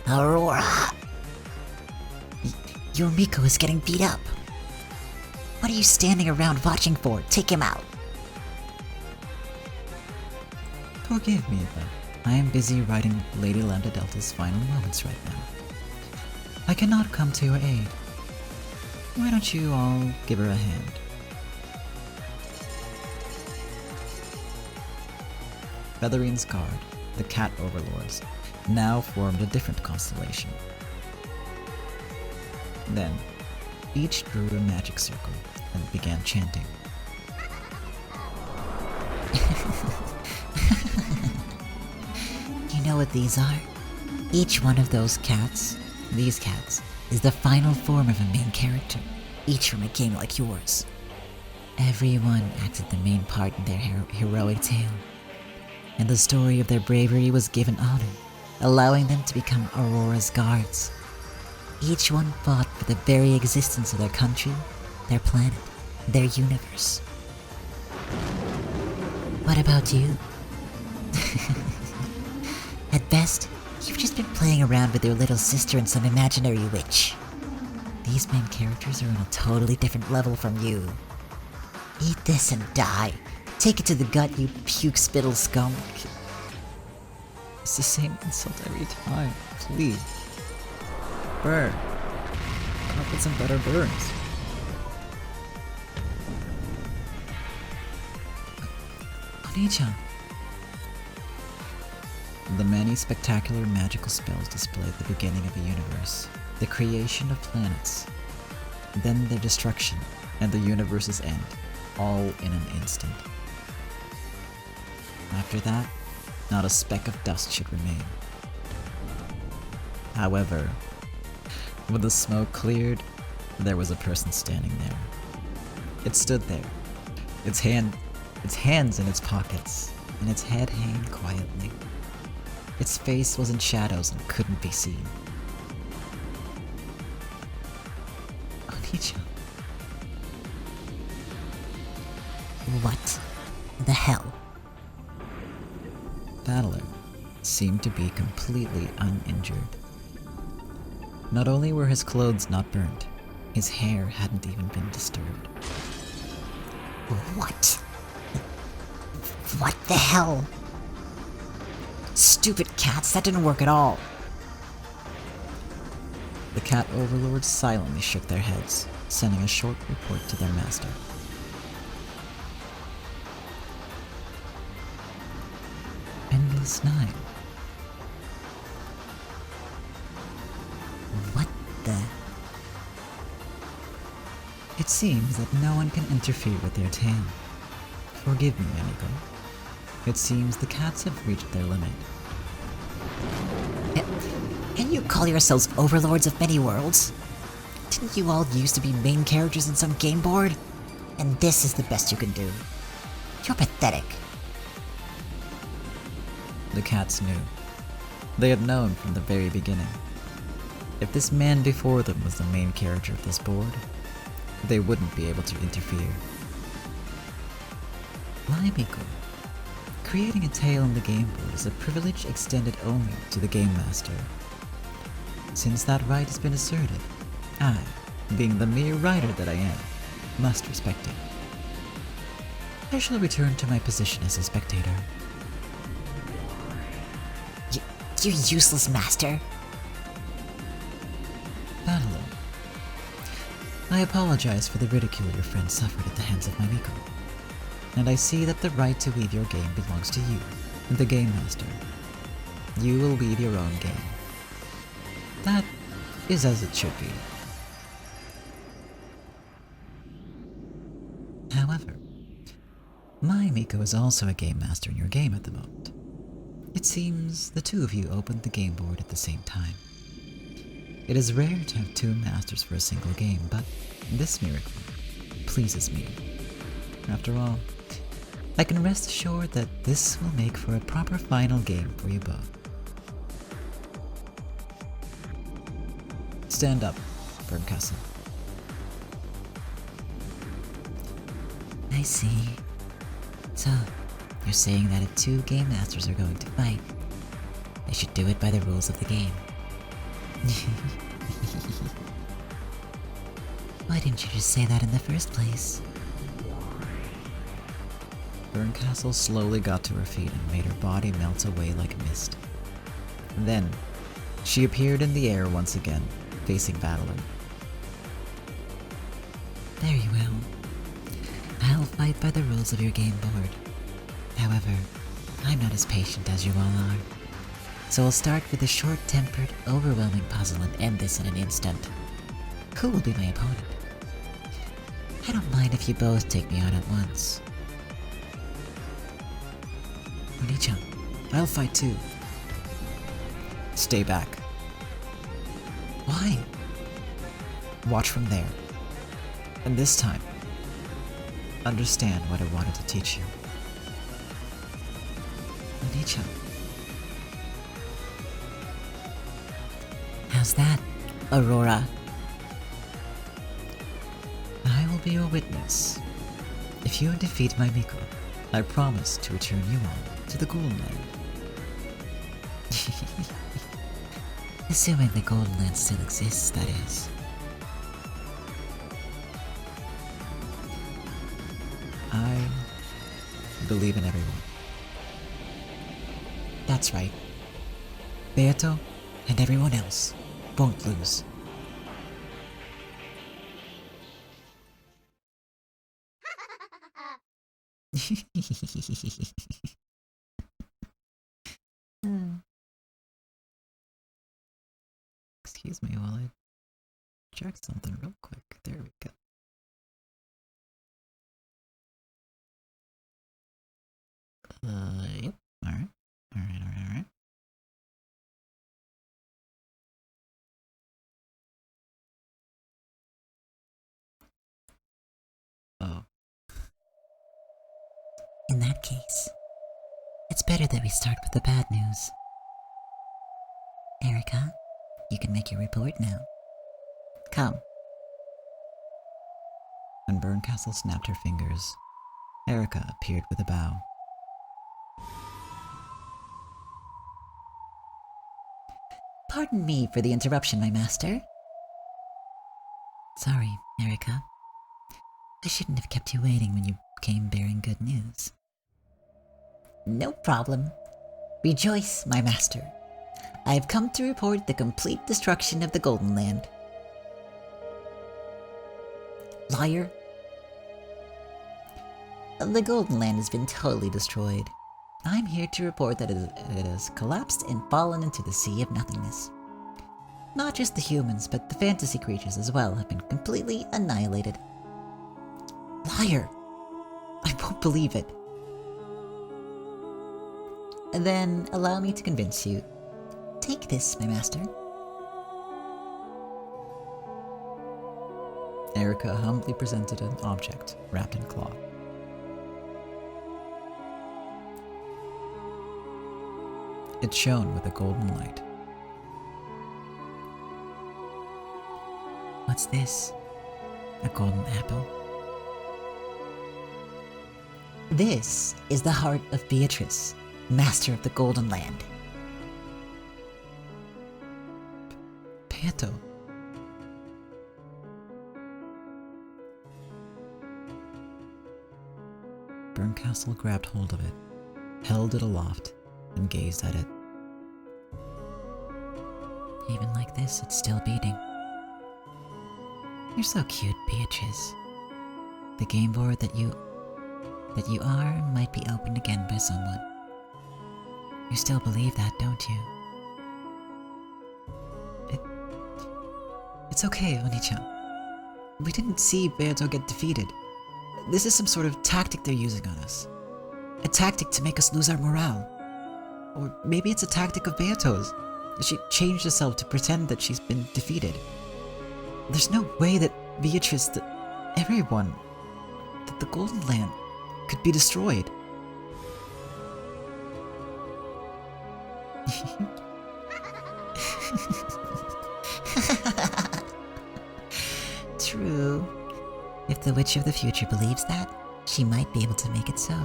Aurora! Umineko is getting beat up. What are you standing around watching for? Take him out. Forgive me, but I am busy writing Lady Lambda Delta's final moments right now. I cannot come to your aid. Why don't you all give her a hand? Featherine's guard, the cat overlords, now formed a different constellation. Then, each drew a magic circle and began chanting. You know what these are? Each one of those cats, these cats, is the final form of a main character, each from a game like yours. Everyone acted the main part in their heroic tale, and the story of their bravery was given honor, allowing them to become Aurora's guards. Each one fought for the very existence of their country, their planet, their universe. What about you? At best, you've just been playing around with your little sister and some imaginary witch. These main characters are on a totally different level from you. Eat this and die. Take it to the gut, you puke spittle skunk. It's the same insult every time. Please. Burn. Come up with some better burns. Oni-chan. The many spectacular magical spells displayed the beginning of a universe, the creation of planets, then their destruction and the universe's end, all in an instant. After that, not a speck of dust should remain. However, when the smoke cleared, there was a person standing there. It stood there, its hands in its pockets, and its head hanging quietly. Its face was in shadows and couldn't be seen. Oni-chan. What the hell? Battler seemed to be completely uninjured. Not only were his clothes not burnt, his hair hadn't even been disturbed. What? What the hell? Stupid cats, that didn't work at all. The cat overlords silently shook their heads, sending a short report to their master. Endless 9. What the? It seems that no one can interfere with their tale. Forgive me, Umineko. It seems the cats have reached their limit. And you call yourselves overlords of many worlds? Didn't you all used to be main characters in some game board? And this is the best you can do. You're pathetic. The cats knew. They had known from the very beginning. If this man before them was the main character of this board, they wouldn't be able to interfere. Umineko. Creating a tale on the game board is a privilege extended only to the game master. Since that right has been asserted, I, being the mere writer that I am, must respect it. I shall return to my position as a spectator. You useless master. Battler. I apologize for the ridicule your friend suffered at the hands of Umineko. And I see that the right to weave your game belongs to you, the Game Master. You will weave your own game. That is as it should be. However, my Umineko is also a Game Master in your game at the moment. It seems the two of you opened the game board at the same time. It is rare to have two masters for a single game, but this miracle pleases me. After all, I can rest assured that this will make for a proper final game for you both. Stand up, Berncastle. I see. So, you're saying that if two game masters are going to fight, they should do it by the rules of the game. Why didn't you just say that in the first place? Berncastle slowly got to her feet and made her body melt away like mist. Then, she appeared in the air once again, facing Battler. Very well. I'll fight by the rules of your game board. However, I'm not as patient as you all are. So I'll start with a short-tempered, overwhelming puzzle and end this in an instant. Who will be my opponent? I don't mind if you both take me on at once. Oni-chan, I'll fight too. Stay back. Why? Watch from there. And this time, understand what I wanted to teach you. Oni-chan. How's that, Aurora? I will be your witness. If you defeat my Miko, I promise to return you all to the Golden Land. Assuming the Golden Land still exists, that is. I believe in everyone. That's right. Beato and everyone else won't lose. Excuse me while I check something real quick. There we go. Yep. Alright. Alright. Oh. In that case, it's better that we start with the bad news. Erica, you can make your report now. Come. When Burncastle snapped her fingers, Erica appeared with a bow. Pardon me for the interruption, my master. Sorry, Erica. I shouldn't have kept you waiting when you came bearing good news. No problem. Rejoice, my master. I have come to report the complete destruction of the Golden Land. Liar. The Golden Land has been totally destroyed. I'm here to report that it has collapsed and fallen into the sea of nothingness. Not just the humans, but the fantasy creatures as well have been completely annihilated. Liar! I won't believe it. Then allow me to convince you. Take this, my master. Erica humbly presented an object wrapped in cloth. It shone with a golden light. What's this? A golden apple? This is the heart of Beatrice, master of the Golden Land. Panto. Burncastle grabbed hold of it, held it aloft, and gazed at it. Even like this, it's still beating. You're so cute, Beatrice. The game board that you are might be opened again by someone. You still believe that, don't you? It's okay, Oni-chan. We didn't see Beato get defeated. This is some sort of tactic they're using on us. A tactic to make us lose our morale. Or maybe it's a tactic of Beato's. She changed herself to pretend that she's been defeated. There's no way that Beatrice, that everyone, that the Golden Land could be destroyed. True. If the Witch of the Future believes that, she might be able to make it so.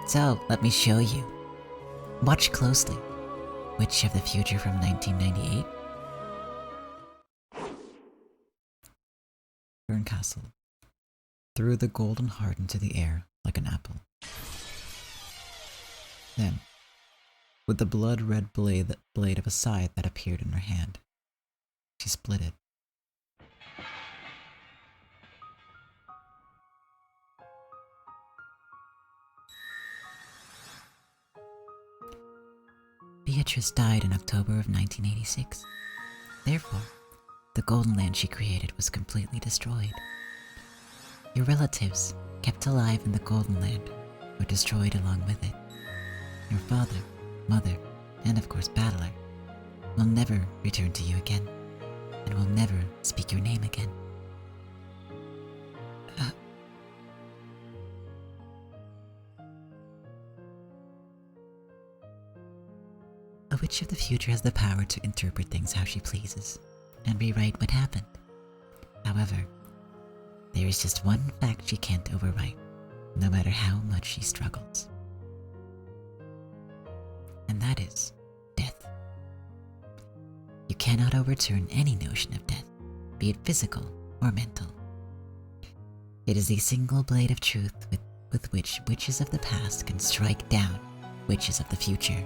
So, let me show you. Watch closely. Witch of the Future from 1998. Burncastle threw the golden heart into the air like an apple. Then, with the blood-red blade of a scythe that appeared in her hand, she split it. Beatrice died in October of 1986. Therefore, the Golden Land she created was completely destroyed. Your relatives, kept alive in the Golden Land, were destroyed along with it. Your father, mother, and of course Battler, will never return to you again, and will never speak your name again. A Witch of the Future has the power to interpret things how she pleases, and rewrite what happened. However, there is just one fact she can't overwrite, no matter how much she struggles. And that is death. You cannot overturn any notion of death, be it physical or mental. It is the single blade of truth with which witches of the past can strike down witches of the future.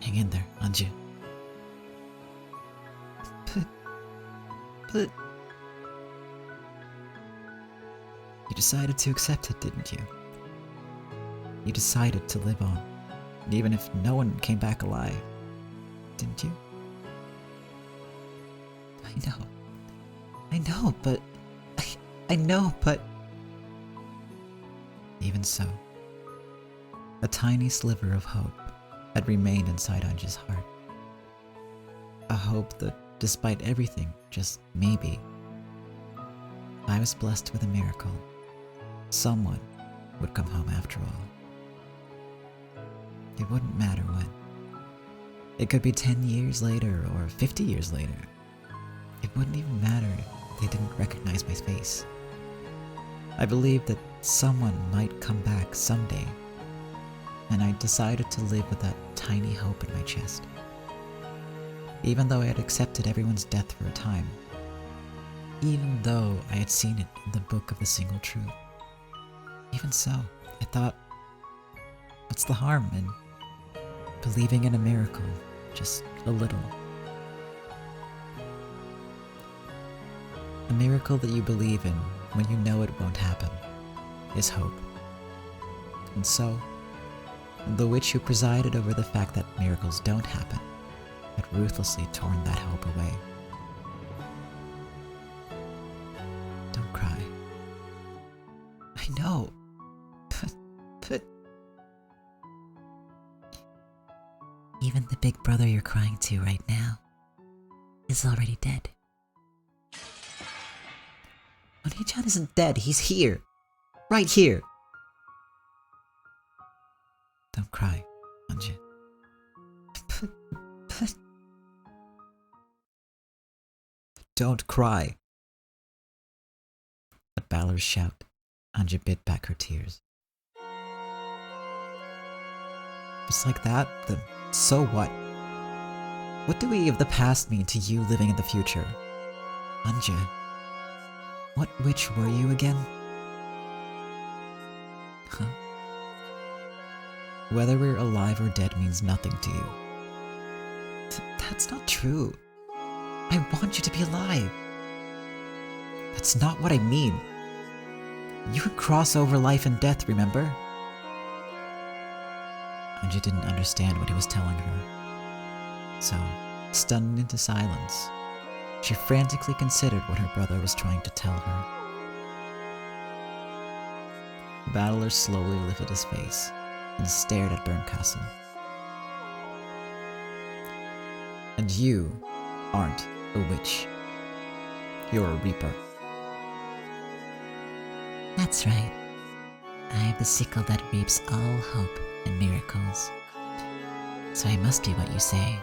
Hang in there, Anju. But... You decided to accept it, didn't you? you decided to live on, even if no one came back alive, didn't you? I know, but... I know, but... Even so, a tiny sliver of hope had remained inside Anji's heart. A hope that, despite everything, just maybe, I was blessed with a miracle. Someone would come home after all. It wouldn't matter when. It could be 10 years later or 50 years later. It wouldn't even matter if they didn't recognize my face. I believed that someone might come back someday, and I decided to live with that tiny hope in my chest. Even though I had accepted everyone's death for a time, even though I had seen it in the book of the single truth, even so, I thought, what's the harm in believing in a miracle, just a little? A miracle that you believe in when you know it won't happen is hope. And so, the witch who presided over the fact that miracles don't happen had ruthlessly torn that hope away. Don't cry. I know, but... Even the big brother you're crying to right now is already dead. Oni-chan isn't dead, he's here. Right here. Don't cry, Anji. But... Don't cry. At Balor's shout, Anji bit back her tears. Just like that, then so what? What do we of the past mean to you living in the future? Anji, what witch were you again? Huh? Whether we're alive or dead means nothing to you. That's not true. I want you to be alive. That's not what I mean. You can cross over life and death, remember? Anji didn't understand what he was telling her. So, stunned into silence, she frantically considered what her brother was trying to tell her. Battler slowly lifted his face and stared at Berncastle. And you aren't a witch. You're a reaper. That's right. I am the sickle that reaps all hope and miracles. So I must do what you say.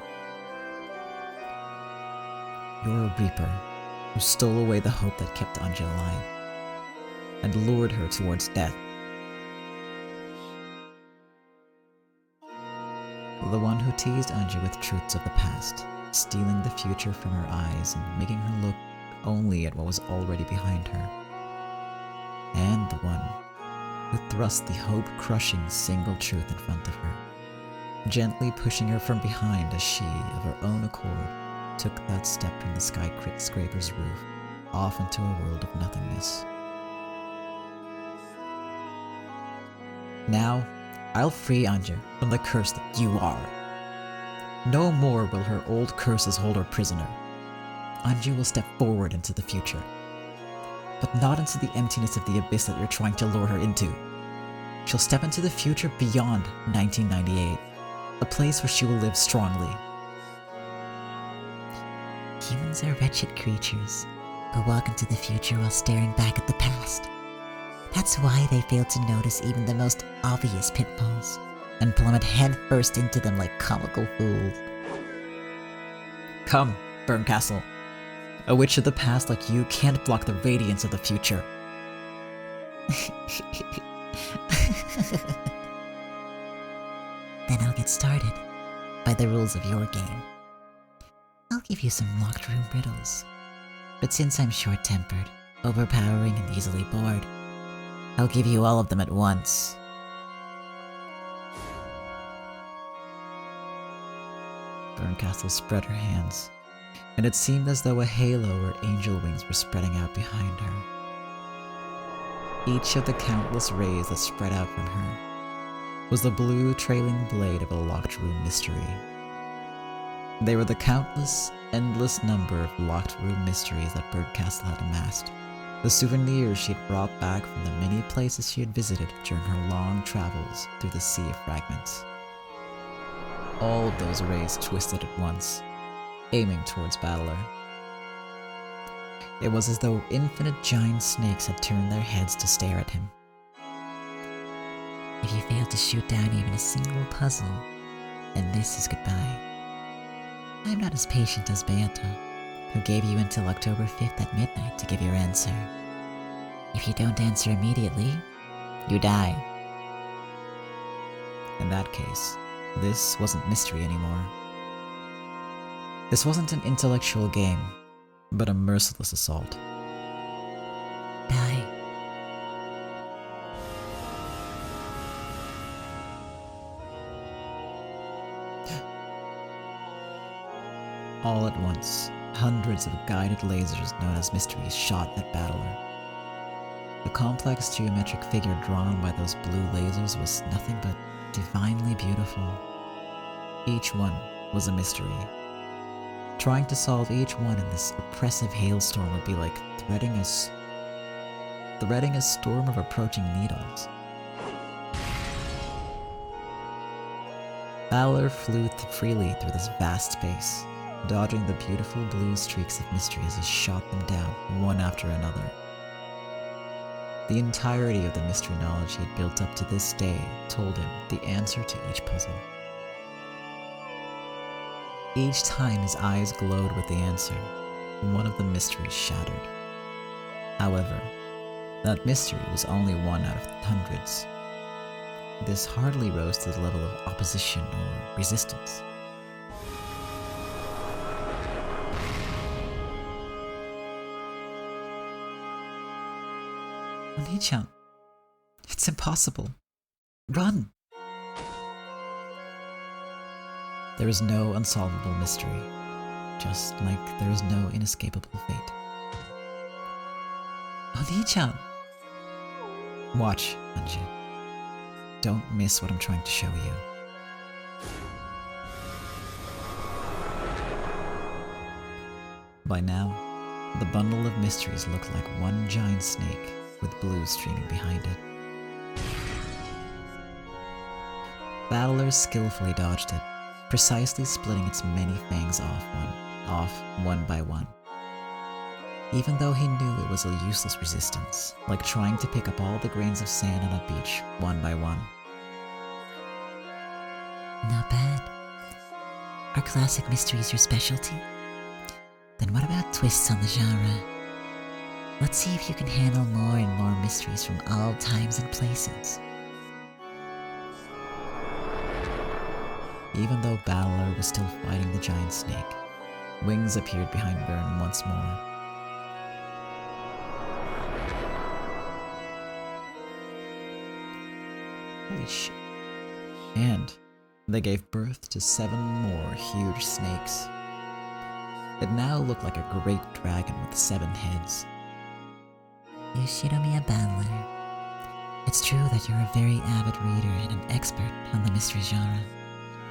You're a reaper who stole away the hope that kept Anji alive and lured her towards death. The one who teased Anji with truths of the past, stealing the future from her eyes and making her look only at what was already behind her. And the one who thrust the hope-crushing single truth in front of her, gently pushing her from behind as she, of her own accord, took that step from the skyscraper's roof, off into a world of nothingness. Now, I'll free Anji from the curse that you are. No more will her old curses hold her prisoner. Anji will step forward into the future, but not into the emptiness of the abyss that you're trying to lure her into. She'll step into the future beyond 1998, a place where she will live strongly. Humans are wretched creatures who walk into the future while staring back at the past. That's why they fail to notice even the most obvious pitfalls and plummet headfirst into them like comical fools. Come, Berncastle. A witch of the past like you can't block the radiance of the future. Then I'll get started by the rules of your game. I'll give you some locked room riddles. But since I'm short-tempered, overpowering, and easily bored, I'll give you all of them at once. Berncastle spread her hands, and it seemed as though a halo or angel wings were spreading out behind her. Each of the countless rays that spread out from her was the blue trailing blade of a locked room mystery. They were the countless, endless number of locked room mysteries that Birdcastle had amassed, the souvenirs she had brought back from the many places she had visited during her long travels through the sea of fragments. All of those rays twisted at once, aiming towards Battler. It was as though infinite giant snakes had turned their heads to stare at him. If you fail to shoot down even a single puzzle, then this is goodbye. I'm not as patient as Beata, who gave you until October 5th at midnight to give your answer. If you don't answer immediately, you die. In that case, this wasn't mystery anymore. This wasn't an intellectual game, but a merciless assault. Die. All at once, hundreds of guided lasers known as mysteries shot at Battler. The complex geometric figure drawn by those blue lasers was nothing but divinely beautiful. Each one was a mystery. Trying to solve each one in this oppressive hailstorm would be like threading a storm of approaching needles. Battler flew freely through this vast space, dodging the beautiful blue streaks of mystery as he shot them down one after another. The entirety of the mystery knowledge he had built up to this day told him the answer to each puzzle. Each time his eyes glowed with the answer, one of the mysteries shattered. However, that mystery was only one out of hundreds. This hardly rose to the level of opposition or resistance. Oni-chan, it's impossible. Run! There is no unsolvable mystery, just like there is no inescapable fate. Oni-chan! Watch, Anji. Don't miss what I'm trying to show you. By now, the bundle of mysteries looked like one giant snake with blue streaming behind it. Battler skillfully dodged it, precisely splitting its many fangs off one by one. Even though he knew it was a useless resistance, like trying to pick up all the grains of sand on a beach one by one. Not bad. Are classic mysteries your specialty? Then what about twists on the genre? Let's see if you can handle more and more mysteries from all times and places. Even though Battler was still fighting the giant snake, wings appeared behind Byrne once more. Holy shit. And they gave birth to 7 more huge snakes. It now looked like a great dragon with 7 heads. Yoshiromiya Battler. It's true that you're a very avid reader and an expert on the mystery genre,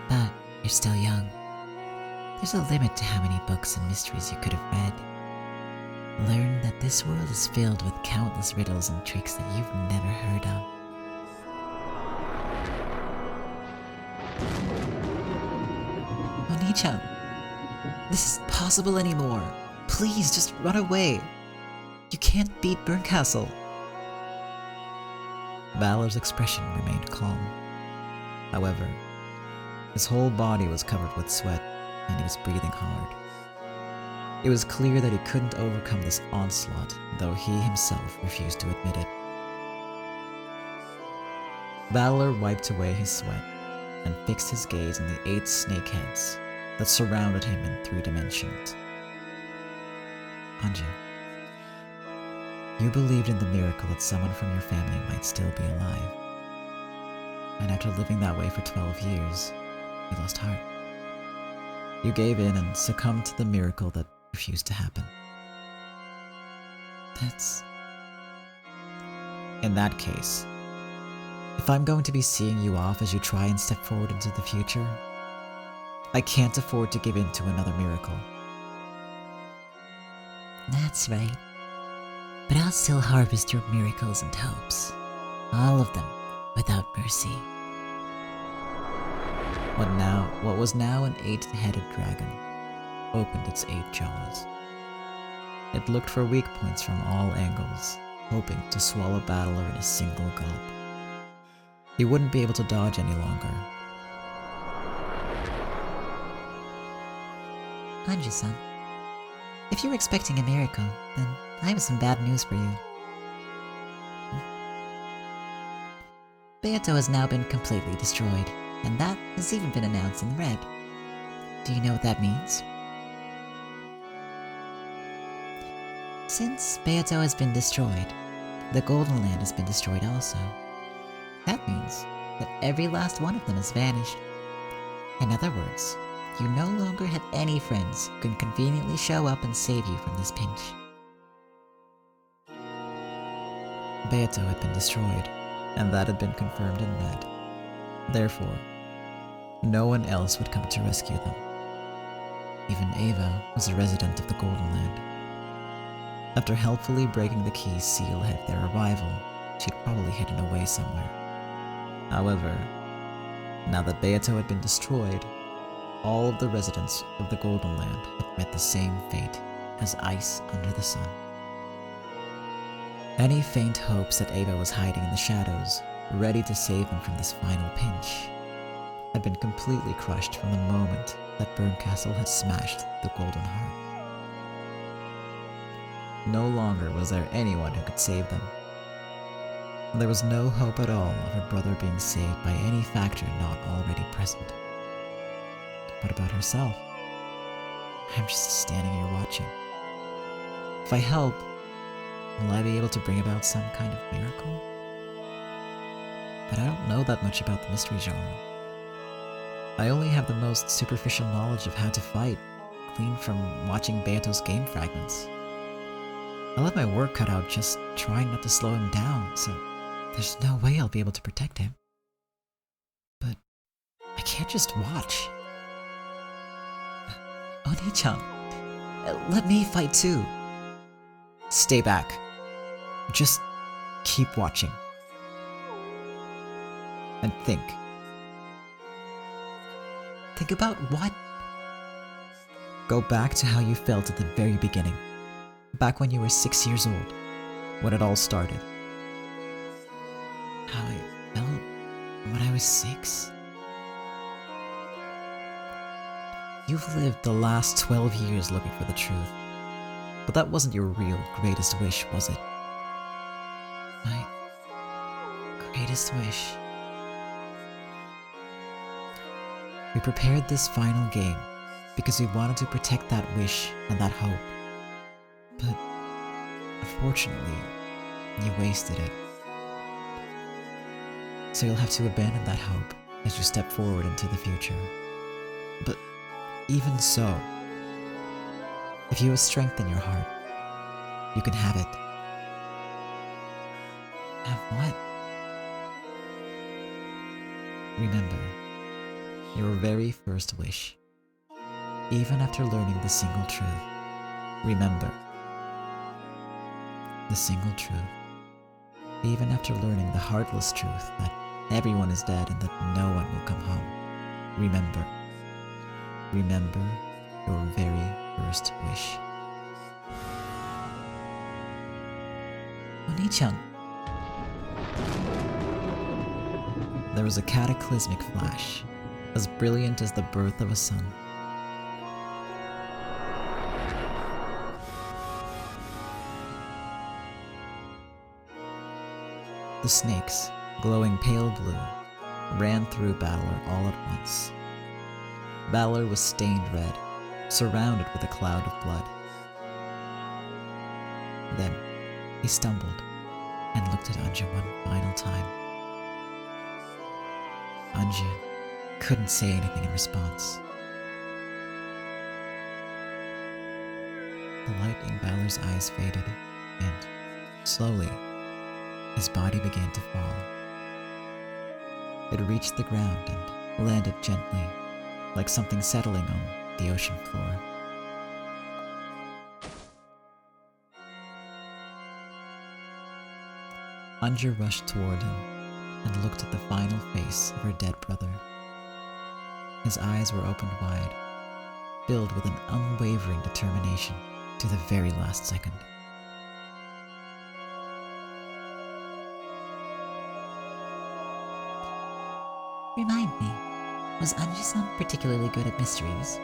but you're still young. There's a limit to how many books and mysteries you could have read. Learn that this world is filled with countless riddles and tricks that you've never heard of. Oni-chan, this isn't possible anymore. Please, just run away. You can't beat Burncastle. Battler's expression remained calm. However, his whole body was covered with sweat, and he was breathing hard. It was clear that he couldn't overcome this onslaught, though he himself refused to admit it. Battler wiped away his sweat and fixed his gaze on the 8 snake heads that surrounded him in 3 dimensions. Anju, you believed in the miracle that someone from your family might still be alive. And after living that way for 12 years, you lost heart. You gave in and succumbed to the miracle that refused to happen. In that case, If I'm going to be seeing you off as you try and step forward into the future, I can't afford to give in to another miracle. That's right. But I'll still harvest your miracles and hopes. All of them, without mercy. What was now an 8-headed dragon opened its 8 jaws. It looked for weak points from all angles, hoping to swallow Battler in a single gulp. He wouldn't be able to dodge any longer. Anju-san, if you were expecting a miracle, then I have some bad news for you. Beato has now been completely destroyed, and that has even been announced in red. Do you know what that means? Since Beato has been destroyed, the Golden Land has been destroyed also. That means that every last one of them has vanished. In other words, you no longer have any friends who can conveniently show up and save you from this pinch. Beato had been destroyed, and that had been confirmed in red. Therefore, no one else would come to rescue them. Even Ava was a resident of the Golden Land. After helpfully breaking the key's seal ahead of their arrival, she'd probably hidden away somewhere. However, now that Beato had been destroyed, all of the residents of the Golden Land had met the same fate as ice under the sun. Any faint hopes that Ava was hiding in the shadows, ready to save them from this final pinch, had been completely crushed from the moment that Burncastle had smashed the Golden Heart. No longer was there anyone who could save them. There was no hope at all of her brother being saved by any factor not already present. What about herself? I'm just standing here watching. If I help, will I be able to bring about some kind of miracle? But I don't know that much about the mystery genre. I only have the most superficial knowledge of how to fight, gleaned from watching Beato's game fragments. I'll have my work cut out just trying not to slow him down, so there's no way I'll be able to protect him. But I can't just watch. Oni-chan, let me fight too. Stay back. Just keep watching. And think. Think about what? Go back to how you felt at the very beginning. Back when you were 6 years old. When it all started. How I felt when I was 6? You've lived the last 12 years looking for the truth. But that wasn't your real greatest wish, was it? My greatest wish. We prepared this final game because we wanted to protect that wish and that hope. But unfortunately, you wasted it. So you'll have to abandon that hope as you step forward into the future. But even so, if you have strength in your heart, you can have it. Have what? Remember, your very first wish. Even after learning the single truth, remember the single truth. Even after learning the heartless truth that everyone is dead and that no one will come home, remember. Remember your very first wish. Oni-chan. There was a cataclysmic flash, as brilliant as the birth of a sun. The snakes, glowing pale blue, ran through Battler all at once. Battler was stained red, surrounded with a cloud of blood. Then, he stumbled and looked at Anju one final time. Anju couldn't say anything in response. The light in Battler's eyes faded, and, slowly, his body began to fall. It reached the ground and landed gently, like something settling on the ocean floor. Anja rushed toward him and looked at the final face of her dead brother. His eyes were opened wide, filled with an unwavering determination to the very last second. Remind me, was Anji-san particularly good at mysteries?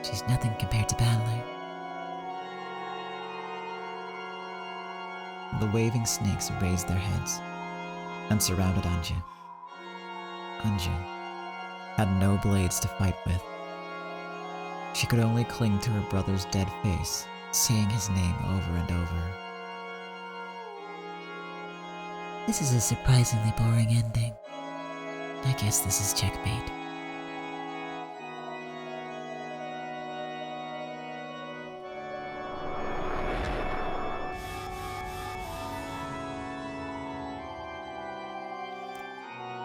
She's nothing compared to Battler. The waving snakes raised their heads and surrounded Anju. Anju had no blades to fight with. She could only cling to her brother's dead face, saying his name over and over. This is a surprisingly boring ending. I guess this is checkmate.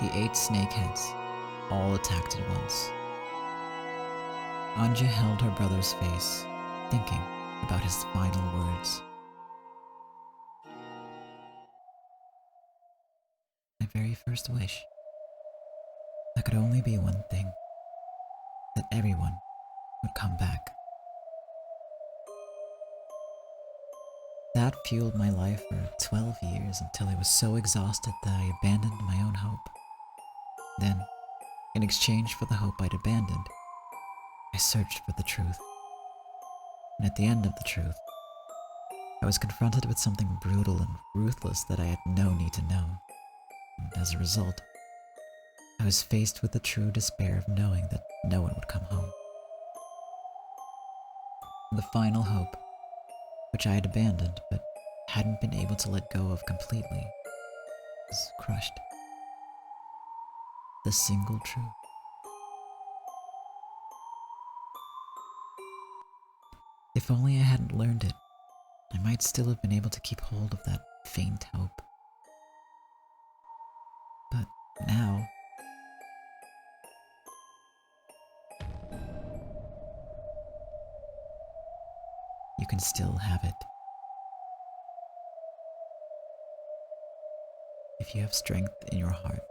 The 8 snakeheads all attacked at once. Anja held her brother's face, thinking about his final words. My very first wish. There could only be one thing. That everyone would come back. That fueled my life for 12 years until I was so exhausted that I abandoned my own hope. Then, in exchange for the hope I'd abandoned, I searched for the truth. And at the end of the truth, I was confronted with something brutal and ruthless that I had no need to know. And as a result, I was faced with the true despair of knowing that no one would come home. The final hope, which I had abandoned but hadn't been able to let go of completely, was crushed. The single truth. If only I hadn't learned it, I might still have been able to keep hold of that faint hope. But now, you can still have it. If you have strength in your heart,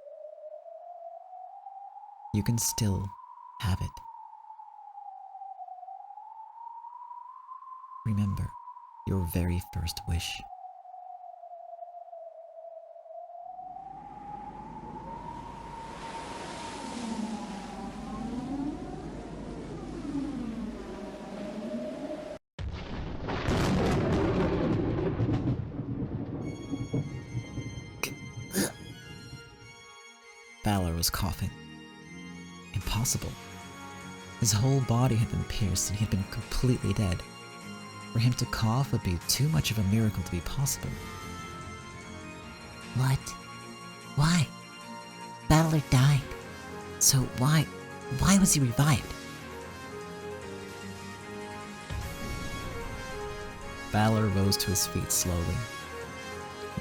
you can still have it. Remember your very first wish. Balor was coughing. Impossible. His whole body had been pierced and he had been completely dead. For him to cough would be too much of a miracle to be possible. What? Why? Battler died. So why was he revived? Balor rose to his feet slowly.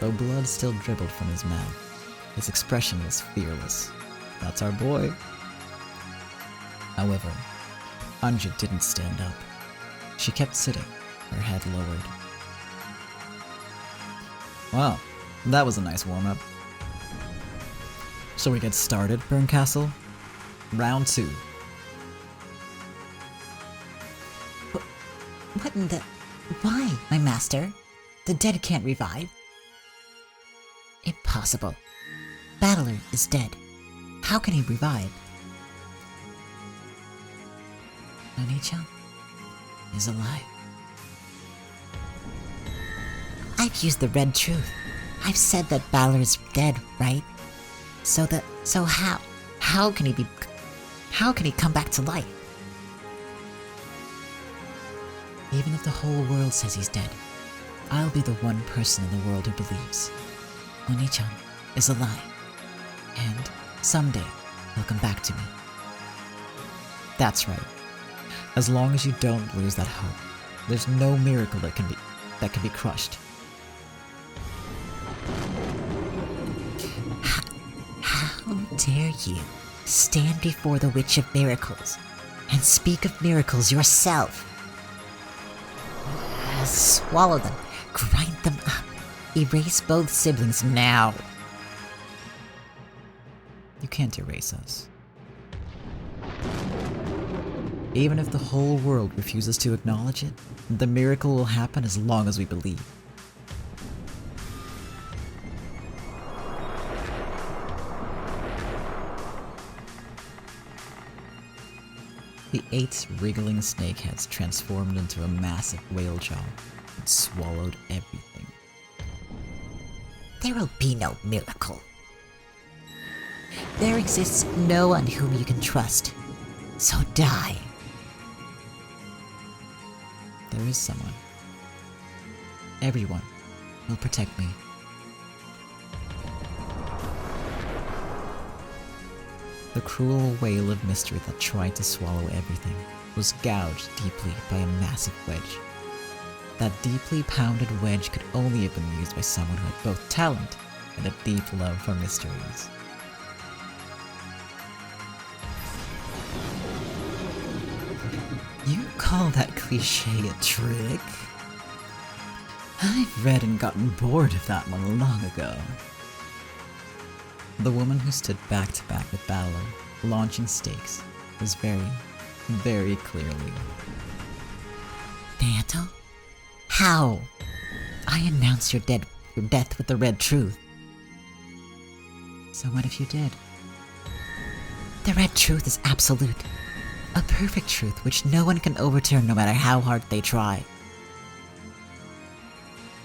Though blood still dribbled from his mouth, his expression was fearless. That's our boy. However, Anja didn't stand up. She kept sitting, her head lowered. Wow, that was a nice warm-up. Shall we get started, Burncastle? Round 2. What in the... Why, my master? The dead can't revive. Impossible. Battler is dead. How can he revive? Oni-chan is alive. I've used the red truth. I've said that Battler is dead, right? So how? How can he come back to life? Even if the whole world says he's dead, I'll be the one person in the world who believes. Oni-chan is alive. And someday he'll come back to me. That's right. As long as you don't lose that hope, there's no miracle that can be crushed. Dare you stand before the Witch of Miracles and speak of miracles yourself? Swallow them, grind them up, erase both siblings now. You can't erase us. Even if the whole world refuses to acknowledge it, the miracle will happen as long as we believe. The 8 wriggling snakeheads transformed into a massive whale jaw and swallowed everything. There will be no miracle. There exists no one whom you can trust, so die. There is someone. Everyone will protect me. The cruel whale of mystery that tried to swallow everything was gouged deeply by a massive wedge. That deeply pounded wedge could only have been used by someone who had both talent and a deep love for mysteries. You call that cliche a trick? I've read and gotten bored of that one long ago. The woman who stood back to back with Battler, launching stakes, was very clearly. Nato? How? I announced your death with the red truth. So what if you did? The red truth is absolute. A perfect truth which no one can overturn no matter how hard they try.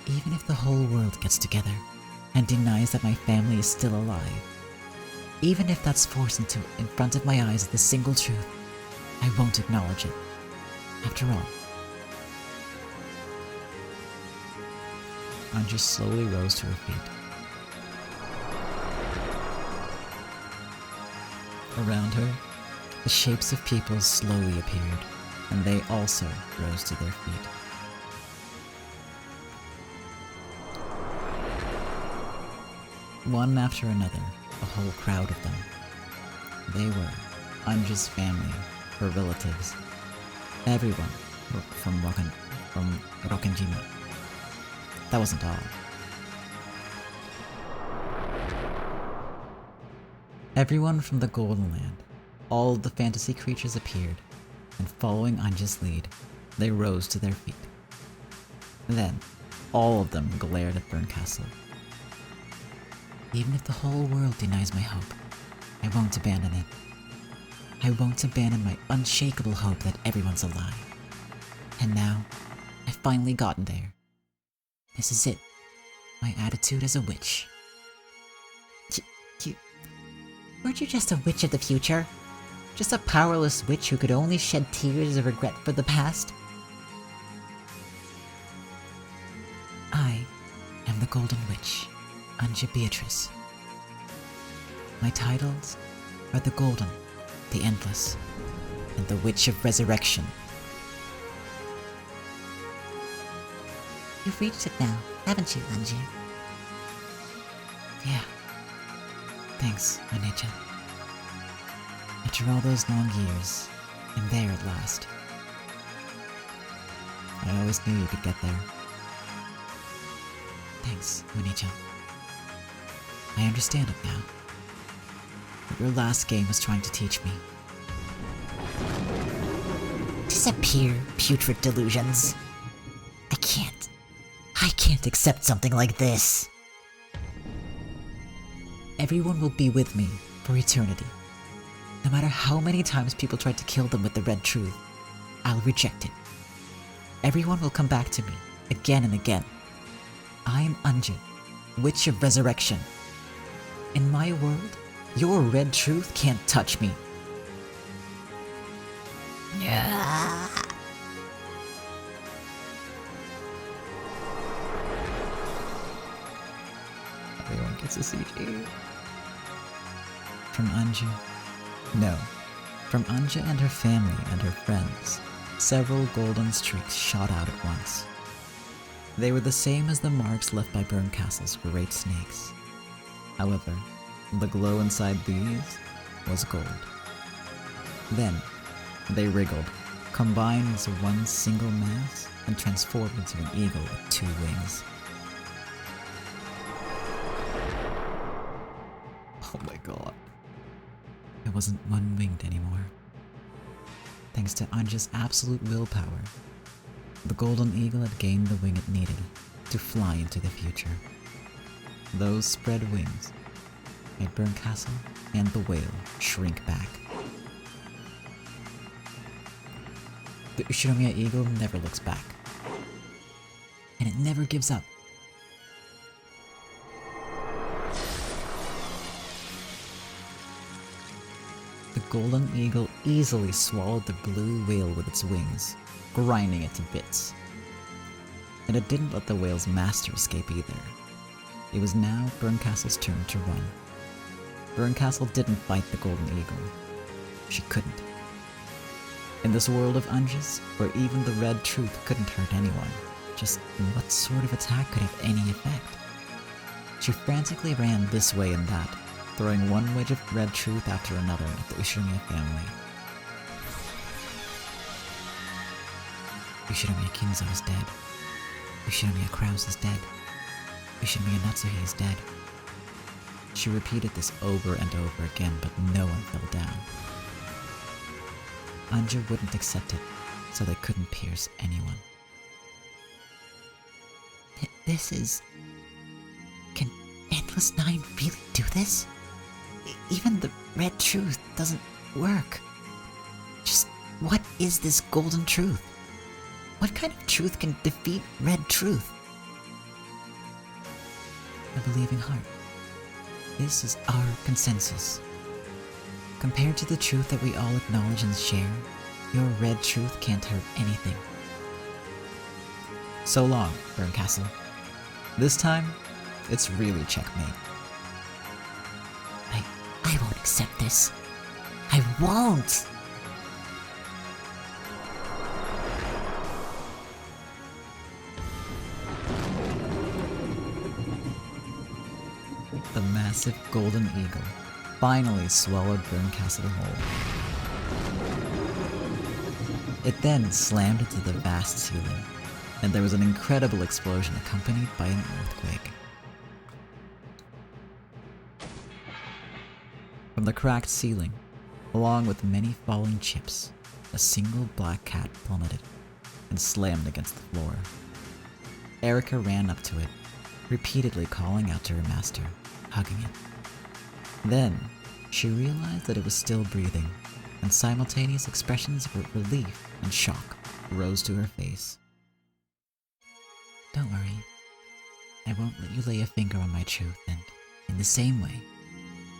Even if the whole world gets together and denies that my family is still alive, even if that's forced in front of my eyes the single truth, I won't acknowledge it. After all, Anja slowly rose to her feet. Around her, the shapes of people slowly appeared, and they also rose to their feet. One after another, a whole crowd of them. They were Anja's family, her relatives, everyone from Rokkenjima. That wasn't all. Everyone from the Golden Land, all of the fantasy creatures appeared, and following Anja's lead, they rose to their feet. Then, all of them glared at Burncastle. Even if the whole world denies my hope, I won't abandon it. I won't abandon my unshakable hope that everyone's alive. And now, I've finally gotten there. This is it. My attitude as a witch. Weren't you just a witch of the future? Just a powerless witch who could only shed tears of regret for the past? I am the Golden Witch, Anja Beatrice. My titles are the Golden, the Endless, and the Witch of Resurrection. You've reached it now, haven't you, Anja? Yeah. Thanks, Onecha. After all those long years, I'm there at last. I always knew you could get there. Thanks, Onecha. I understand it now. What your last game was trying to teach me. Disappear, putrid delusions. I can't accept something like this. Everyone will be with me for eternity. No matter how many times people tried to kill them with the red truth, I'll reject it. Everyone will come back to me, again and again. I am Anja, Witch of Resurrection. In my world, your red truth can't touch me. Everyone gets a CG. From Anja? No. From Anja and her family and her friends, several golden streaks shot out at once. They were the same as the marks left by Burncastle's great snakes. However, The glow inside these was gold. Then, they wriggled, combined into one single mass, and transformed into an eagle with 2 wings. Oh my god. It wasn't one-winged anymore. Thanks to Anja's absolute willpower, the golden eagle had gained the wing it needed to fly into the future. Those spread wings made Burncastle and the whale shrink back. The Ushinomiya eagle never looks back, and it never gives up. The golden eagle easily swallowed the blue whale with its wings, grinding it to bits. And it didn't let the whale's master escape either. It was now Burncastle's turn to run. Burncastle didn't fight the golden eagle. She couldn't. In this world of Unges, where even the red truth couldn't hurt anyone, just what sort of attack could have any effect? She frantically ran this way and that, throwing one wedge of red truth after another at the Ushinomiya family. Ushinomiya Kinzo is dead. Ushinomiya Kraus is dead. Ushinomiya Natsuhi is dead. She repeated this over and over again, but no one fell down. Anja wouldn't accept it, so they couldn't pierce anyone. This is... Can Endless Nine really do this? Even the red truth doesn't work. Just what is this golden truth? What kind of truth can defeat red truth? A believing heart. This is our consensus. Compared to the truth that we all acknowledge and share, your red truth can't hurt anything. So long, Burncastle. This time, it's really checkmate. I won't accept this. I won't! The massive golden eagle finally swallowed Burncastle whole. It then slammed into the vast ceiling, and there was an incredible explosion accompanied by an earthquake. From the cracked ceiling, along with many falling chips, a single black cat plummeted and slammed against the floor. Erica ran up to it, repeatedly calling out to her master, hugging it. Then, she realized that it was still breathing, and simultaneous expressions of relief and shock rose to her face. Don't worry. I won't let you lay a finger on my truth, and in the same way,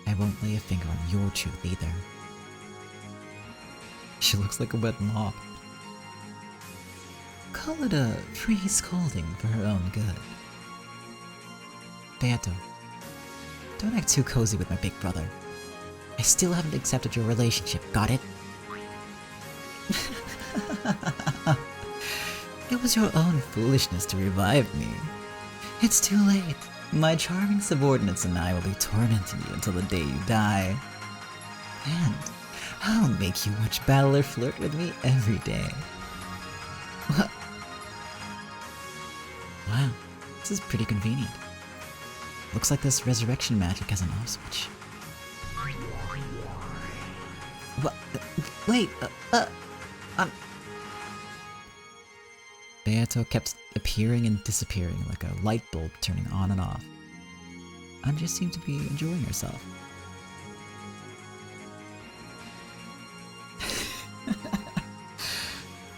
I won't lay a finger on your truth either. She looks like a wet mop. Call it a free scolding for her own good. Beato, don't act too cozy with my big brother. I still haven't accepted your relationship, got it? It was your own foolishness to revive me. It's too late. My charming subordinates and I will be tormenting you until the day you die. And I'll make you watch Battler flirt with me every day. What? Wow, this is pretty convenient. Looks like this resurrection magic has an off switch. What? Wait, Beato kept appearing and disappearing like a light bulb turning on and off. Anja seemed to be enjoying herself.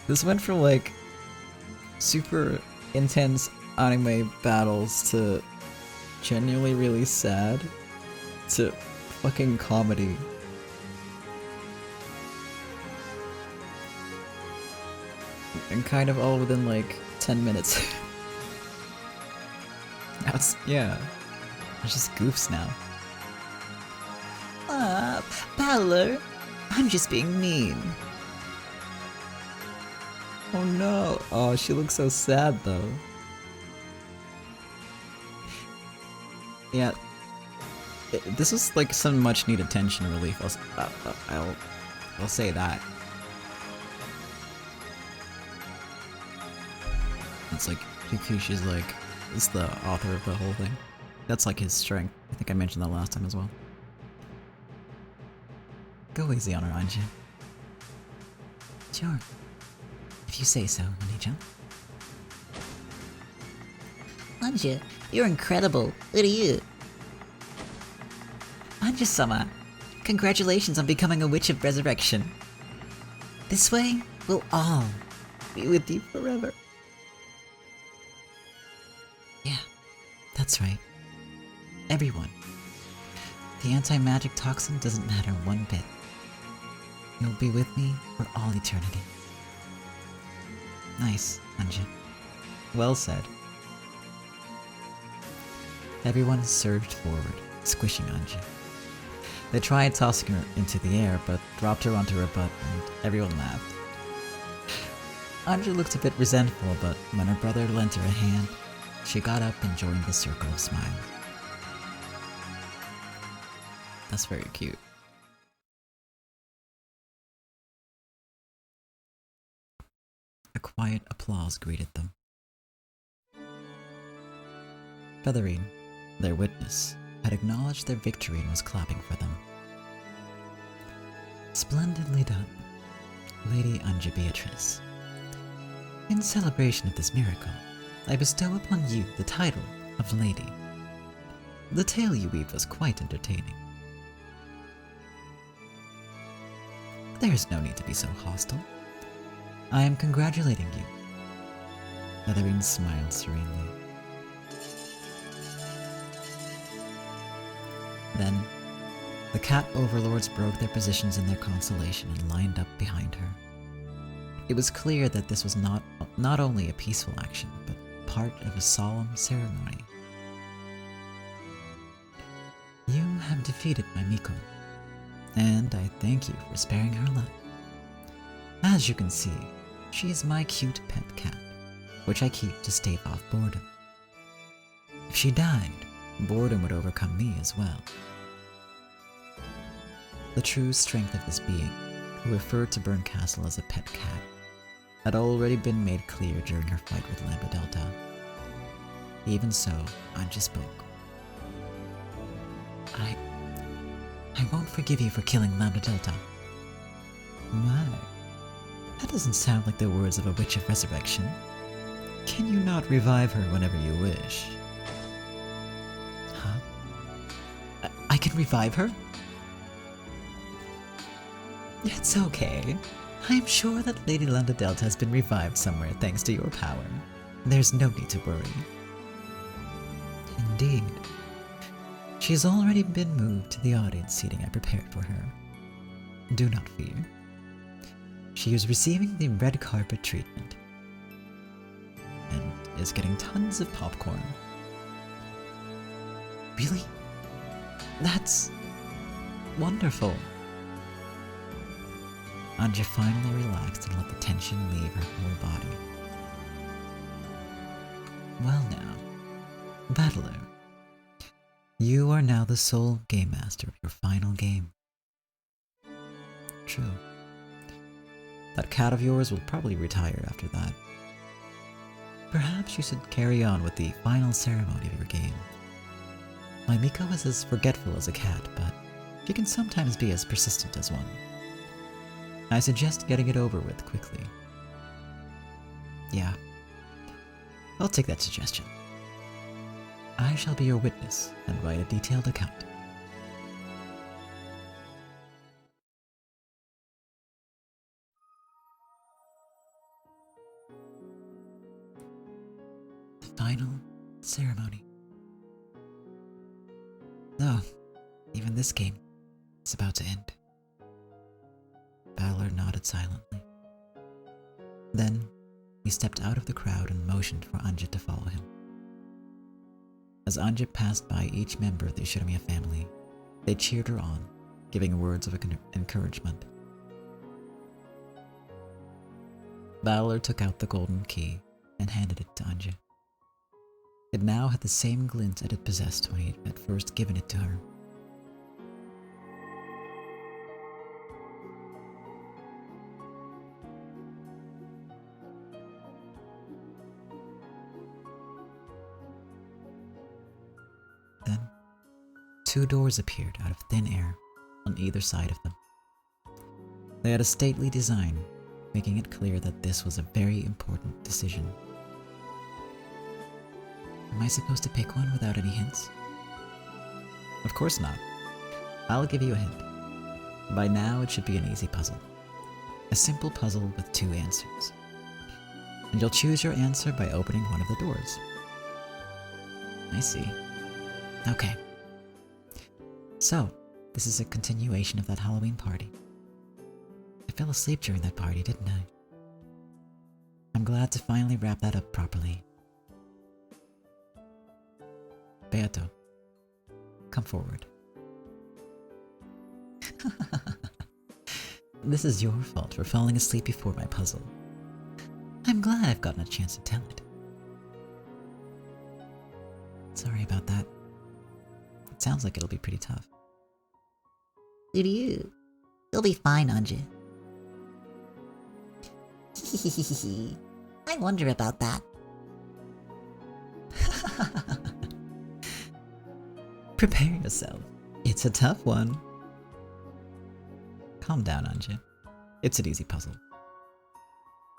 This went from like super intense anime battles to genuinely really sad to fucking comedy. And kind of all within like 10 minutes. Now it's, yeah, it's just goofs now. Battler, I'm just being mean. Oh no, oh she looks so sad though. Yeah, This was like some much needed tension relief. I'll say that. It's like Kikishi's like is the author of the whole thing. That's like his strength. I think I mentioned that last time as well. Go easy on her, Anji. Sure. If you say so, Oni-chan. Anja, you're incredible. Look at you. Anja-sama, congratulations on becoming a Witch of Resurrection. This way, we'll all be with you forever. Yeah, that's right. Everyone. The anti-magic toxin doesn't matter one bit. You'll be with me for all eternity. Nice, Anja. Well said. Everyone surged forward, squishing Anja. They tried tossing her into the air, but dropped her onto her butt, and everyone laughed. Anja looked a bit resentful, but when her brother lent her a hand, she got up and joined the circle of smiles. That's very cute. A quiet applause greeted them. Featherine, their witness, had acknowledged their victory and was clapping for them. Splendidly done, Lady Anja Beatrice. In celebration of this miracle, I bestow upon you the title of Lady. The tale you weave was quite entertaining. There is no need to be so hostile. I am congratulating you. Featherine smiled serenely. Then, the cat overlords broke their positions in their constellation and lined up behind her. It was clear that this was not only a peaceful action, but part of a solemn ceremony. You have defeated my Miko, and I thank you for sparing her life. As you can see, she is my cute pet cat, which I keep to stave off boredom. If she died, boredom would overcome me as well. The true strength of this being, who referred to Burn Castle as a pet cat, had already been made clear during her fight with Lambda Delta. Even so, Anja spoke. I won't forgive you for killing Lambda Delta. My, that doesn't sound like the words of a Witch of Resurrection. Can you not revive her whenever you wish? Huh? I can revive her? It's okay. I am sure that Lady Lambda Delta has been revived somewhere thanks to your power. There's no need to worry. Indeed. She has already been moved to the audience seating I prepared for her. Do not fear. She is receiving the red carpet treatment and is getting tons of popcorn. Really? That's wonderful. Anja finally relaxed and let the tension leave her whole body. Well now, Battler, you are now the sole game master of your final game. True. That cat of yours will probably retire after that. Perhaps you should carry on with the final ceremony of your game. My Miko is as forgetful as a cat, but she can sometimes be as persistent as one. I suggest getting it over with quickly. Yeah, I'll take that suggestion. I shall be your witness and write a detailed account. Final ceremony. Oh, even this game is about to end. Battler nodded silently. Then, he stepped out of the crowd and motioned for Anja to follow him. As Anja passed by each member of the Shinomiya family, they cheered her on, giving words of encouragement. Battler took out the golden key and handed it to Anja. It now had the same glint it had possessed when he had first given it to her. two doors appeared out of thin air on either side of them. They had a stately design, making it clear that this was a very important decision. Am I supposed to pick one without any hints? Of course not. I'll give you a hint. By now, it should be an easy puzzle. A simple puzzle with two answers. And you'll choose your answer by opening one of the doors. I see. Okay. So, this is a continuation of that Halloween party. I fell asleep during that party, didn't I? I'm glad to finally wrap that up properly. Beato, come forward. This is your fault for falling asleep before my puzzle. I'm glad I've gotten a chance to tell it. Sorry about that. It sounds like it'll be pretty tough. Who do you? You'll be fine, Anja. I wonder about that. Prepare yourself. It's a tough one. Calm down, Anja. It's an easy puzzle.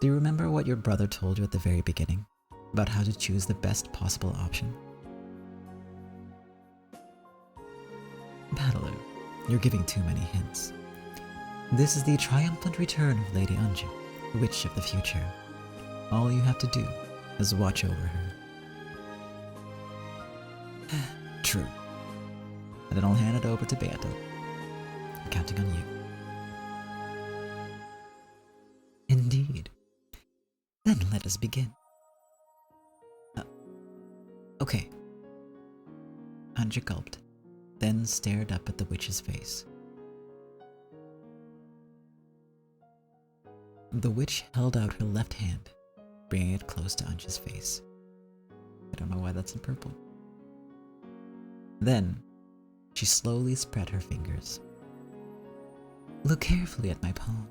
Do you remember what your brother told you at the very beginning? About how to choose the best possible option? Battler, you're giving too many hints. This is the triumphant return of Lady Anja, Witch of the Future. All you have to do is watch over her. True. And then I'll hand it over to Beato. I'm counting on you. Indeed. Then let us begin. Okay. Anja gulped, then stared up at the witch's face. The witch held out her left hand, bringing it close to Anja's face. I don't know why that's in purple. Then, she slowly spread her fingers. Look carefully at my palm.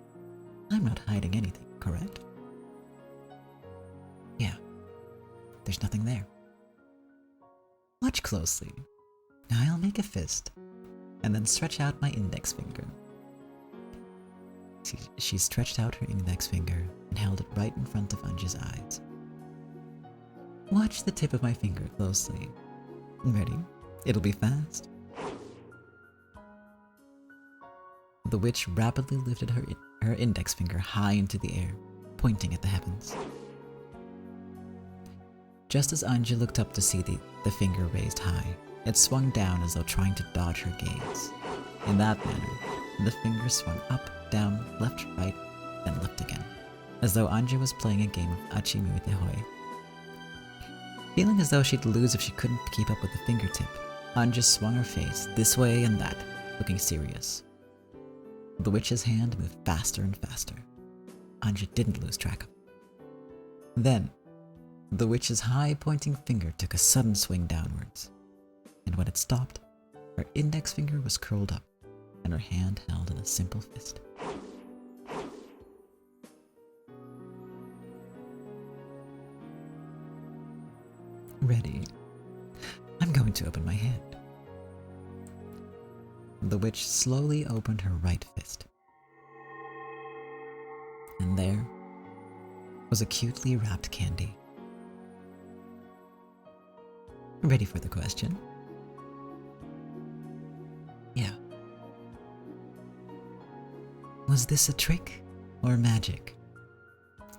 I'm not hiding anything, correct? Yeah, there's nothing there. Watch closely. I'll make a fist, and then stretch out my index finger. She stretched out her index finger and held it right in front of Anja's eyes. Watch the tip of my finger closely. Ready? It'll be fast. The witch rapidly lifted her index finger high into the air, pointing at the heavens. Just as Anja looked up to see the finger raised high, it swung down as though trying to dodge her gaze. In that manner, the finger swung up, down, left, right, then left again, as though Anja was playing a game of Achimuitehoi. Feeling as though she'd lose if she couldn't keep up with the fingertip, Anja swung her face this way and that, looking serious. The witch's hand moved faster and faster. Anja didn't lose track of it. Then, the witch's high-pointing finger took a sudden swing downwards, and when it stopped, her index finger was curled up, and her hand held in a simple fist. Ready? I'm going to open my hand. The witch slowly opened her right fist. And there was a cutely wrapped candy. Ready for the question? Yeah. Was this a trick or magic?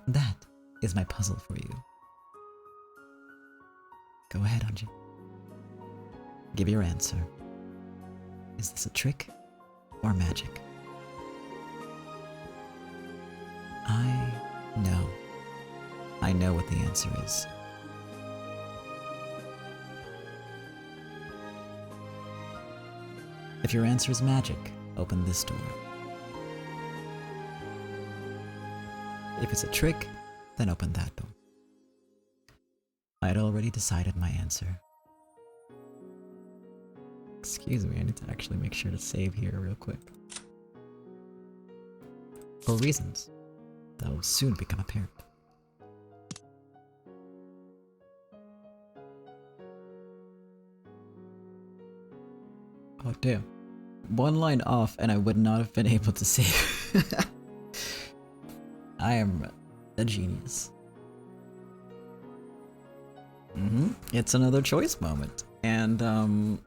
That is my puzzle for you. Go ahead, Anja. Give your answer. Is this a trick or magic? I know. I know what the answer is. If your answer is magic, open this door. If it's a trick, then open that door. I had already decided my answer. Excuse me, I need to actually make sure to save here real quick. For reasons that will soon become apparent. Oh, damn. One line off and I would not have been able to save. I am a genius. It's another choice moment. And,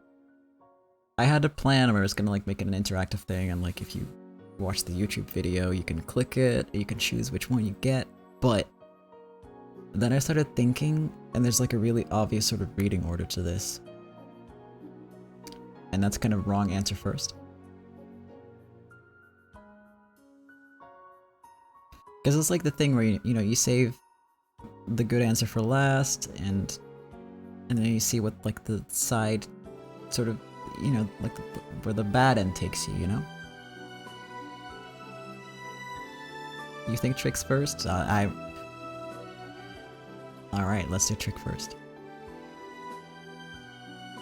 I had a plan where I was gonna, like, make it an interactive thing, and, like, if you watch the YouTube video, you can click it, you can choose which one you get, but then I started thinking, and there's, like, a really obvious sort of reading order to this. And that's kind of wrong answer first. Because it's like the thing where, you know, you save the good answer for last, and then you see what, like, the side sort of, you know, like, where the bad end takes you, you know? You think tricks first? Alright, let's do trick first.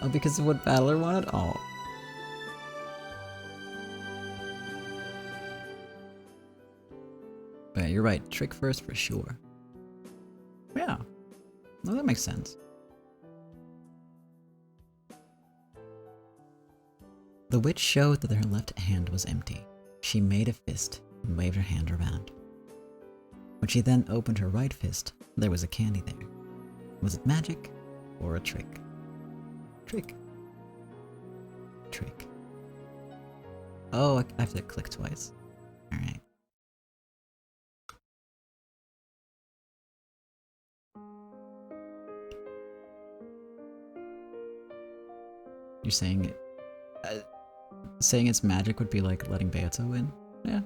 Oh, because of what Battler wanted? Oh. Yeah, you're right. Trick first for sure. Yeah. No, that makes sense. The witch showed that her left hand was empty. She made a fist and waved her hand around. When she then opened her right fist, there was a candy there. Was it magic or a trick? Trick. Trick. Oh, I have to click twice. Alright. You're saying saying it's magic would be like letting Beato win? Yeah.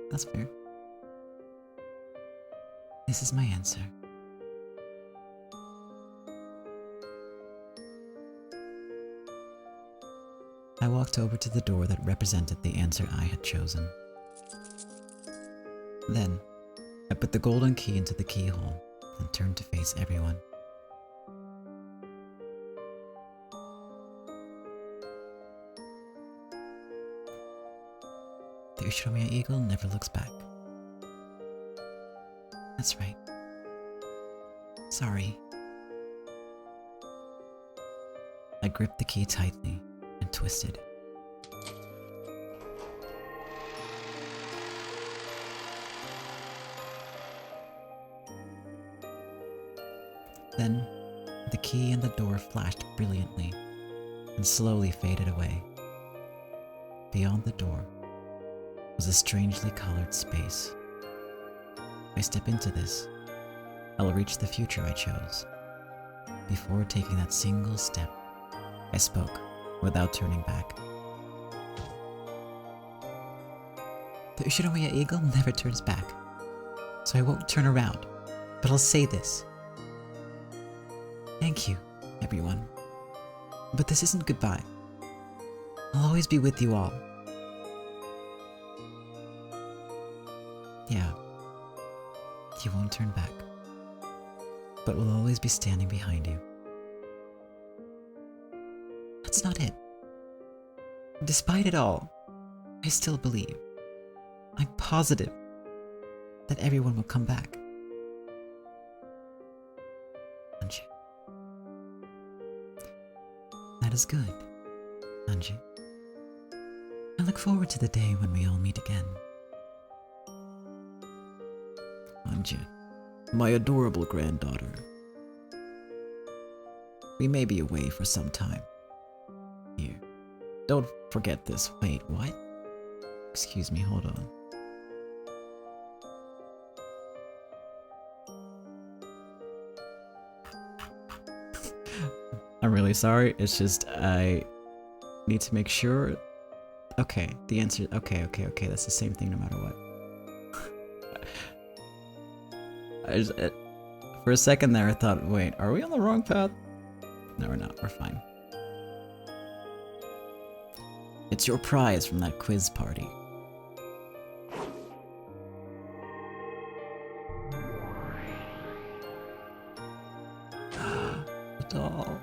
That's fair. This is my answer. I walked over to the door that represented the answer I had chosen. Then, I put the golden key into the keyhole and turned to face everyone. The Ushiromiya eagle never looks back. That's right. Sorry. I gripped the key tightly and twisted. Then, the key and the door flashed brilliantly and slowly faded away. Beyond the door was a strangely colored space. I step into this, I'll reach the future I chose. Before taking that single step, I spoke without turning back. The Ushiromiya eagle never turns back, so I won't turn around, but I'll say this. Thank you, everyone. But this isn't goodbye. I'll always be with you all. Yeah, you won't turn back, but we'll always be standing behind you. That's not it. Despite it all, I still believe, I'm positive, that everyone will come back. Anji. That is good, Anji. I look forward to the day when we all meet again. Anji, my adorable granddaughter. We may be away for some time. Here, don't forget this. Wait, what? Excuse me, hold on. I'm really sorry, it's just I need to make sure. Okay, the answer, okay, that's the same thing no matter what. For a second there I thought, wait, are we on the wrong path? No, we're not, we're fine. It's your prize from that quiz party. The doll.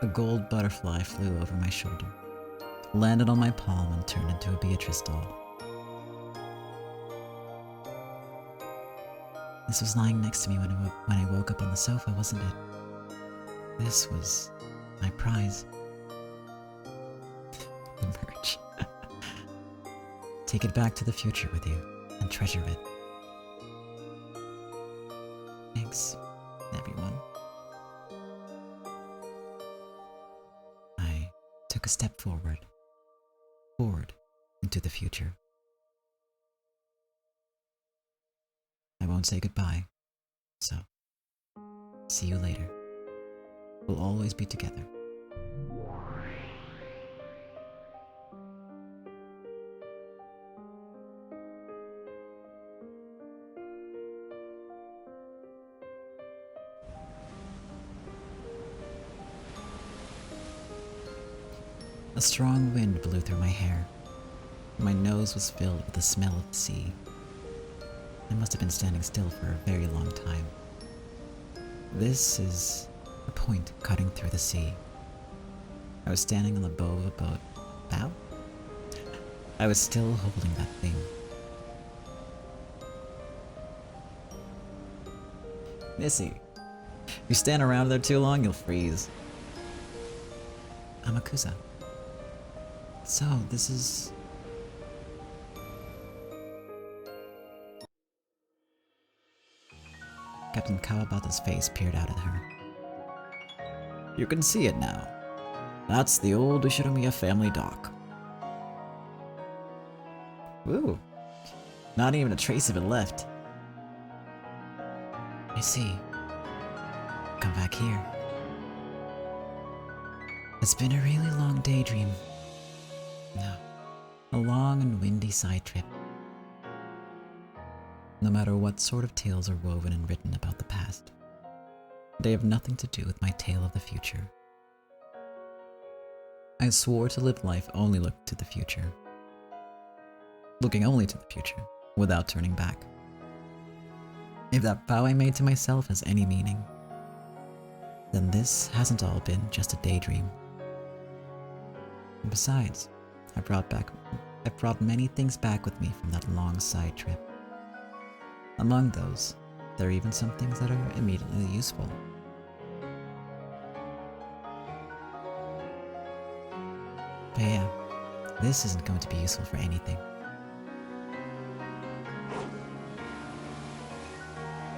A gold butterfly flew over my shoulder, landed on my palm and turned into a Beatrice doll. This was lying next to me when I woke up on the sofa, wasn't it? This was my prize. The merch. Take it back to the future with you and treasure it. Thanks, everyone. I took a step forward into the future. I won't say goodbye, so see you later. We'll always be together. A strong wind blew through my hair. My nose was filled with the smell of the sea. I must have been standing still for a very long time. This is a point cutting through the sea. I was standing on the bow of a boat. Bow? I was still holding that thing. Missy, if you stand around there too long, you'll freeze. Amakusa. So, this is... Captain Kawabata's face peered out at her. You can see it now. That's the old Ushiromiya family dock. Ooh. Not even a trace of it left. I see. Come back here. It's been a really long daydream. No. A long and windy side trip. No matter what sort of tales are woven and written about the past, they have nothing to do with my tale of the future. I swore to live life only look to the future. Looking only to the future, without turning back. If that vow I made to myself has any meaning, then this hasn't all been just a daydream. And besides, I brought many things back with me from that long side trip. Among those, there are even some things that are immediately useful. But yeah, this isn't going to be useful for anything.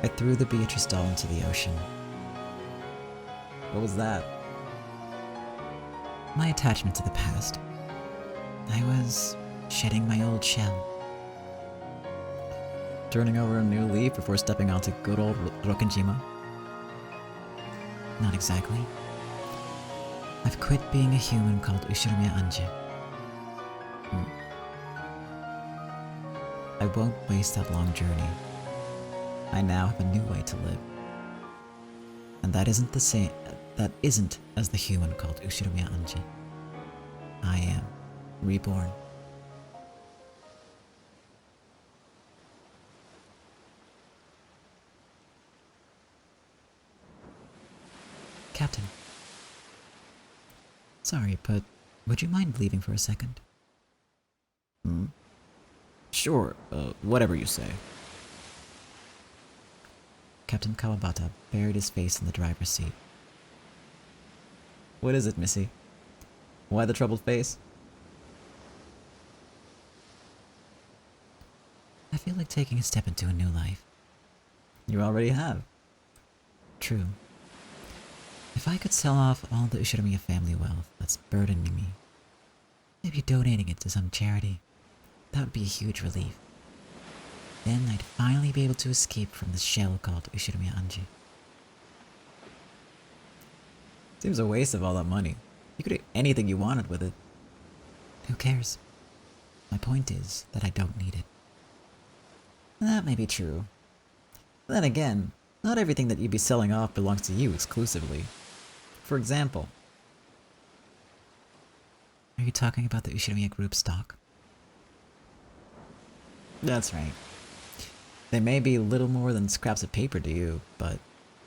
I threw the Beatrice doll into the ocean. What was that? My attachment to the past. I was shedding my old shell. Turning over a new leaf before stepping onto good old Rokkenjima? Not exactly. I've quit being a human called Ushiromiya Anje. I won't waste that long journey. I now have a new way to live. And that isn't the same. That isn't as the human called Ushiromiya Anje. I am reborn. Captain. Sorry, but would you mind leaving for a second? Sure, whatever you say. Captain Kawabata buried his face in the driver's seat. What is it, Missy? Why the troubled face? I feel like taking a step into a new life. You already have. True. If I could sell off all the Ushiromiya family wealth that's burdening me, maybe donating it to some charity, that would be a huge relief. Then I'd finally be able to escape from this shell called Ushiromiya Anje. Seems a waste of all that money. You could do anything you wanted with it. Who cares? My point is that I don't need it. That may be true. But then again, not everything that you'd be selling off belongs to you exclusively. For example... Are you talking about the Ushiromiya Group stock? That's right. They may be little more than scraps of paper to you, but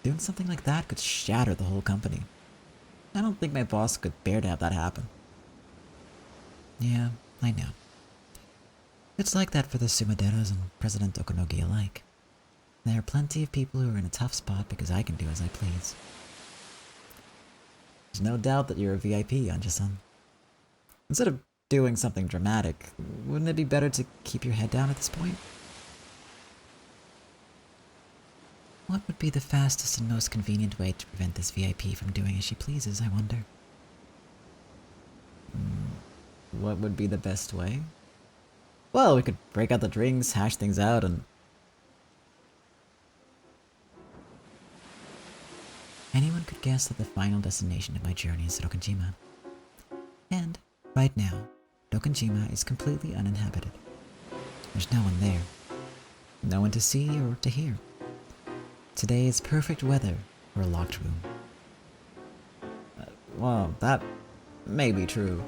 doing something like that could shatter the whole company. I don't think my boss could bear to have that happen. Yeah, I know. It's like that for the Sumaderas and President Okonogi alike. There are plenty of people who are in a tough spot because I can do as I please. There's no doubt that you're a VIP, Anja-san. Instead of doing something dramatic, wouldn't it be better to keep your head down at this point? What would be the fastest and most convenient way to prevent this VIP from doing as she pleases, I wonder? What would be the best way? Well, we could break out the drinks, hash things out, and... Anyone could guess that the final destination of my journey is Rokkenjima. And, right now, Rokkenjima is completely uninhabited. There's no one there. No one to see or to hear. Today is perfect weather for a locked room. Well, that may be true.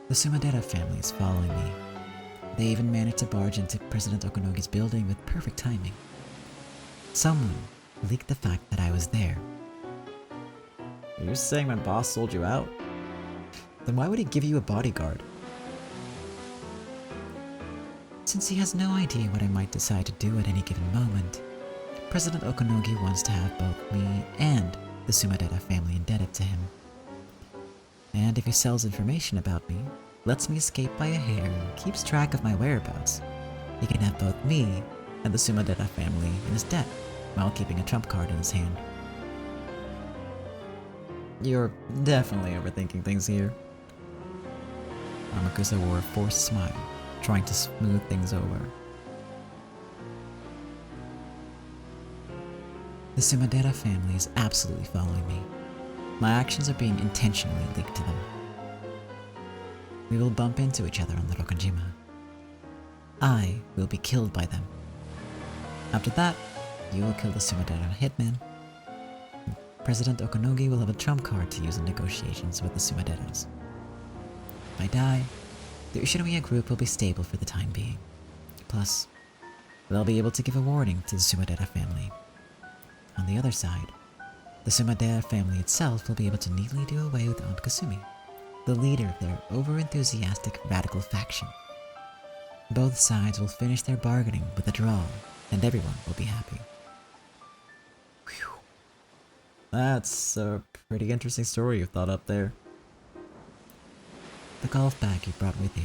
The Sumadera family is following me. They even managed to barge into President Okunogi's building with perfect timing. Someone leaked the fact that I was there. Are you saying my boss sold you out? Then why would he give you a bodyguard? Since he has no idea what I might decide to do at any given moment, President Okunogi wants to have both me and the Sumadera family indebted to him. And if he sells information about me, lets me escape by a hair, and keeps track of my whereabouts, he can have both me and the Sumadera family in his debt, while keeping a trump card in his hand. You're definitely overthinking things here. Amakusa wore a forced smile, trying to smooth things over. The Sumadera family is absolutely following me. My actions are being intentionally leaked to them. We will bump into each other on the Rokkenjima. I will be killed by them. After that, you will kill the Sumadera hitman. President Okunogi will have a trump card to use in negotiations with the Sumaderas. If I die, the Ushinomiya group will be stable for the time being. Plus, they'll be able to give a warning to the Sumadera family. On the other side, the Sumadera family itself will be able to neatly do away with Aunt Kasumi, the leader of their over-enthusiastic radical faction. Both sides will finish their bargaining with a draw, and everyone will be happy. Whew. That's a pretty interesting story you've thought up there. The golf bag you brought with you.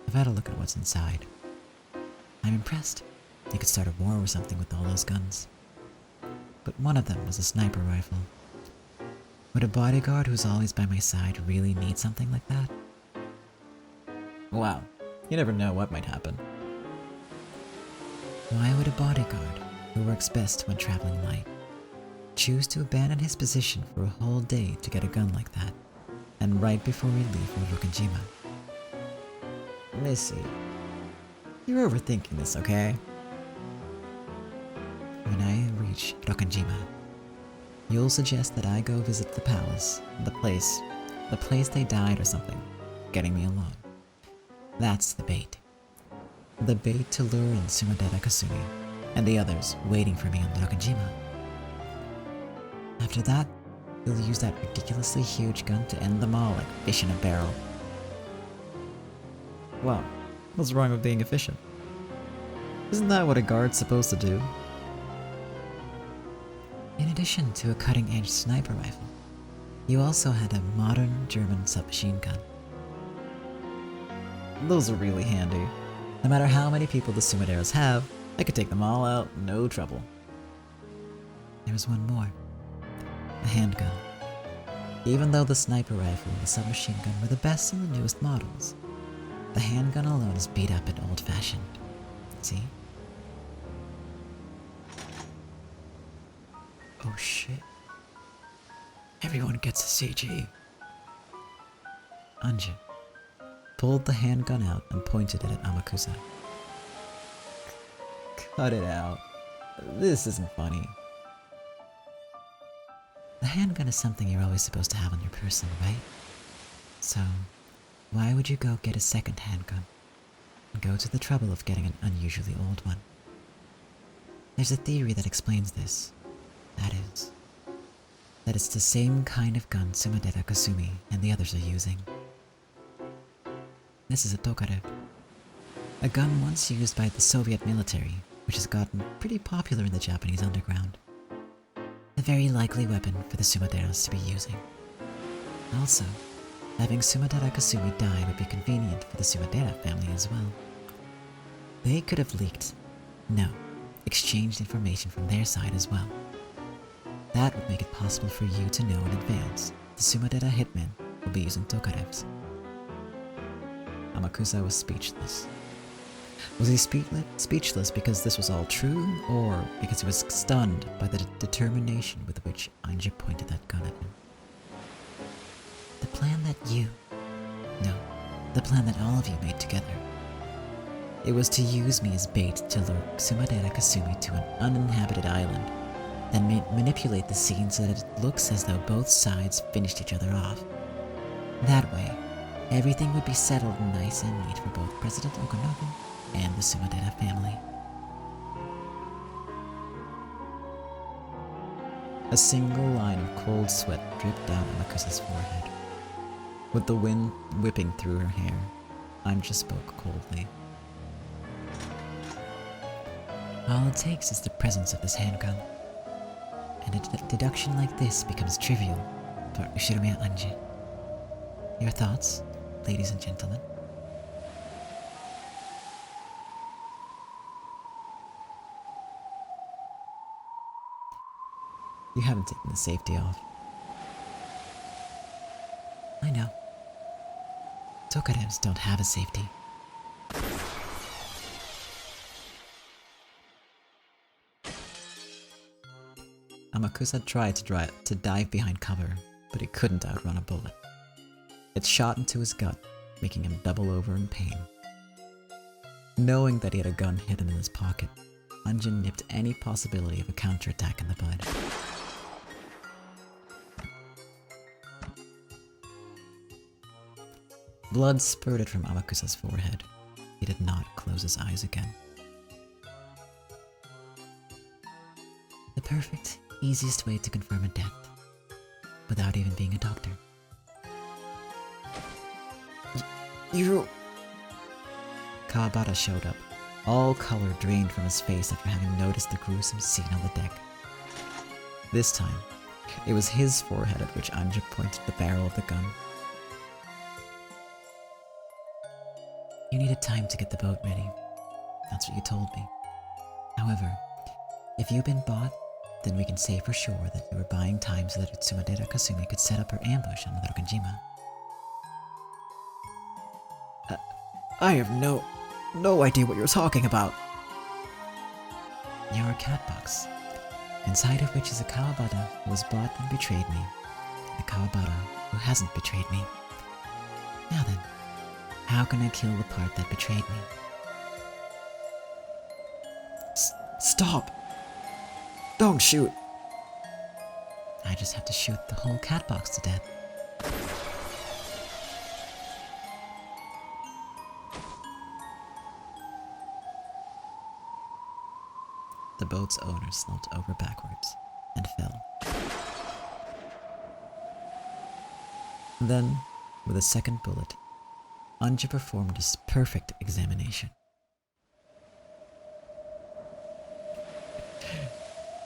I've had a look at what's inside. I'm impressed. You could start a war or something with all those guns. But one of them was a sniper rifle. Would a bodyguard who's always by my side really need something like that? Wow, you never know what might happen. Why would a bodyguard, who works best when traveling light, choose to abandon his position for a whole day to get a gun like that, and right before we leave for Rokkenjima? Missy, you're overthinking this, okay? When I reach Rokkenjima, you'll suggest that I go visit the palace, the place they died or something, getting me along. That's the bait. The bait to lure in Sumadera Kasumi and the others waiting for me on Rokkenjima. After that, you'll use that ridiculously huge gun to end them all like fish in a barrel. Well, what's wrong with being efficient? Isn't that what a guard's supposed to do? In addition to a cutting-edge sniper rifle, you also had a modern German submachine gun. Those are really handy. No matter how many people the Sumaderas have, I could take them all out, no trouble. There was one more. A handgun. Even though the sniper rifle and the submachine gun were the best and the newest models, the handgun alone is beat up and old-fashioned. See? Oh shit. Everyone gets a CG. Anja pulled the handgun out and pointed it at Amakusa. Cut it out. This isn't funny. The handgun is something you're always supposed to have on your person, right? So, why would you go get a second handgun and go to the trouble of getting an unusually old one? There's a theory that explains this. That it's the same kind of gun Sumadera Kasumi and the others are using. This is a tokarev, a gun once used by the Soviet military, which has gotten pretty popular in the Japanese underground. A very likely weapon for the Sumaderas to be using. Also, having Sumadera Kasumi die would be convenient for the Sumadera family as well. They could have leaked, no, exchanged information from their side as well. That would make it possible for you to know in advance the Sumadera hitmen will be using Tokarevs. Amakusa was speechless. Was he speechless because this was all true, or because he was stunned by the determination with which Anja pointed that gun at him? The plan that the plan that all of you made together. It was to use me as bait to lure Sumadera Kasumi to an uninhabited island, then manipulate the scene so that it looks as though both sides finished each other off. That way, everything would be settled nice and neat for both President Okunobu and the Sumadera family. A single line of cold sweat dripped down Amakusa's forehead. With the wind whipping through her hair, Anja spoke coldly. All it takes is the presence of this handgun, and a deduction like this becomes trivial for Ushiromiya Anja. Your thoughts, ladies and gentlemen? You haven't taken the safety off. I know. Tokarevs don't have a safety. Amakusa tried to dive behind cover, but he couldn't outrun a bullet. It shot into his gut, making him double over in pain. Knowing that he had a gun hidden in his pocket, Anja nipped any possibility of a counterattack in the bud. Blood spurted from Amakusa's forehead. He did not close his eyes again. The perfect, easiest way to confirm a death, without even being a doctor. You... Kawabata showed up, all color drained from his face after having noticed the gruesome scene on the deck. This time, it was his forehead at which Anja pointed the barrel of the gun. You needed time to get the boat ready. That's what you told me. However, if you've been bought, then we can say for sure that you were buying time so that Sumadera Kasumi could set up her ambush on Rokujima. I have no idea what you're talking about. Your cat box, inside of which is a Kawabata who was bought and betrayed me, and a Kawabata who hasn't betrayed me. Now then, how can I kill the part that betrayed me? Stop! Don't shoot! I just have to shoot the whole cat box to death. The boat's owner slumped over backwards and fell. Then, with a second bullet, Anja performed his perfect examination.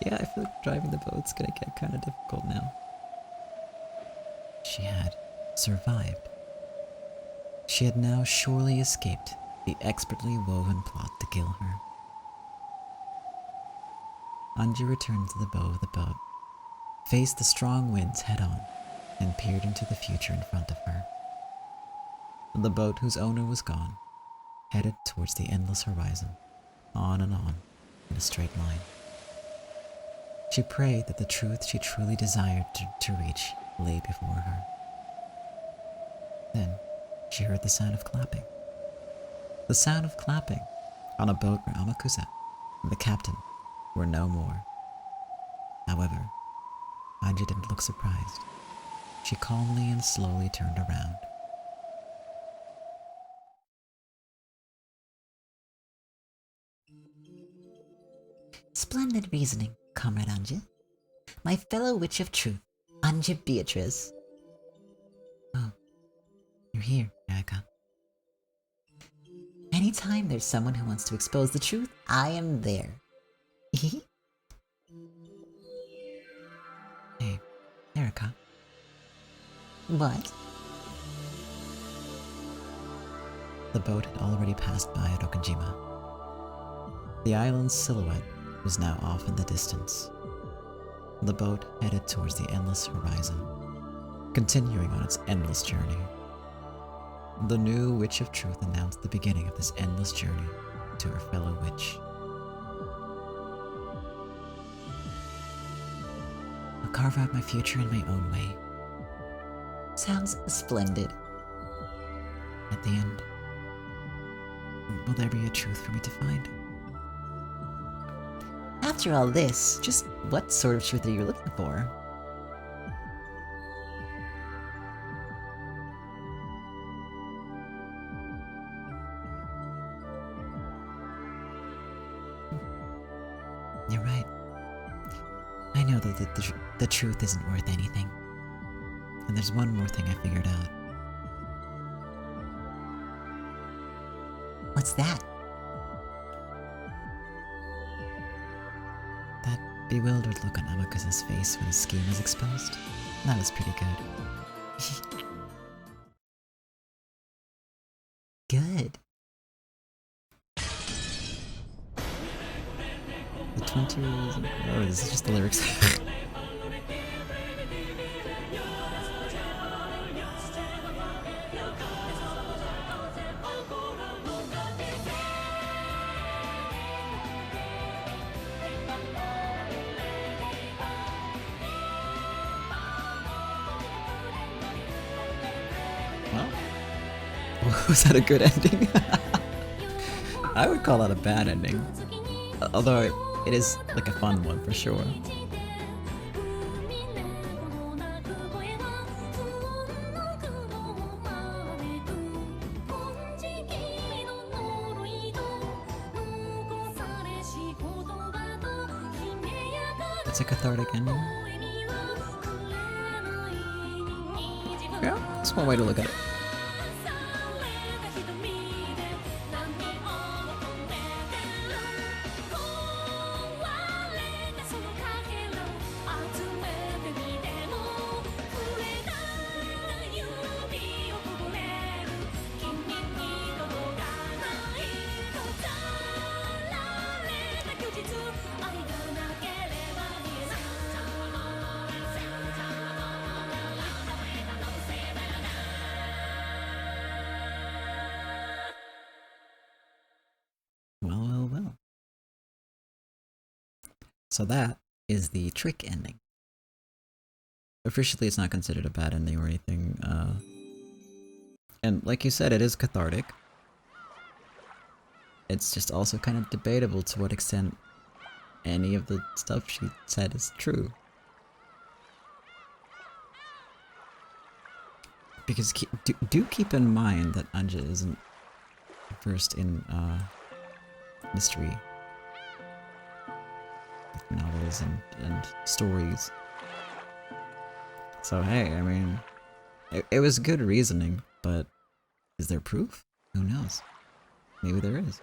Yeah, I feel like driving the boat's gonna get kind of difficult now. She had survived. She had now surely escaped the expertly woven plot to kill her. Anja returned to the bow of the boat, faced the strong winds head-on, and peered into the future in front of her. The boat whose owner was gone, headed towards the endless horizon, on and on, in a straight line. She prayed that the truth she truly desired to reach lay before her. Then she heard the sound of clapping. The sound of clapping on a boat where Amakusa and the captain were no more. However, Anja didn't look surprised. She calmly and slowly turned around. Splendid reasoning, Comrade Anja. My fellow witch of truth, Anja Beatrice. Oh, you're here, Erika. Anytime there's someone who wants to expose the truth, I am there. What? The boat had already passed by Rokujima. The island's silhouette was now off in the distance. The boat headed towards the endless horizon, continuing on its endless journey. The new Witch of Truth announced the beginning of this endless journey to her fellow witch. I'll carve out my future in my own way. Sounds splendid. At the end, will there be a truth for me to find? After all this, just what sort of truth are you looking for? You're right. I know that the truth isn't worth anything. And there's one more thing I figured out. What's that? That bewildered look on Amakasa's face when his scheme was exposed. That was pretty good. Good. The 20 rules. Oh, this is just the lyrics. Well, was that a good ending? I would call that a bad ending. Although it is like a fun one for sure. It's a cathartic ending. Yeah, that's one way to look at it. Well. So that is the trick ending. Officially, it's not considered a bad ending or anything. And like you said, it is cathartic. It's just also kind of debatable to what extent any of the stuff she said is true. Because do keep in mind that Anja isn't versed in mystery novels and stories. So hey, I mean, it was good reasoning, but is there proof? Who knows? Maybe there is.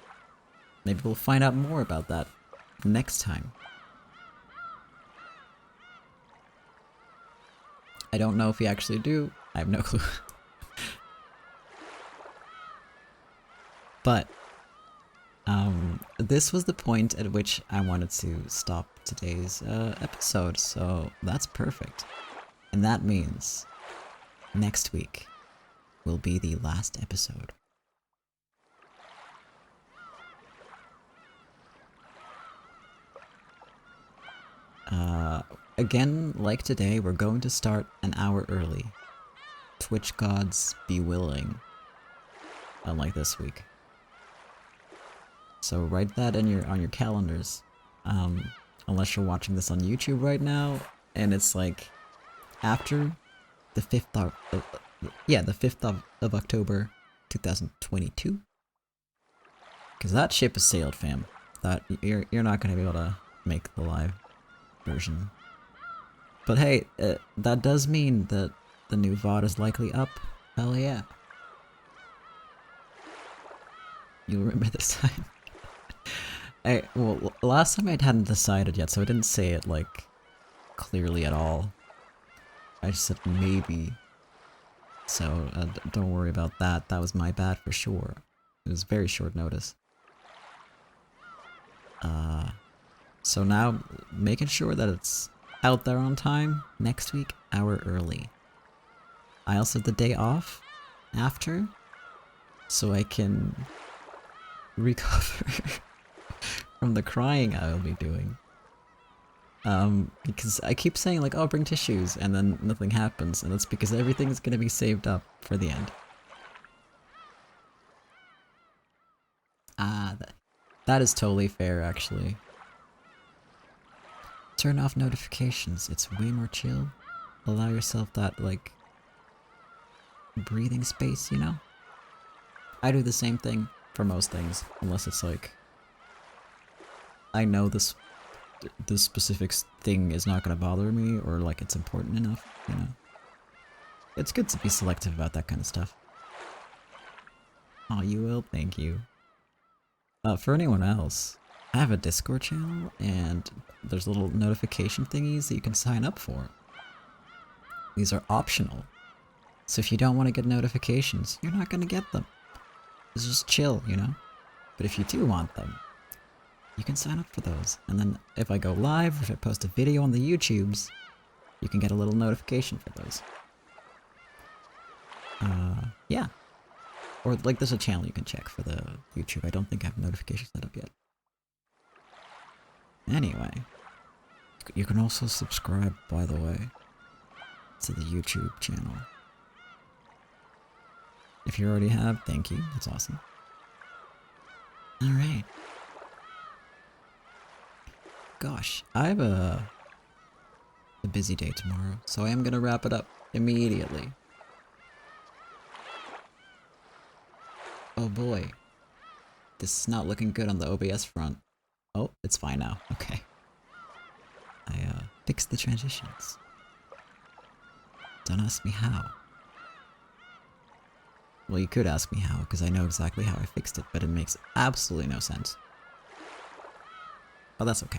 Maybe we'll find out more about that next time. I don't know if we actually do. I have no clue. But this was the point at which I wanted to stop today's episode, so that's perfect. And that means next week will be the last episode. Again, like today, we're going to start an hour early. Twitch gods be willing. Unlike this week. So write that in on your calendars. Unless you're watching this on YouTube right now, and it's like after the 5th of October 2022. Because that ship has sailed, fam. That you're not gonna be able to make the live version. But hey, that does mean that the new VOD is likely up. Hell yeah. You'll remember this time. Well, last time I hadn't decided yet, so I didn't say it, like, clearly at all. I just said maybe. So don't worry about that. That was my bad for sure. It was very short notice. So now making sure that it's out there on time next week, hour early. I also have the day off after, so I can recover from the crying I will be doing. Because I keep saying like, oh, bring tissues, and then nothing happens, and that's because everything is gonna be saved up for the end. Ah, that is totally fair, actually. Turn off notifications, it's way more chill. Allow yourself that, like, breathing space, you know? I do the same thing for most things, unless it's like, I know this specific thing is not gonna bother me, or like it's important enough, you know? It's good to be selective about that kind of stuff. Oh, you will? Thank you. For anyone else, I have a Discord channel, and there's little notification thingies that you can sign up for. These are optional. So if you don't want to get notifications, you're not gonna get them. It's just chill, you know? But if you do want them, you can sign up for those. And then if I go live, or if I post a video on the YouTubes, you can get a little notification for those. Yeah. Or like there's a channel you can check for the YouTube. I don't think I have notifications set up yet. Anyway. You can also subscribe, by the way, to the YouTube channel. If you already have, thank you. That's awesome. Alright. Gosh, I have a busy day tomorrow, so I am gonna wrap it up immediately. Oh boy. This is not looking good on the OBS front. Oh, it's fine now. Okay. I fixed the transitions. Don't ask me how. Well, you could ask me how, because I know exactly how I fixed it, but it makes absolutely no sense. But that's okay.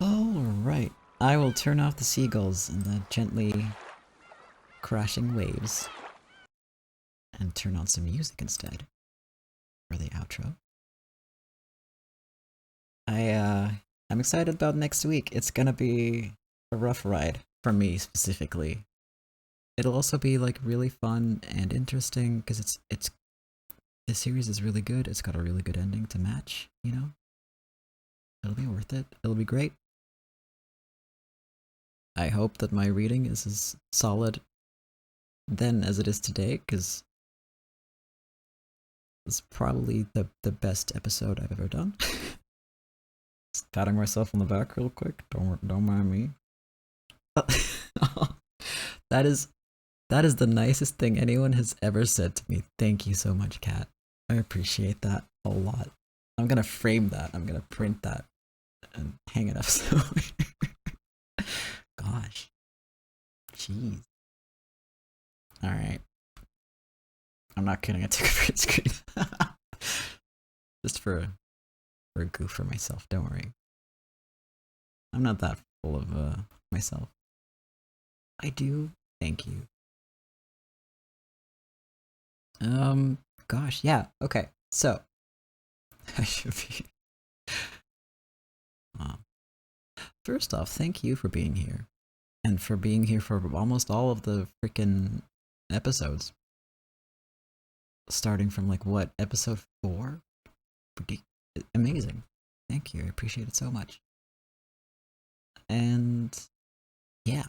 Alright. I will turn off the seagulls and the gently crashing waves and turn on some music instead for the outro. I'm excited about next week. It's gonna be a rough ride for me specifically. It'll also be like really fun and interesting because this series is really good. It's got a really good ending to match, you know? It'll be worth it. It'll be great. I hope that my reading is as solid then as it is today, because it's probably the best episode I've ever done. Just patting myself on the back real quick. Don't mind me. That is the nicest thing anyone has ever said to me. Thank you so much, Kat. I appreciate that a lot. I'm gonna frame that. I'm gonna print that and hang it up somewhere. Gosh. Jeez. Alright. I'm not kidding, I took a print screen. Just for a goof for myself, don't worry. I'm not that full of myself. I do thank you. Gosh, yeah, okay, so I should be first off, thank you for being here. And for being here for almost all of the freaking episodes. Starting from like what, episode 4? Amazing. Thank you, I appreciate it so much. And yeah.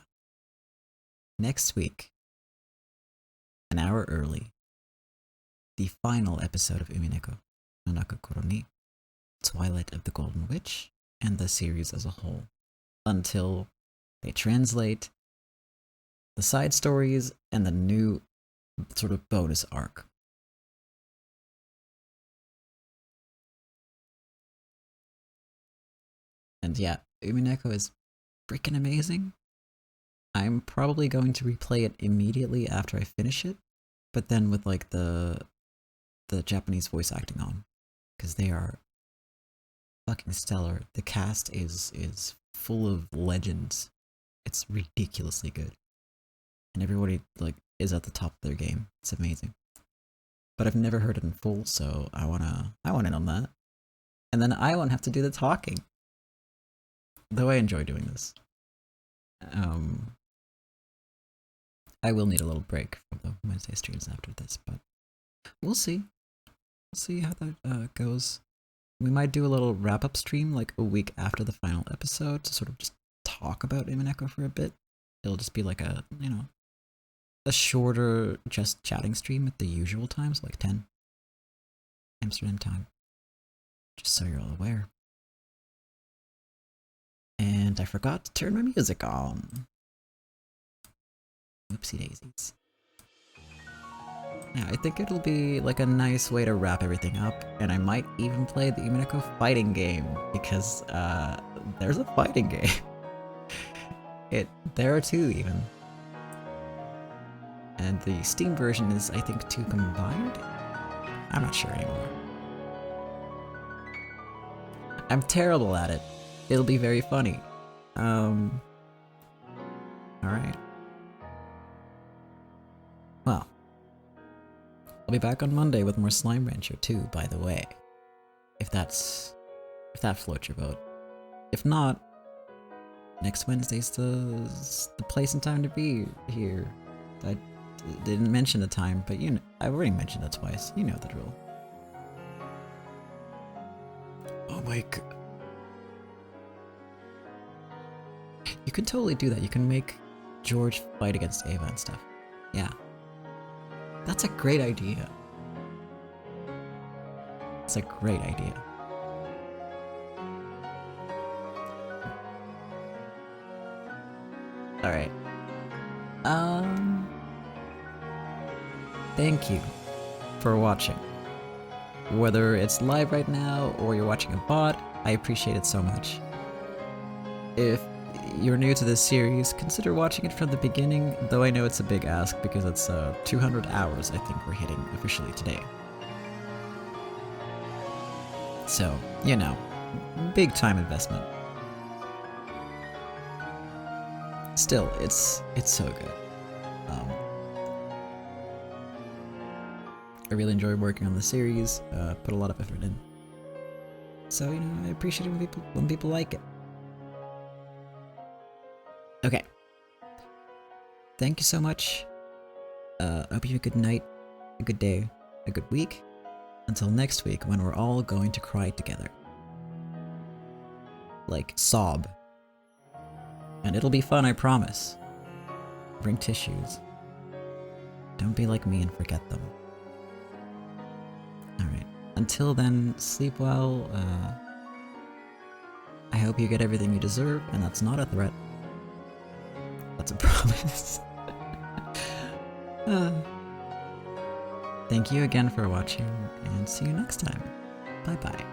Next week, an hour early, the final episode of Umineko, no Naku Koro ni Twilight of the Golden Witch, and the series as a whole, until they translate the side stories and the new sort of bonus arc. And yeah, Umineko is freaking amazing. I'm probably going to replay it immediately after I finish it, but then with like the Japanese voice acting on, because they are fucking stellar. The cast is full of legends. It's ridiculously good. and everybody like is at the top of their game. It's amazing. But I've never heard it in full, so I wanna in on that. And then I won't have to do the talking. Though I enjoy doing this. I will need a little break from the Wednesday streams after this, but we'll see. We'll see how that goes. We might do a little wrap-up stream like a week after the final episode to sort of just talk about Umineko for a bit. It'll just be like a, you know, a shorter just chatting stream at the usual times, like 10 Amsterdam time. Just so you're all aware. And I forgot to turn my music on. Whoopsie daisies. Yeah, I think it'll be like a nice way to wrap everything up, and I might even play the Umineko fighting game, because there's a fighting game. There are two even. And the Steam version is, I think, 2 combined? I'm not sure anymore. I'm terrible at it. It'll be very funny. Alright. Well. I'll be back on Monday with more Slime Rancher too, by the way. If that floats your boat. If not, next Wednesday's the place and time to be here. I didn't mention the time, but you know, I've already mentioned it twice. You know the drill. Oh my god. You can totally do that. You can make George fight against Ava and stuff. Yeah. That's a great idea. It's a great idea. Alright. Thank you for watching. Whether it's live right now or you're watching a bot, I appreciate it so much. If you're new to this series, consider watching it from the beginning, though I know it's a big ask because it's 200 hours I think we're hitting officially today. So, you know, big time investment. Still, it's so good. I really enjoy working on the series, put a lot of effort in. So, you know, I appreciate it when people like it. Okay. Thank you so much. I hope you have a good night, a good day, a good week. Until next week when we're all going to cry together. Like, sob. And it'll be fun, I promise. Bring tissues. Don't be like me and forget them. Alright. Until then, sleep well. I hope you get everything you deserve, and that's not a threat. That's a promise. Thank you again for watching, and see you next time. Bye bye.